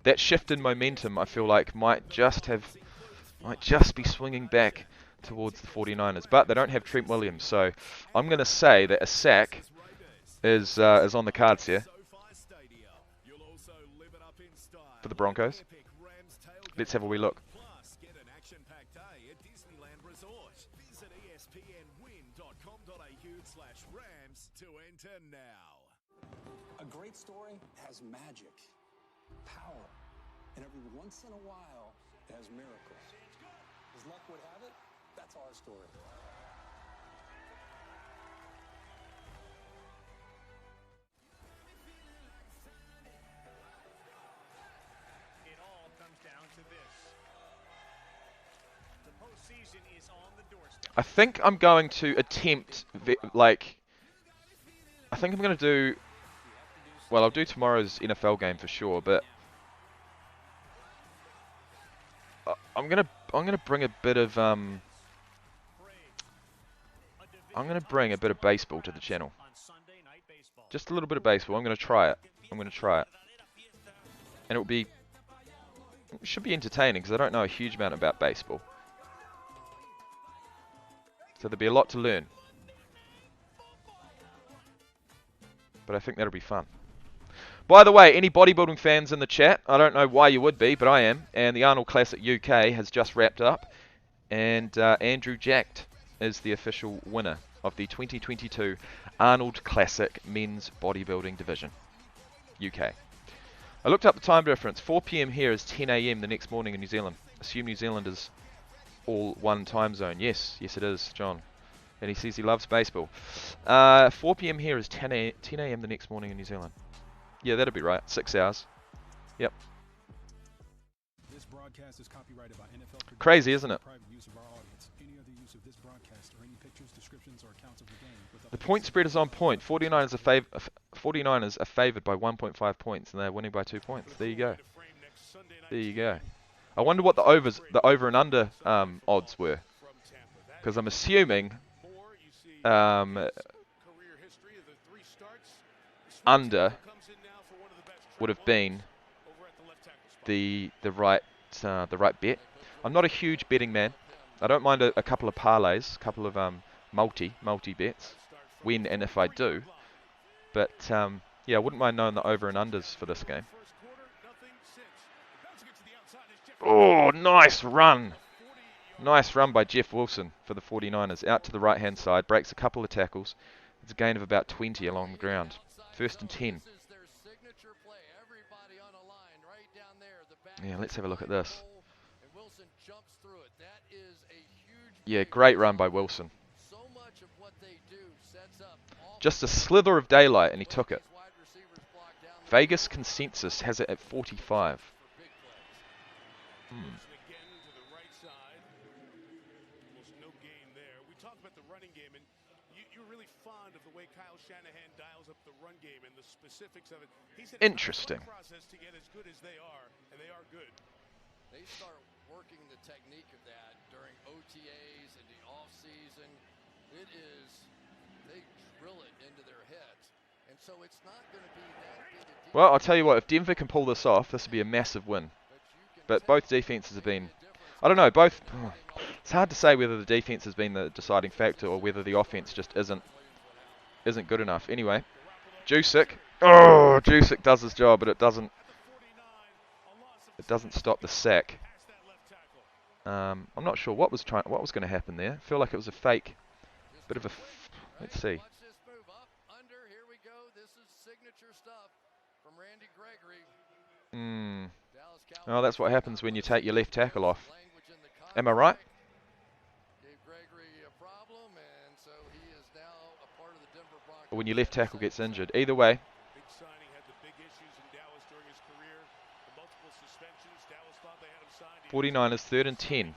That shift in momentum, I feel like, might just be swinging back towards the 49ers. But they don't have Trent Williams, so I'm going to say that a sack is on the cards here for the Broncos. Let's have a wee look. A great story has magic, power, and every once in a while, it has miracles. As luck would have it, that's our story. It all comes down to this. The postseason is on the doorstep. I think I'm going to attempt, I think I'm going to do, well, I'll do tomorrow's NFL game for sure, but I'm gonna bring a bit of baseball to the channel. Just a little bit of baseball. I'm gonna try it. And it should be entertaining because I don't know a huge amount about baseball. So there'll be a lot to learn. But I think that'll be fun. By the way, any bodybuilding fans in the chat, I don't know why you would be, but I am. And the Arnold Classic UK has just wrapped up. And Andrew Jacked is the official winner of the 2022 Arnold Classic Men's Bodybuilding Division, UK. I looked up the time difference. 4 PM here is 10 AM the next morning in New Zealand. Assume New Zealand is all one time zone. Yes, it is, John. And he says he loves baseball. 4 PM here is 10 AM the next morning in New Zealand. Yeah, that'll be right. 6 hours. Yep. This broadcast is copyrighted by NFL. Crazy, isn't it? Private use of our audience. Any other use of this broadcast or any pictures, descriptions, or accounts of the game. The point spread is on point. 49ers are favoured by 1.5 points, and they're winning by 2 points. There you go. There you go. I wonder what the over and under odds were, because I'm assuming under would have been the right bet. I'm not a huge betting man. I don't mind a couple of parlays, a couple of multi bets when and if I do. But yeah, I wouldn't mind knowing the over and unders for this game. Oh, nice run. Nice run by Jeff Wilson for the 49ers. Out to the right-hand side, breaks a couple of tackles. It's a gain of about 20 along the ground. 1st and 10. Yeah, let's have a look at this. Yeah, great run by Wilson. Just a slither of daylight, and he took it. Vegas consensus has it at 45. Interesting. They start working the technique of that during OTAs and the off season. It is, they drill it into their heads. And so it's not going to be that big a deal. Well, I'll tell you what, if Denver can pull this off, this will be a massive win. But both defenses have been, I don't know, it's hard to say whether the defense has been the deciding factor or whether the offense just isn't good enough. Anyway, Jusic. Oh, Jusic does his job, but it doesn't stop the sack. I'm not sure what was going to happen there. I feel like it was a fake, bit of a. Let's see. Oh, that's what happens when you take your left tackle off. Am I right? Or when your left tackle gets injured. Either way. Big signing, had the big issues in Dallas during his career. The multiple suspensions. Dallas thought they had him signed. 49ers 3rd and 10.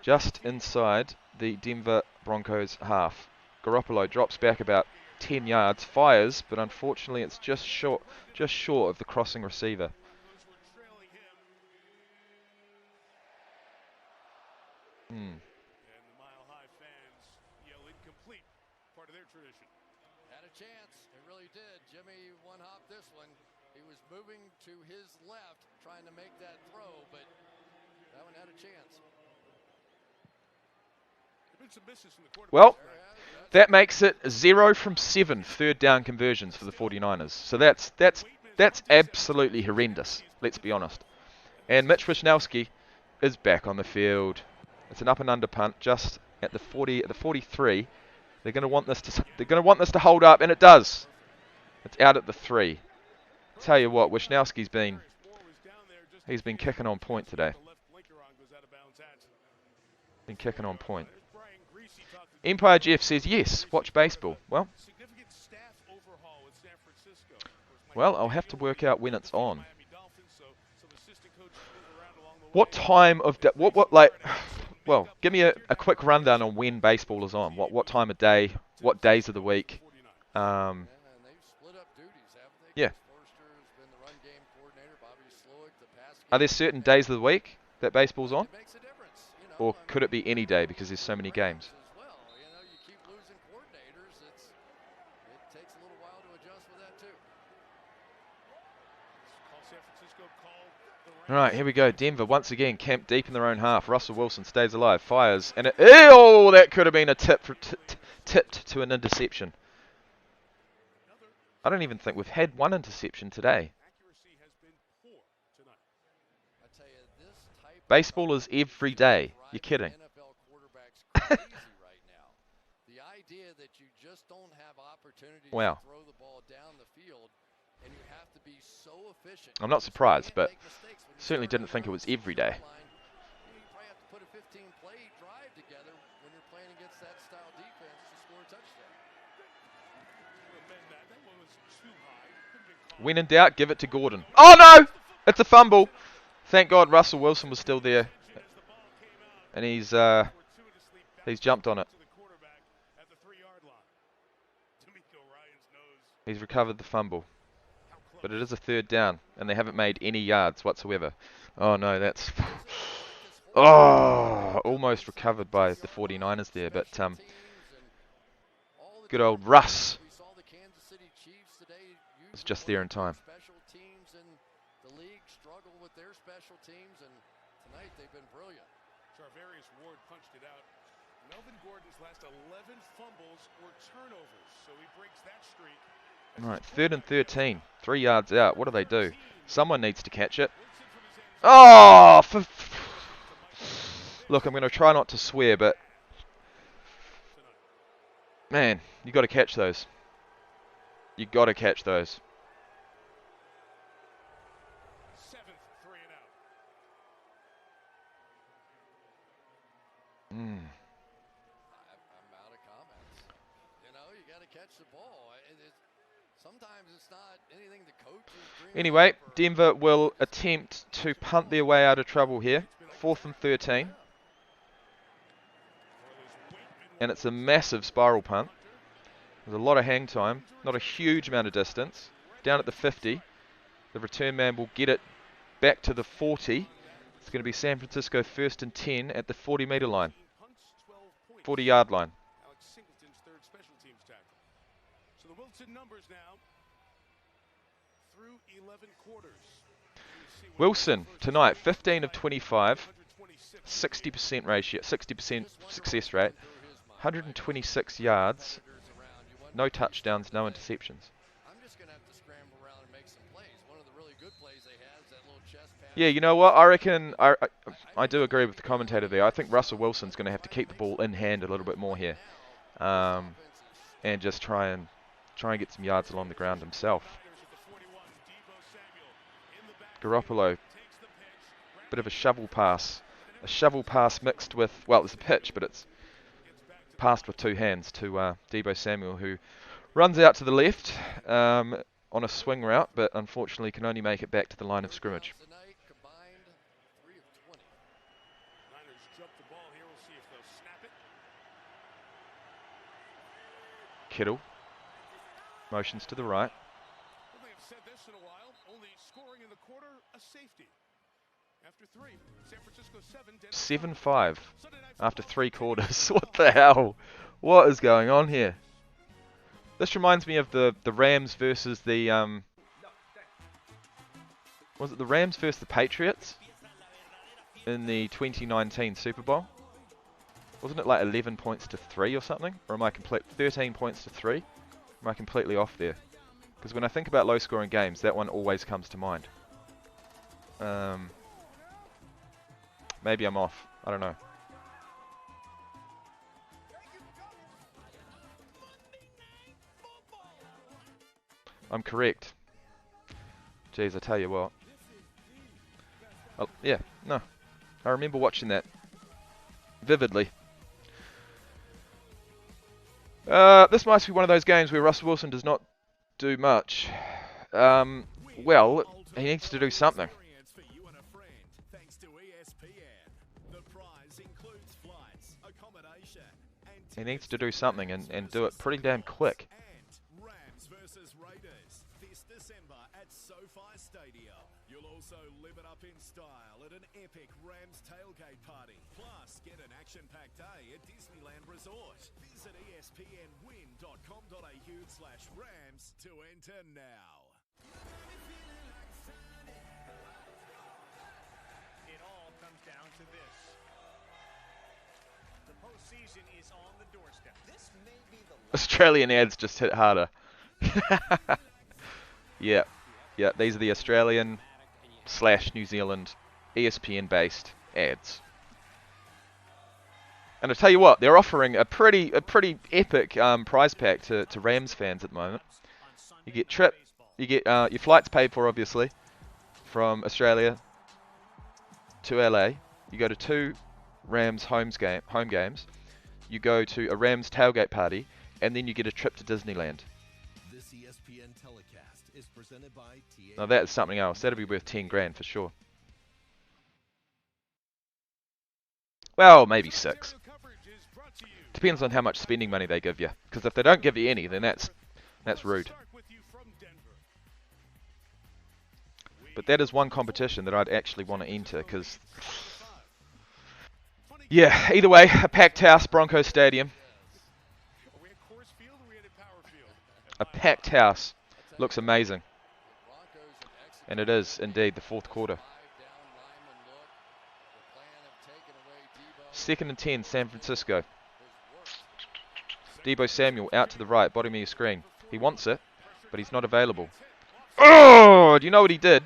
Just inside the Denver Broncos half. Garoppolo drops back about 10 yards, fires, but unfortunately it's just short of the crossing receiver. And the Mile High fans yell incomplete, part of their tradition. Had a chance, it really did. Jimmy one-hopped this one. He was moving to his left, trying to make that throw, but that one had a chance. Well, that makes it 0 from 7 third down conversions for the 49ers. So that's absolutely horrendous, let's be honest. And Mitch Wishnowsky is back on the field. It's an up and under punt just at the 43. They're going to want this to hold up, and it does. It's out at the 3. Tell you what, Wishnowsky's been kicking on point today. Been kicking on point. Empire Jeff says yes. Watch baseball. Well, I'll have to work out when it's on. What time of day? Well, give me a quick rundown on when baseball is on. What time of day? What days of the week? Yeah. Are there certain days of the week that baseball's on? Or could it be any day because there's so many games? All right, here we go. Denver once again camped deep in their own half. Russell Wilson stays alive, fires, and ew, that could have been a tipped to an interception. I don't even think we've had one interception today. Baseball is every day. You're kidding. Wow. I'm not surprised, but certainly didn't think it was every day. When in doubt, give it to Gordon. Oh no! It's a fumble. Thank God Russell Wilson was still there. And he's jumped on it. He's recovered the fumble. But it is a third down, and they haven't made any yards whatsoever. Oh no, that's... Oh, almost recovered by the 49ers there, but good old Russ was just there in time. Charvarius Ward punched it out. Melvin Gordon's last 11 fumbles were turnovers, so he breaks that streak. All right, 3rd and 13, 3 yards out. What do they do? Someone needs to catch it. Oh! Look, I'm going to try not to swear, but man, you got to catch those. You got to catch those. I'm out of comments. You know, you got to catch the ball. Sometimes it's not anything the coach is dreaming. Anyway, Denver will attempt to punt their way out of trouble here. 4th and 13. And it's a massive spiral punt. There's a lot of hang time. Not a huge amount of distance. Down at the 50. The return man will get it back to the 40. It's going to be San Francisco 1st and 10 at the 40-meter line. 40-yard line. Alex Singleton's third special teams tackle. So the Wilson numbers now through 11 quarters. Wilson tonight 15 of 25, 60% ratio, 60% success rate, 126 yards, no touchdowns, no interceptions. I'm just going to have to scramble around and make some plays. One of the really good plays they had is that little chest pass. Yeah, you know what? I reckon I do agree with the commentator there. I think Russell Wilson's going to have to keep the ball in hand a little bit more here, and just try and try and get some yards along the ground himself. Garoppolo, bit of a shovel pass. A shovel pass mixed with, well, it's a pitch, but it's passed with two hands to Deebo Samuel, who runs out to the left on a swing route, but unfortunately can only make it back to the line of scrimmage. Kittle motions to the right. 7-5 after 3 quarters. What the hell? What is going on here? This reminds me of the Rams versus the was it the Rams versus the Patriots in the 2019 Super Bowl? Wasn't it like 11 points to 3 or something? Or am I 13 points to 3? Am I completely off there? Because when I think about low-scoring games, that one always comes to mind. Maybe I'm off. I don't know. I'm correct. Jeez, I tell you what. Oh, yeah, no. I remember watching that vividly. This might be one of those games where Russell Wilson does not do much. Well, he needs to do something. He needs to do something and do it pretty damn quick. Rams versus Raiders this December at SoFi Stadium. You'll also live it up in style at an epic Rams tailgate party. Plus, get an action-packed day at Disneyland Resort. Visit espnwin.com.au/Rams to enter now. It all comes down to this. The postseason is on the doorstep. This may be the Australian ads just hit harder. Yeah, these are the Australian / New Zealand ESPN based ads. And I tell you what, they're offering a pretty epic prize pack to Rams fans at the moment. You get your flights paid for, obviously, from Australia to LA. You go to 2 Rams home games. You go to a Rams tailgate party, and then you get a trip to Disneyland. This ESPN telecast is presented by TA. Now that is something else. That'll be worth 10 grand for sure. Well, maybe 6. Depends on how much spending money they give you. Because if they don't give you any, then that's rude. But that is one competition that I'd actually want to enter, because yeah, either way, a packed house, Broncos Stadium. A packed house. Looks amazing. And it is indeed the 4th quarter. 2nd and 10, San Francisco. Deebo Samuel out to the right, bottom of your screen. He wants it, but he's not available. Oh, do you know what he did?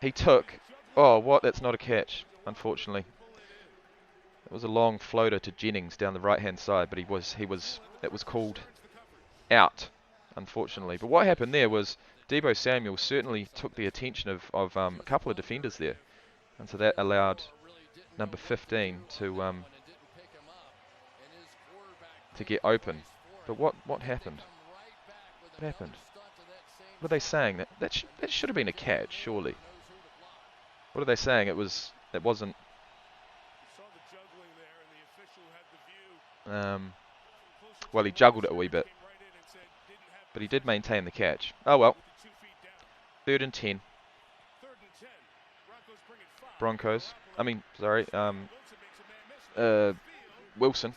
He took... Oh, what? That's not a catch, unfortunately. It was a long floater to Jennings down the right-hand side, but it was called out, unfortunately. But what happened there was Deebo Samuel certainly took the attention of a couple of defenders there. And so that allowed number 15 to get open. But what happened? What happened? What are they saying? That should have been a catch, surely. What are they saying? It wasn't. Well, he juggled it a wee bit, but he did maintain the catch. Oh well. 3rd and 10. Broncos. Wilson.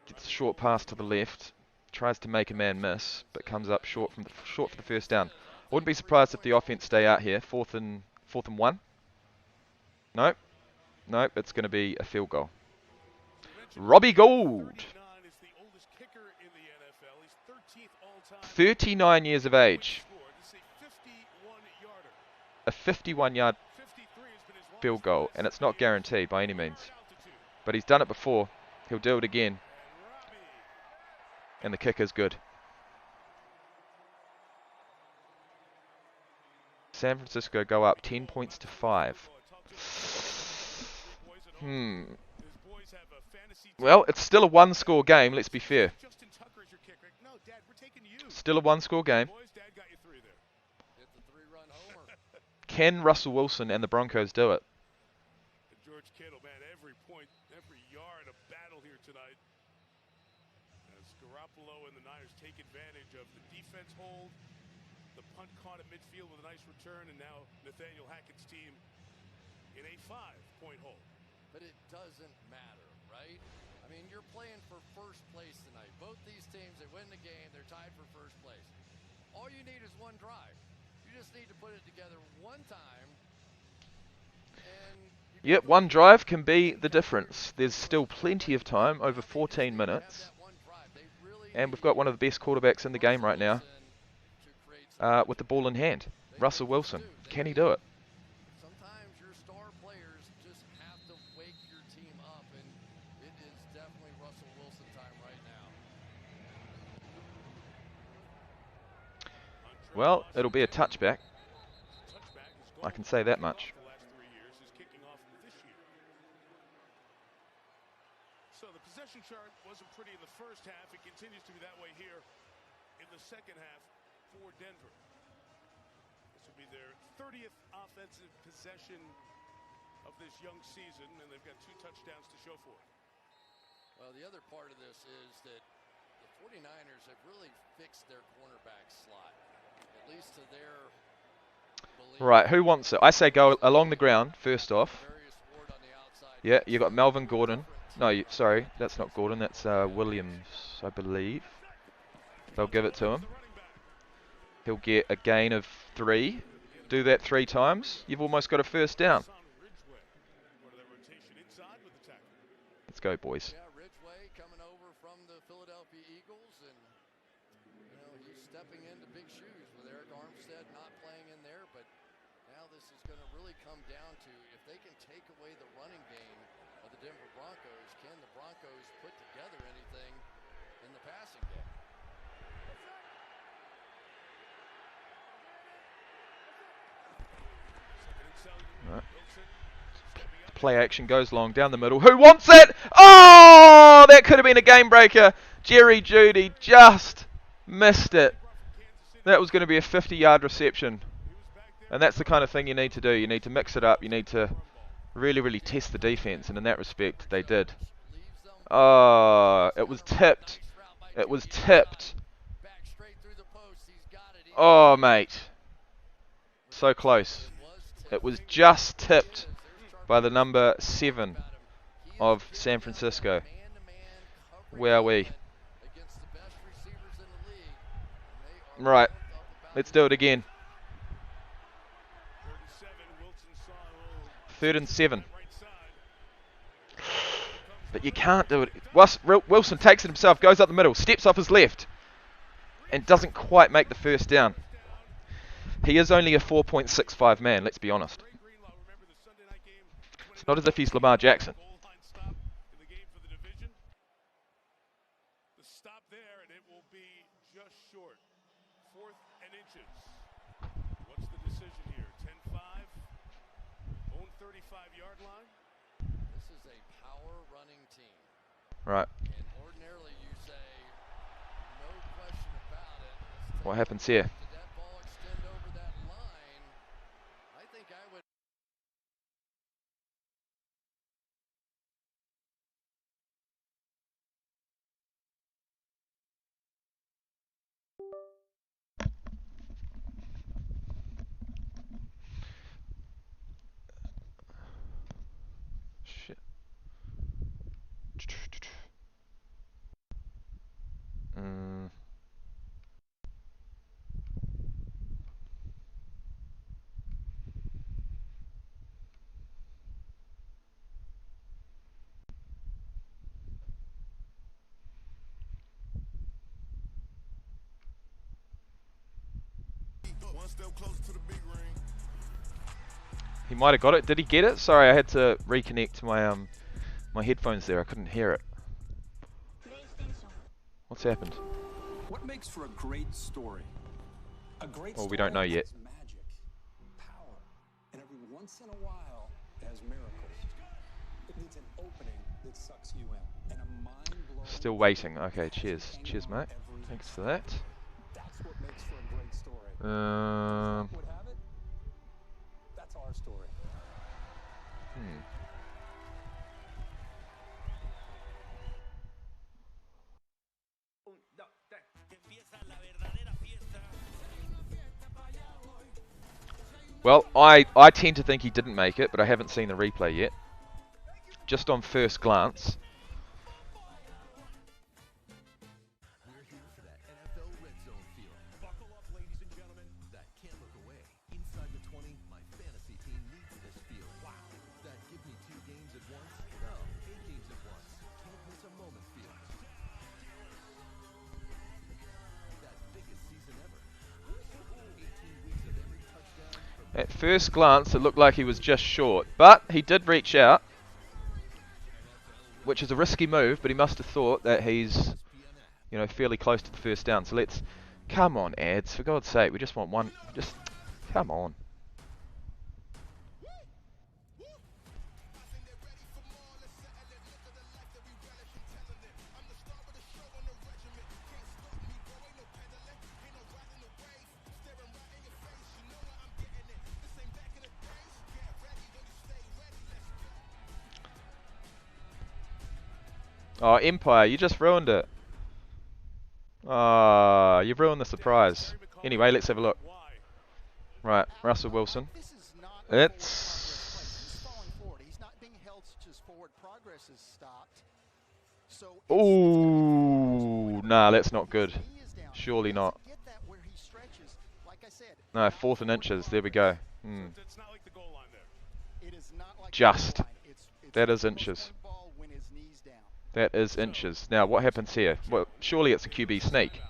Gets a short pass to the left. Tries to make a man miss, but comes up short for the first down. I wouldn't be surprised if the offense stay out here. 4th and 1. Nope. It's going to be a field goal. Robbie Gould. 39 years of age. A 51-yard. field goal, and it's not guaranteed by any means. But he's done it before. He'll do it again. And the kick is good. San Francisco go up 10 points to 5. Well, it's still a one-score game, let's be fair. Still a one-score game. Can Russell Wilson and the Broncos do it? George Kittle, man, every point, every yard, a battle here tonight. As Garoppolo and the Niners take advantage of the defense hold, the punt caught at midfield with a nice return, and now Nathaniel Hackett's team in a 5-point hold. But it doesn't matter, right? I mean, you're playing for first place tonight. Both these teams, they win the game, they're tied for first place. All you need is one drive. You just need to put it together one time. Yep, one drive can be the difference. There's still plenty of time, over 14 minutes. And we've got one of the best quarterbacks in the game right now with the ball in hand. Russell Wilson. Can he do it? Sometimes your star players just have to wake your team up, and it is definitely Russell Wilson time right now. Well, it'll be a touchback. I can say that much. So the possession chart wasn't pretty in the first half. It continues to be that way here in the second half for Denver. This will be their 30th offensive possession of this young season, and they've got 2 touchdowns to show for it. Well, the other part of this is that the 49ers have really fixed their cornerback slot, at least to their belief. Right, who wants it? I say go along the ground, first off. Yeah, you got Melvin Gordon. No, sorry, that's not Gordon, that's Williams, I believe. They'll give it to him. He'll get a gain of 3. Do that 3 times. You've almost got a first down. Let's go, boys. Yeah, Ridgeway coming over from the Philadelphia Eagles, and he's stepping into big shoes with Eric Armstead not playing in there. But now this is going to really come down to if they can take away the running game of the Denver Broncos, can the Broncos put together anything in the passing game? Right. Play action goes long down the middle. Who wants it? Oh, that could have been a game breaker. Jerry Jeudy just missed it. That was going to be a 50-yard reception. And that's the kind of thing you need to do. You need to mix it up. You need to really, really test the defense. And in that respect, they did. Oh, it was tipped. It was tipped. Oh, mate. So close. It was just tipped by the number 7 of San Francisco. Where are we? Right. Let's do it again. 3rd and 7. But you can't do it. Wilson takes it himself, goes up the middle, steps off his left, and doesn't quite make the first down. He is only a 4.65 man, let's be honest. It's not as if he's Lamar Jackson. The stop there, and it will be just short. 4th and inches. What's the decision here? 10-5? Own 35-yard line? This is a power running team. Right. And ordinarily you say, no question about it. What happens here? Shit. He might have got it. Did he get it? Sorry, I had to reconnect my my headphones there. I couldn't hear it. What's happened? What makes for a great story? A great Well, story we don't know yet. has magic, power, and every once in a while it has miracles. It needs an opening that sucks you in, and a mind-blowing. Still waiting. Okay, cheers. Cheers, mate. Thanks for that. That's what makes for a great story. Would have it? That's our story. Well, I tend to think he didn't make it, but I haven't seen the replay yet. Just on first glance. We're here for that NFL red zone feel. Buckle up, ladies and gentlemen. That can't look away. Inside the 20, my fantasy team needs this feeling. Wow. That give me 2 games at once? No, 8 games at once. Can't miss a moment feel. That biggest season ever. 18 weeks of every touchdown. At first glance, it looked like he was just short, but he did reach out, which is a risky move, but he must have thought that he's, you know, fairly close to the first down. So let's, come on, ads, for God's sake, we just want one, just, come on. Oh, Empire, you just ruined it. Ah, you've ruined the surprise. Anyway, let's have a look. Right, Russell Wilson. It's... Ooh, nah, that's not good. Surely not. No, 4th and inches. There we go. Just. That is inches. That is inches. Now, what happens here? Well, surely it's a QB sneak.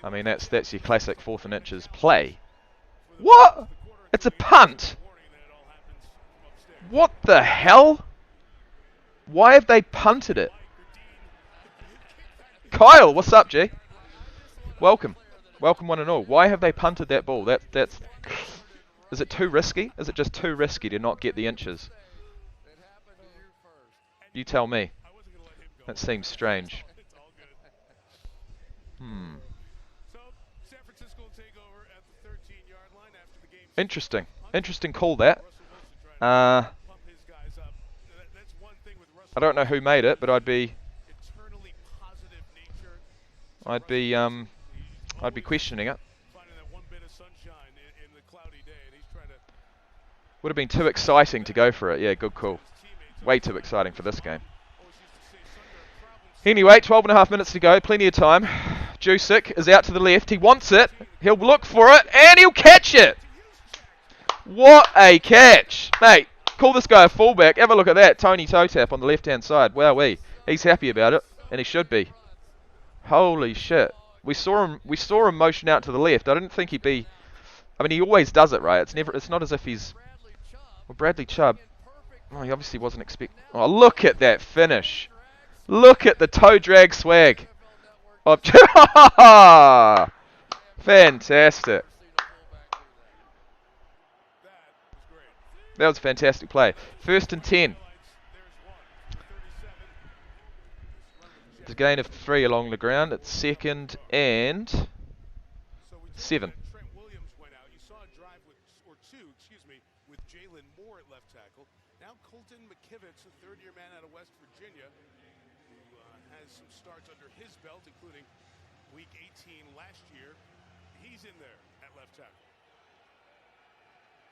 I mean, that's your classic 4th and inches play. What? It's a punt? What the hell? Why have they punted it? Kyle, what's up, G? Welcome. Welcome one and all. Why have they punted that ball? That's... Is it too risky? Is it just too risky to not get the inches? You tell me. That seems strange. Interesting. Interesting call, that. I don't know who made it, but I'd be questioning it. Would have been too exciting to go for it. Yeah, good call. Way too exciting for this game. Anyway, 12.5 minutes to go. Plenty of time. Jusic is out to the left. He wants it. He'll look for it, and he'll catch it. What a catch. Mate, call this guy a fullback. Have a look at that. Tony toe tap on the left-hand side. Wowee. He's happy about it, and he should be. Holy shit. We saw him motion out to the left. I didn't think he'd be... I mean, he always does it, right? It's not as if he's... Well, Bradley Chubb... Oh, he obviously wasn't expecting... Oh, look at that finish. Look at the toe drag swag. Oh, fantastic. That was a fantastic play. 1st and 10. It's a gain of 3 along the ground. It's 2nd and 7. With Jalen Moore at left tackle. Now Colton McKivitz, a third-year man out of West Virginia, who has some starts under his belt, including Week 18 last year. He's in there at left tackle.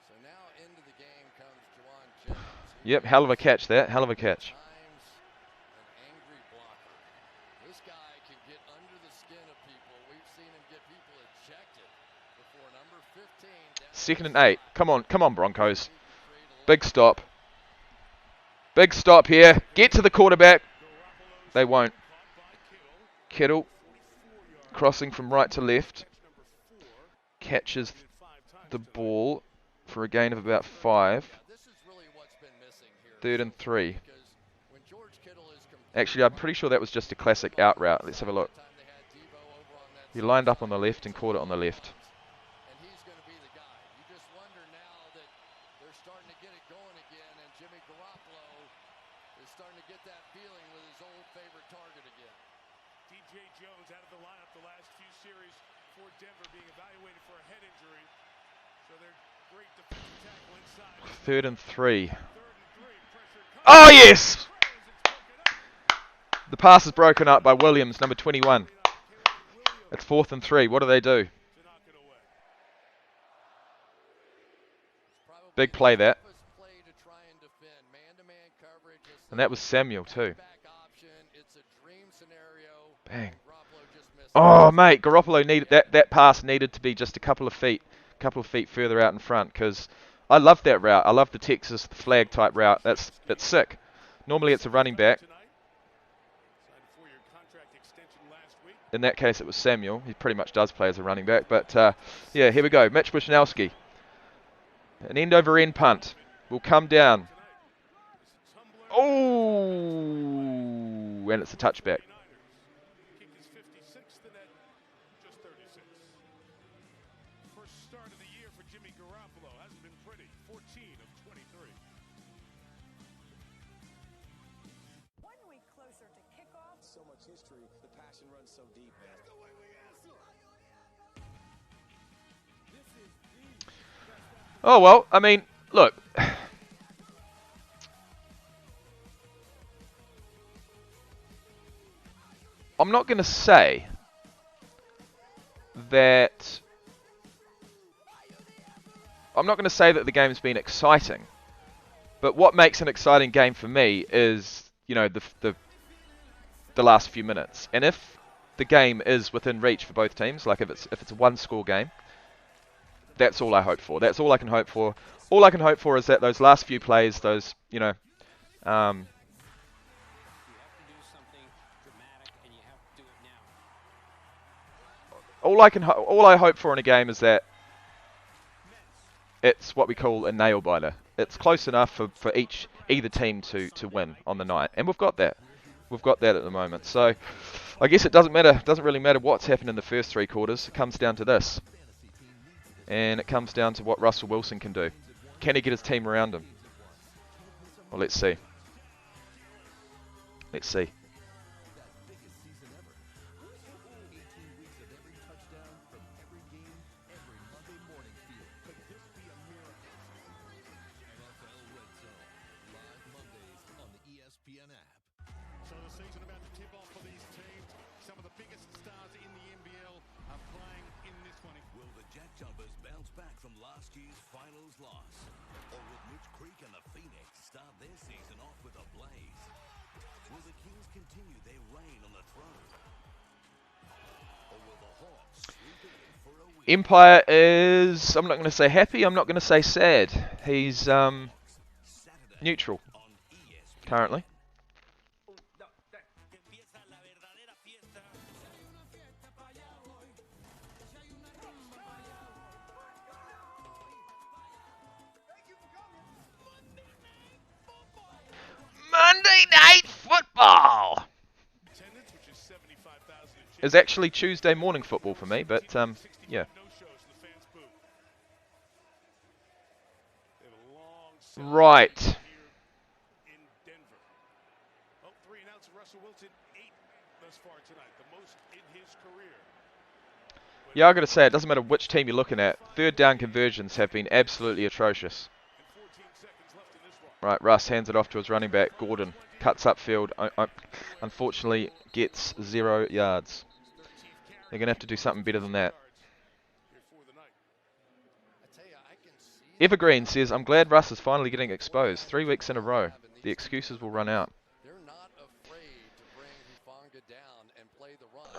So now into the game comes Juwan Jennings. Yep, hell of a catch that. Hell of a catch. An angry blocker. This guy can get under the skin of people. We've seen him get people ejected before. Number 15. 2nd and 8. Come on, Broncos. Big stop. Big stop here. Get to the quarterback. They won't. Kittle crossing from right to left. Catches the ball for a gain of about 5. 3rd and 3. Actually, I'm pretty sure that was just a classic out route. Let's have a look. He lined up on the left and caught it on the left. And he's going to be the guy. You just wonder now that they're starting to get it going again, and Jimmy Garoppolo is starting to get that feeling with his old favorite target again. DJ Jones out of the lineup the last few series for Denver, being evaluated for a head injury. So they're great defensive tackle inside. 3rd and 3. Oh, yes! The pass is broken up by Williams, number 21. It's 4th and 3. What do they do? Big play that. And that was Samuel too. Bang. Oh, mate, Garoppolo needed that pass needed to be just a couple of feet further out in front, because I love that route. I love the Texas flag type route. That's sick. Normally it's a running back. In that case, it was Samuel. He pretty much does play as a running back. But, yeah, here we go. Mitch Wishnowski. An end-over-end punt will come down. Oh! And it's a touchback. First start of the year for Jimmy Garoppolo. Hasn't been pretty. 14 of 23. 1 week closer to kickoff. So much history. The passion runs so deep, man. Oh, well, I mean, look. I'm not going to say that... I'm not going to say that the game's been exciting. But what makes an exciting game for me is, you know, the last few minutes. And if the game is within reach for both teams, like if it's a one-score game, that's all I hope for. That's all I can hope for. All I can hope for is that those last few plays, those, you know, all I hope for in a game is that it's what we call a nail biter. It's close enough for either team to win on the night, and we've got that. We've got that at the moment. So I guess it doesn't matter. Doesn't really matter what's happened in the first 3 quarters. It comes down to this. And it comes down to what Russell Wilson can do. Can he get his team around him? Well, let's see. Let's see. So the season about to tip off for these teams. Some of the biggest stars in the NBL are playing in this one. Will the Jack Jumpers bounce back from last year's finals loss? Or will Mitch Creek and the Phoenix start their season off with a blaze? Will the Kings continue their reign on the throne? Or will the Hawks sweep it in for a win? Empire is, I'm not going to say happy, I'm not going to say sad. He's neutral currently. Monday Night Football is actually Tuesday morning football for me, but yeah. Right. Yeah, I've got to say, it doesn't matter which team you're looking at. 3rd down conversions have been absolutely atrocious. Right, Russ hands it off to his running back, Gordon. Cuts upfield. Unfortunately, gets 0 yards. They're going to have to do something better than that. Evergreen says, I'm glad Russ is finally getting exposed. 3 weeks in a row. The excuses will run out.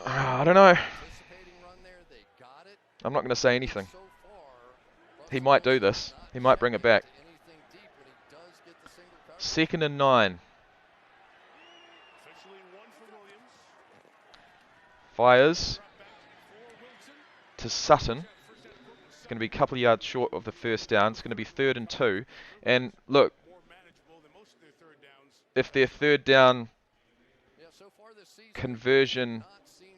I don't know. I'm not going to say anything. He might do this. He might bring it back. 2nd and 9. Fires to Sutton. It's going to be a couple of yards short of the first down. It's going to be 3rd and 2. And look, if their third down conversion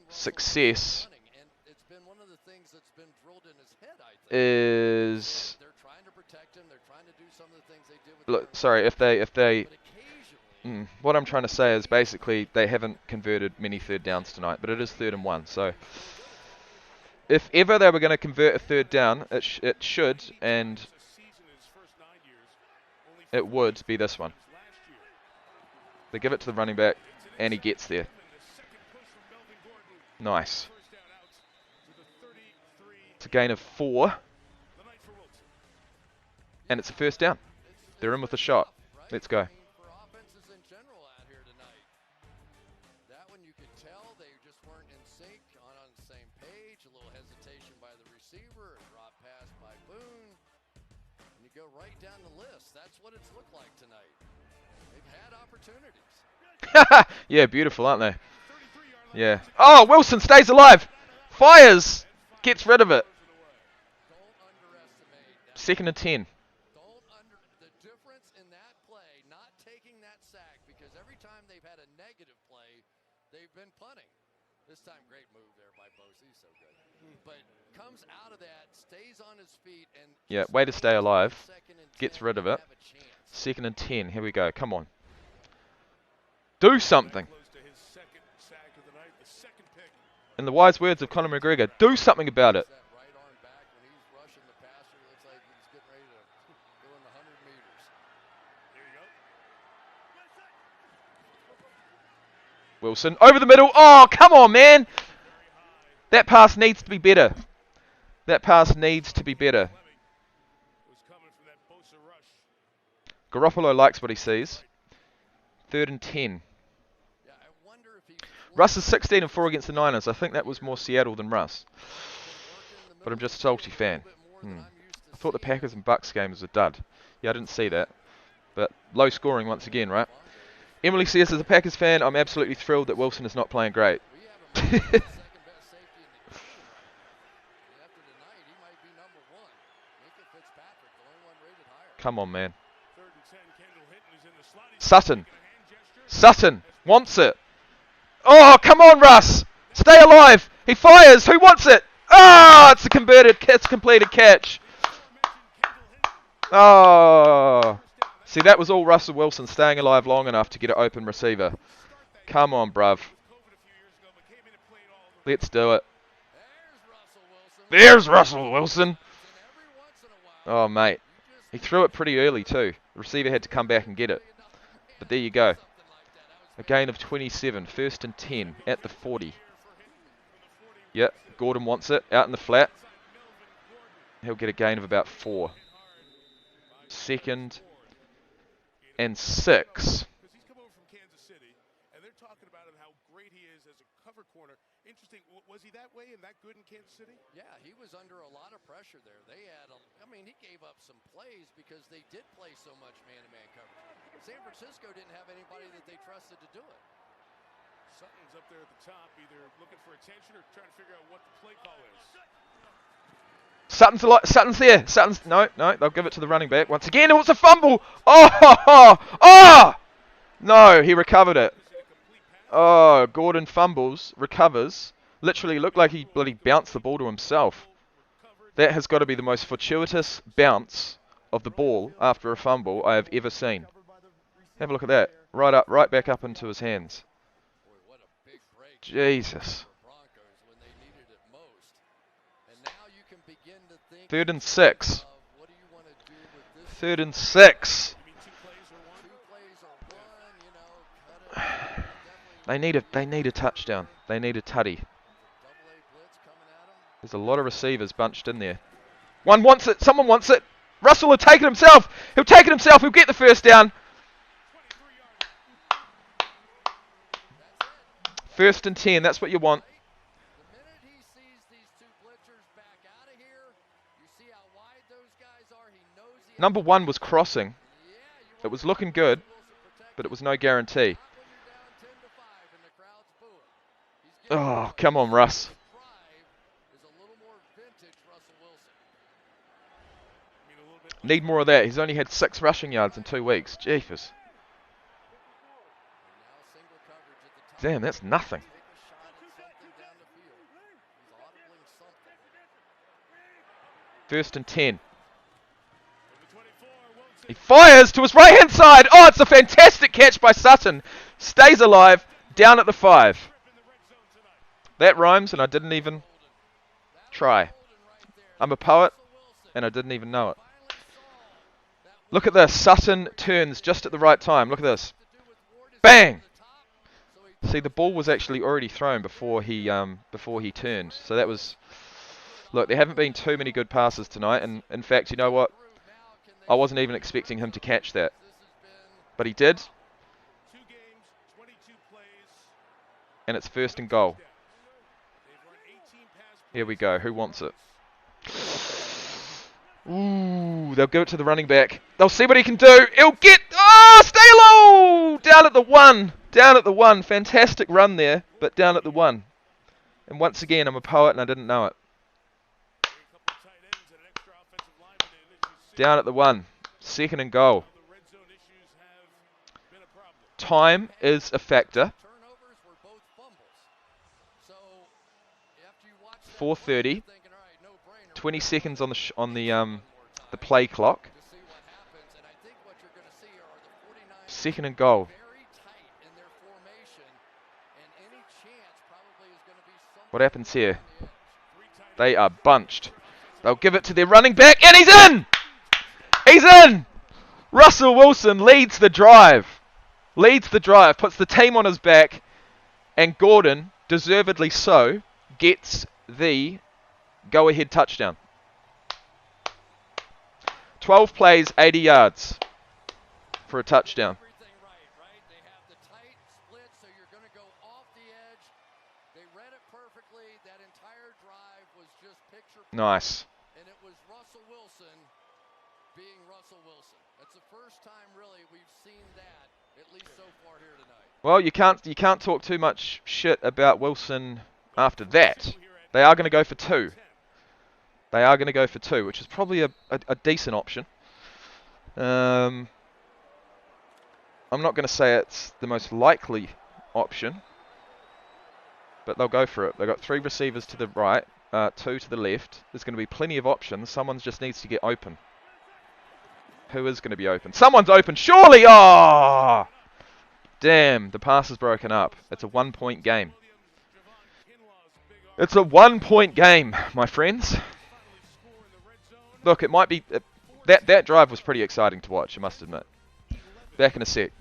success is, look, sorry, if they what I'm trying to say is basically they haven't converted many third downs tonight, but it is 3rd and 1. So if ever they were going to convert a third down, it should, and it would be this one. They give it to the running back, and he gets there. Nice. It's a gain of 4, and it's a first down. They're in with a shot. Let's go. Right down the list. That's what it's looked like tonight. They've had opportunities. Yeah, beautiful, aren't they? Yeah. Oh, Wilson stays alive. Fires. Gets rid of it. 2nd and 10. The difference in that play, not taking that sack, because every time they've had a negative play, they've been punting. This time, great move there by Bose. He's so good. But comes out of that, stays on his feet, and yeah, way to stay alive. Gets rid of it. 2nd and 10. Here we go. Come on. Do something. In the wise words of Conor McGregor, do something about it. Wilson over the middle. Oh, come on, man. That pass needs to be better. That pass needs to be better. Garoppolo likes what he sees. 3rd and 10. Russ is 16 and 4 against the Niners. I think that was more Seattle than Russ. But I'm just a salty fan. I thought the Packers and Bucks game was a dud. Yeah, I didn't see that. But low scoring once again, right? Emily says, as a Packers fan, I'm absolutely thrilled that Wilson is not playing great. Come on, man. Sutton. Sutton wants it. Oh, come on, Russ. Stay alive. He fires. Who wants it? Oh, it's a completed catch. Oh. See, that was all Russell Wilson staying alive long enough to get an open receiver. Come on, bruv. Let's do it. There's Russell Wilson. Oh, mate. He threw it pretty early, too. The receiver had to come back and get it. But there you go. A gain of 27. 1st and 10 at the 40. Yep, Gordon wants it. Out in the flat. He'll get a gain of about 4. 2nd and 6. Interesting. Was he that way and that good in Kansas City? Yeah, he was under a lot of pressure there. They had, he gave up some plays because they did play so much man-to-man coverage. San Francisco didn't have anybody that they trusted to do it. Sutton's up there at the top, either looking for attention or trying to figure out what the play call is. Sutton's there. No, they'll give it to the running back. Once again, it was a fumble. Oh! No, he recovered it. Oh, Gordon fumbles, recovers. Literally looked like he bloody bounced the ball to himself. That has got to be the most fortuitous bounce of the ball after a fumble I have ever seen. Have a look at that. Right back up into his hands. Jesus. 3rd and 6. 3rd and 6. They need a touchdown. They need a tutty. There's a lot of receivers bunched in there. One wants it. Someone wants it. Russell will take it himself. He'll take it himself. He'll get the first down. 1st and 10. That's what you want. Number 1 was crossing. It was looking good, but it was no guarantee. Oh, come on, Russ. Need more of that. He's only had 6 rushing yards in 2 weeks. Jeepers. Damn, that's nothing. First and 10. He fires to his right-hand side. Oh, it's a fantastic catch by Sutton. Stays alive, down at the 5. That rhymes, and I didn't even try. I'm a poet, and I didn't even know it. Look at this. Sutton turns just at the right time. Look at this. Bang! See, the ball was actually already thrown before he turned. So that was... Look, there haven't been too many good passes tonight, and in fact, you know what? I wasn't even expecting him to catch that. But he did. And it's first and goal. Here we go. Who wants it? Ooh, they'll give it to the running back. They'll see what he can do. He'll get... Oh, stay low! Down at the 1. Down at the 1. Fantastic run there, but down at the 1. And once again, I'm a poet and I didn't know it. Down at the 1. Second and goal. Time is a factor. 4:30. 20 seconds on the play clock. Second and goal. What happens here? They are bunched. They'll give it to their running back, and he's in! He's in! Russell Wilson leads the drive. Leads the drive, puts the team on his back, and Gordon, deservedly so, gets the go-ahead touchdown. 12 plays, 80 yards for a touchdown. Nice. And it was Russell Wilson being Russell Wilson. That's the first time really we've seen that, at least so far here tonight. Well, you can't talk too much shit about Wilson after that. They are going to go for 2. They are going to go for 2, which is probably a decent option. I'm not going to say it's the most likely option, but they'll go for it. They've got 3 receivers to the right, 2 to the left. There's going to be plenty of options. Someone just needs to get open. Who is going to be open? Someone's open, surely! Oh! Damn, the pass is broken up. It's a 1-point game. It's a 1-point game, my friends. Look, it might be... That drive was pretty exciting to watch, I must admit. Back in a sec.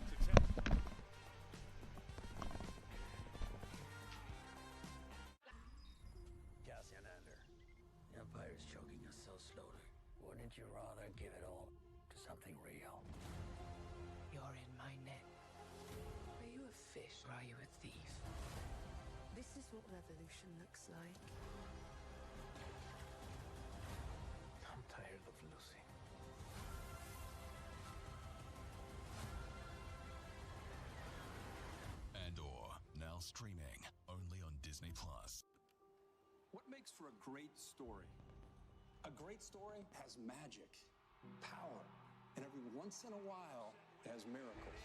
Wouldn't you rather give it all to something real? You're in my net. Are you a fish or are you a thief? This is what revolution looks like. I'm tired of losing. And/or now streaming only on Disney+. What makes for a great story? A great story has magic, power, and every once in a while, it has miracles.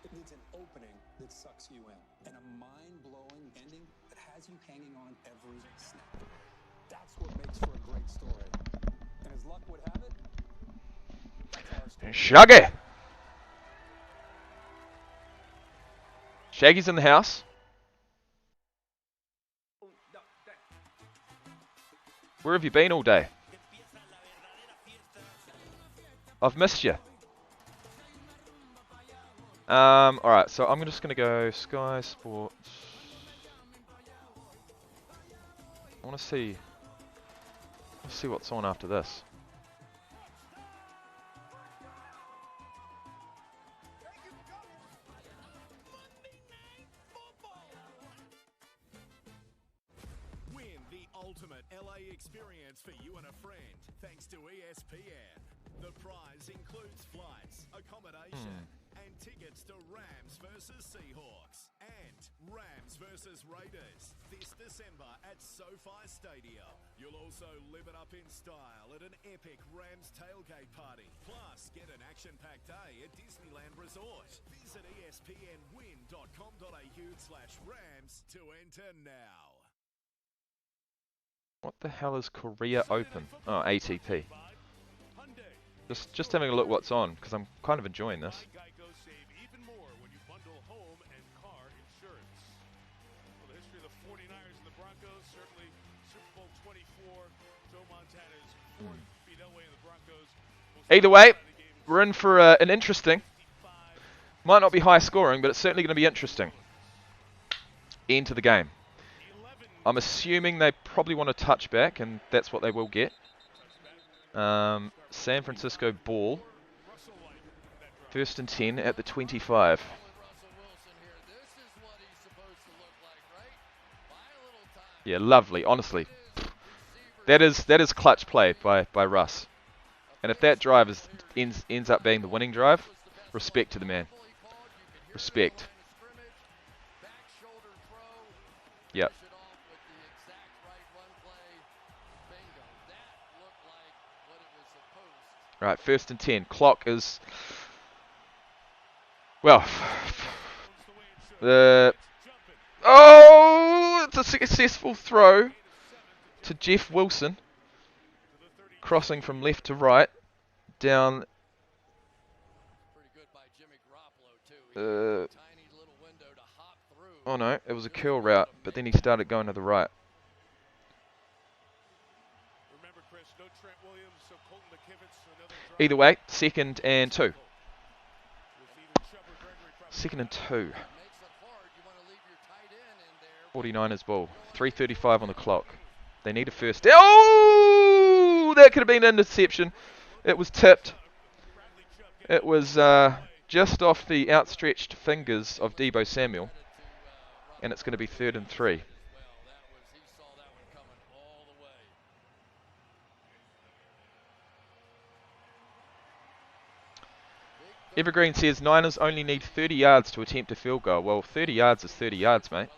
It needs an opening that sucks you in, and a mind-blowing ending that has you hanging on every snap. That's what makes for a great story. And as luck would have it, that's our story. Shaggy! Shaggy's in the house. Where have you been all day? I've missed you. Alright, so I'm just going to go Sky Sports. I want to see... Let's see what's on after this. Ultimate LA experience for you and a friend, thanks to ESPN. The prize includes flights, accommodation, and tickets to Rams versus Seahawks. And Rams versus Raiders this December at SoFi Stadium. You'll also live it up in style at an epic Rams tailgate party. Plus, get an action-packed day at Disneyland Resort. Visit espnwin.com.au/Rams to enter now. What the hell is Korea Open? Oh, ATP. Just having a look what's on, because I'm kind of enjoying this. The history of the 49ers and the Broncos, certainly Super Bowl 24, Joe Montana's fourth beat Elway and the Broncos. Either way, we're in for an interesting, might not be high scoring, but it's certainly going to be interesting end to the game. I'm assuming they probably want a touchback, and that's what they will get. San Francisco ball. 1st and 10 at the 25. Yeah, lovely. Honestly, that is clutch play by Russ. And if that drive ends up being the winning drive, respect to the man. Respect. Yep. Right, 1st and 10. Clock is, well, oh, it's a successful throw to Jeff Wilson, crossing from left to right, down. Oh no, it was a curl route, but then he started going to the right. Either way, 2nd and 2. 2nd and 2. 49ers ball. 3:35 on the clock. They need a first. Oh! That could have been an interception. It was tipped. It was just off the outstretched fingers of Deebo Samuel. And it's going to be 3rd and 3. Evergreen says Niners only need 30 yards to attempt a field goal. Well, 30 yards is 30 yards, mate.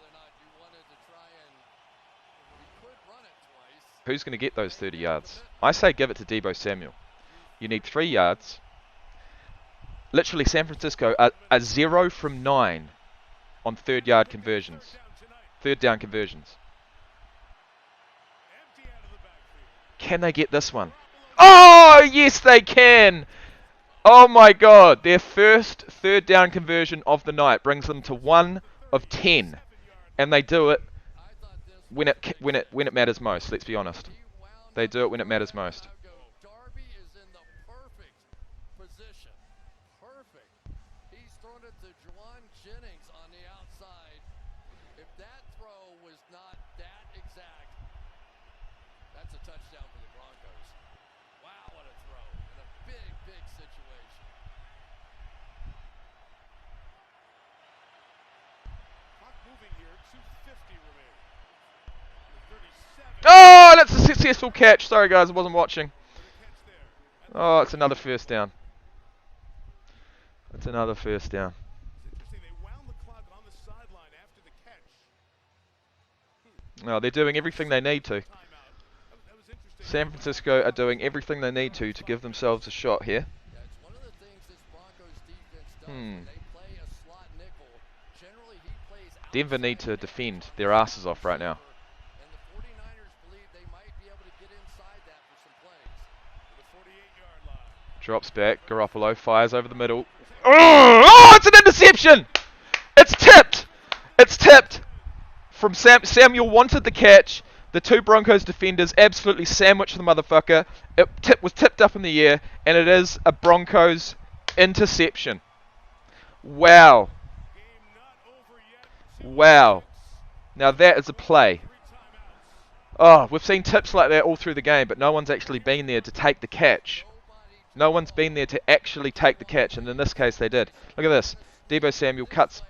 Who's going to get those 30 yards? I say give it to Deebo Samuel. You need 3 yards. Literally, San Francisco are 0 from 9 on 3rd down conversions. Can they get this one? Oh, yes, they can! Oh my God, their first 3rd down conversion of the night brings them to 1 of 10, and they do it when it matters most. Let's be honest, they do it when it matters most. That's a touchdown for the Broncos. Wow, what a throw in a big, big situation. Clock moving here, 2:50 remaining. 37. Oh, that's a successful catch. Sorry guys, I wasn't watching. Oh, it's another 1st down. It's another 1st down. No, they're doing everything they need to. San Francisco are doing everything they need to give themselves a shot here. Denver need to defend their asses off right now. Drops back, Garoppolo fires over the middle. Oh, it's an interception! It's tipped! It's tipped! From Samuel wanted the catch. The 2 Broncos defenders absolutely sandwiched the motherfucker. It was tipped up in the air, and it is a Broncos interception. Wow. Wow. Now that is a play. Oh, we've seen tips like that all through the game, but no one's actually been there to take the catch. No one's been there to actually take the catch, and in this case they did. Look at this. Deebo Samuel cuts,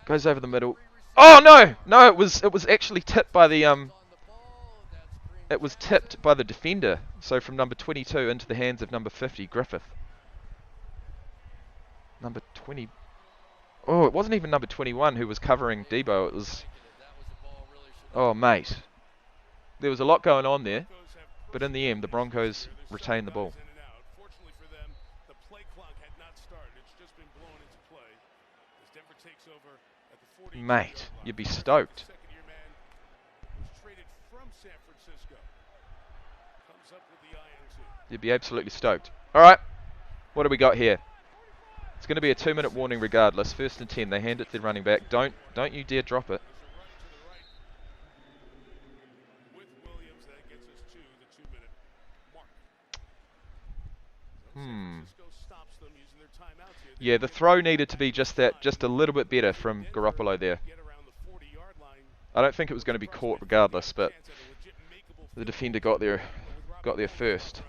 goes over the middle. Oh no! No, it was actually tipped by the it was tipped by the defender. So from number 22 into the hands of number 50, Griffith. Number 20. Oh, it wasn't even number 21 who was covering Deebo. It was Oh, mate. There was a lot going on there, but in the end, the Broncos retained the ball. Fortunately for them, the play clock had not started. It's just been blown into play as Denver takes over at the 42-yard line. Mate, you'd be stoked. Second-year man was traded from San Francisco. Comes up with the INT. You'd be absolutely stoked. All right, what do we got here? It's going to be a 2-minute warning regardless. 1st and 10. They hand it to the running back. Don't you dare drop it. With Williams, that gets us to the 2-minute mark. Hmm. San Francisco stops them using their timeouts here. Yeah, the throw needed to be just a little bit better from Garoppolo there. I don't think it was going to be caught regardless, but the defender got there first.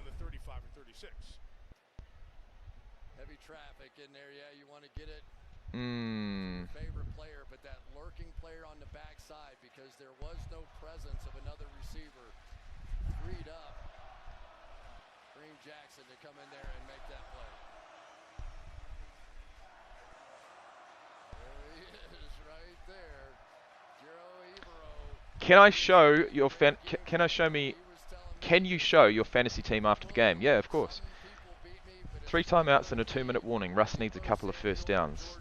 Heavy traffic in there, yeah, you want to get it. Hmm. Favorite player, but that lurking player on the backside because there was no presence of another receiver freed up. Green Jackson to come in there and make that play. There he is, right there. Can I show your Can you show your fantasy team after the game? Yeah, of course. 3 timeouts and a 2-minute warning. Russ needs a couple of first downs.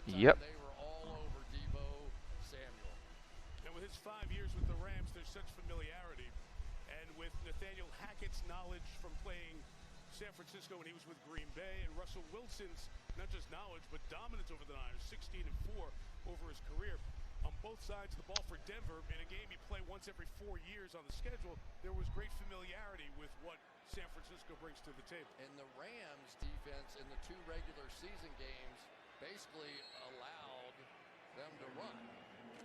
Yep. And with his 5 years with the Rams, there's such familiarity. And with Nathaniel Hackett's knowledge from playing San Francisco when he was with Green Bay, and Russell Wilson's not just knowledge but dominance over the Niners, 16-4 over his career. On both sides of the ball for Denver, in a game you play once every 4 years on the schedule, there was great familiarity with what San Francisco brings to the table. And the Rams defense in the 2 regular season games basically allowed them to run.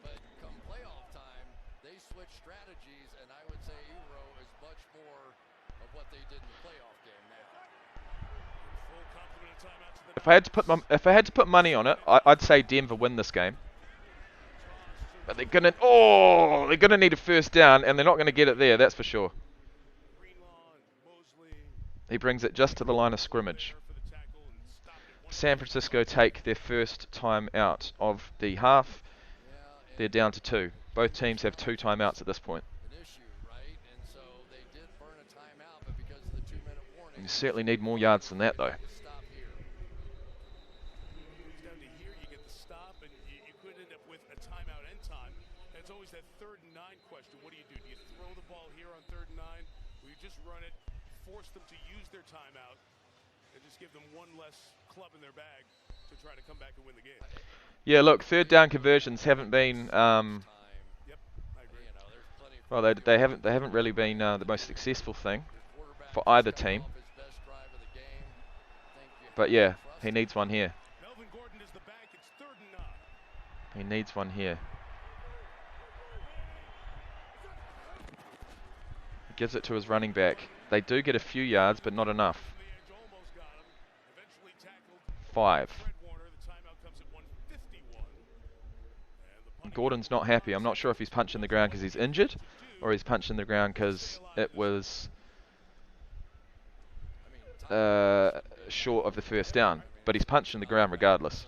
But come playoff time, they switched strategies, and I would say Ebro is much more of what they did in the playoff game now. Full complement of timeouts to the If I had to put money on it, I'd say Denver win this game. But they're gonna need a first down, and they're not gonna get it there. That's for sure. He brings it just to the line of scrimmage. San Francisco take their first time out of the half. They're down to 2. Both teams have 2 timeouts at this point. You certainly need more yards than that, though. It's always that 3rd and 9 question. What do? Do you throw the ball here on 3rd and 9? Or you just run it, force them to use their timeout, and just give them one less club in their bag to try to come back and win the game? Yeah, look, 3rd down conversions haven't been well, they haven't really been the most successful thing for either team. But yeah, he needs one here. He needs one here. Gives it to his running back. They do get a few yards, but not enough. 5. Gordon's not happy. I'm not sure if he's punching the ground because he's injured, or he's punching the ground because it was short of the first down. But he's punching the ground regardless.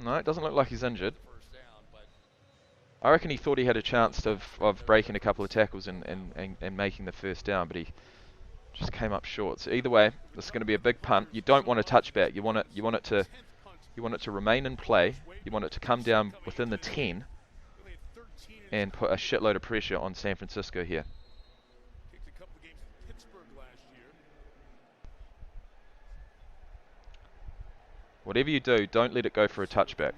No, it doesn't look like he's injured. I reckon he thought he had a chance of breaking a couple of tackles and making the first down, but he just came up short. So either way, this is going to be a big punt. You don't want a touchback. You want it to remain in play. You want it to come down within the 10 and put a shitload of pressure on San Francisco here. Whatever you do, don't let it go for a touchback.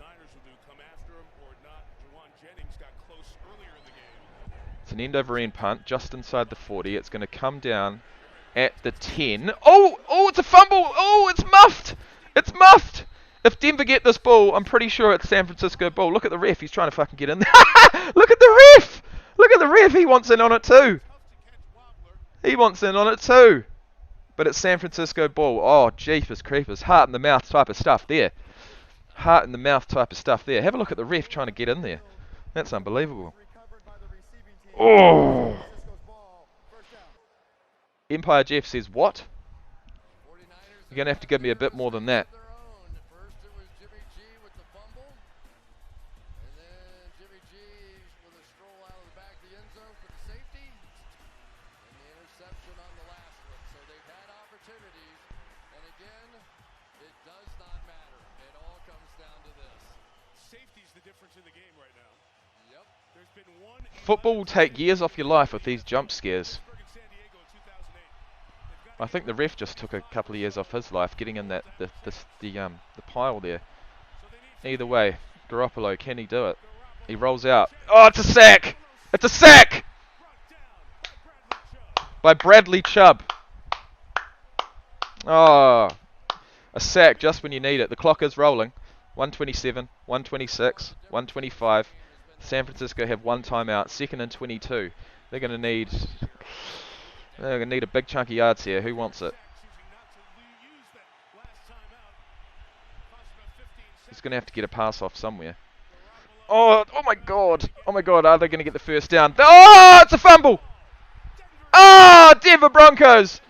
It's an end-over-end punt, just inside the 40. It's going to come down at the 10. Oh, it's a fumble. Oh, it's muffed. It's muffed. If Denver get this ball, I'm pretty sure it's San Francisco ball. Look at the ref. He's trying to fucking get in there. Look at the ref. Look at the ref. He wants in on it too. He wants in on it too. But it's San Francisco ball. Oh, jeepers creepers. Heart in the mouth type of stuff there. Heart in the mouth type of stuff there. Have a look at the ref trying to get in there. That's unbelievable. Oh! Empire Jeff says, what? You're going to have to give me a bit more than that. Football will take years off your life with these jump scares. I think the ref just took a couple of years off his life getting in that the pile there. Either way, Garoppolo, can he do it? He rolls out. Oh, it's a sack! It's a sack! By Bradley Chubb. Oh, a sack just when you need it. The clock is rolling. 127, 126, 125. San Francisco have one timeout. 2nd and 22. They're going to need a big chunk of yards here. Who wants it? He's going to have to get a pass off somewhere. Oh my God. Oh my God. Are they going to get the first down? Oh, it's a fumble. Oh, Denver Broncos.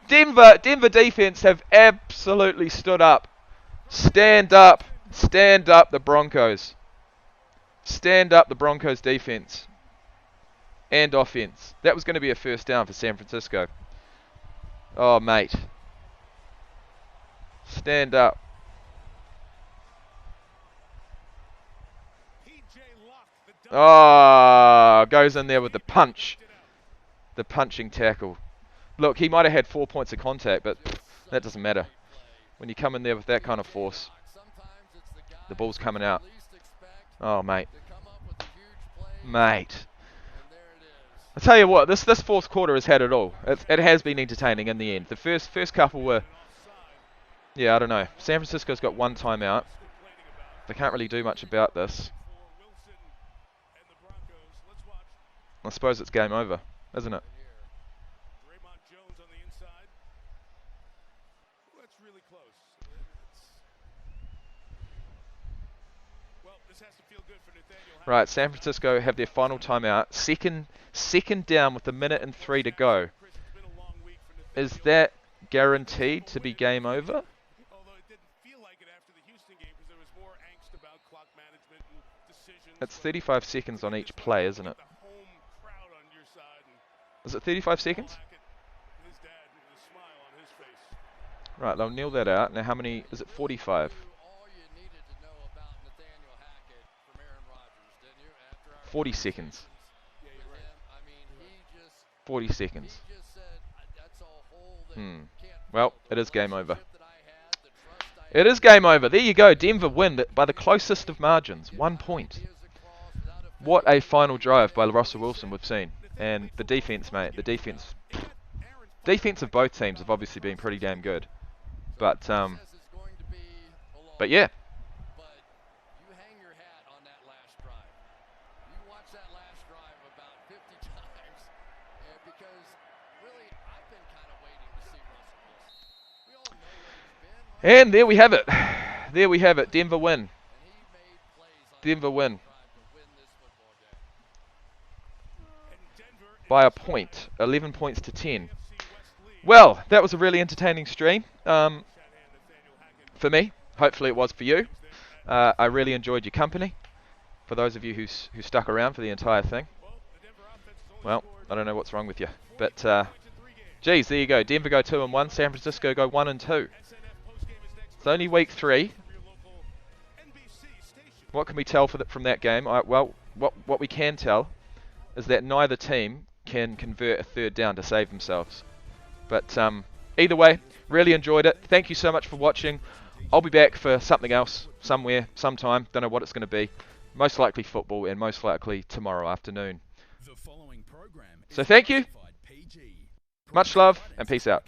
Denver defense have absolutely stood up. Stand up. Stand up the Broncos. Stand up the Broncos defense and offense. That was going to be a first down for San Francisco. Oh, mate. Stand up. Oh, goes in there with the punch. The punching tackle. Look, he might have had 4 points of contact, but that doesn't matter. When you come in there with that kind of force, the ball's coming out. Oh, mate. Mate. I tell you what, this fourth quarter has had it all. It has been entertaining in the end. The first couple were, yeah, I don't know. San Francisco's got one timeout. They can't really do much about this. I suppose it's game over, isn't it? Right, San Francisco have their final timeout. Second down with 1:03 to go. Is that guaranteed to be game over? It's 35 seconds on each play, isn't it? Is it 35 seconds? Right, they'll kneel that out. Now how many, is it 45? 40 seconds. 40 seconds. Well, it is game over. It is game over. There you go. Denver win by the closest of margins. 1 point. What a final drive by Russell Wilson we've seen. And the defense, mate. The defense of both teams have obviously been pretty damn good. But yeah. And there we have it. There we have it. Denver win. Denver win. By a point. 11 points to 10. Well, that was a really entertaining stream. For me. Hopefully it was for you. I really enjoyed your company. For those of you who stuck around for the entire thing. Well, I don't know what's wrong with you. But, geez, there you go. Denver go 2-1. San Francisco go 1-2. It's only week 3. What can we tell from that game? Well, what we can tell is that neither team can convert a third down to save themselves. But either way, really enjoyed it. Thank you so much for watching. I'll be back for something else, somewhere, sometime. Don't know what it's going to be. Most likely football, and most likely tomorrow afternoon. So thank you. Much love, and peace out.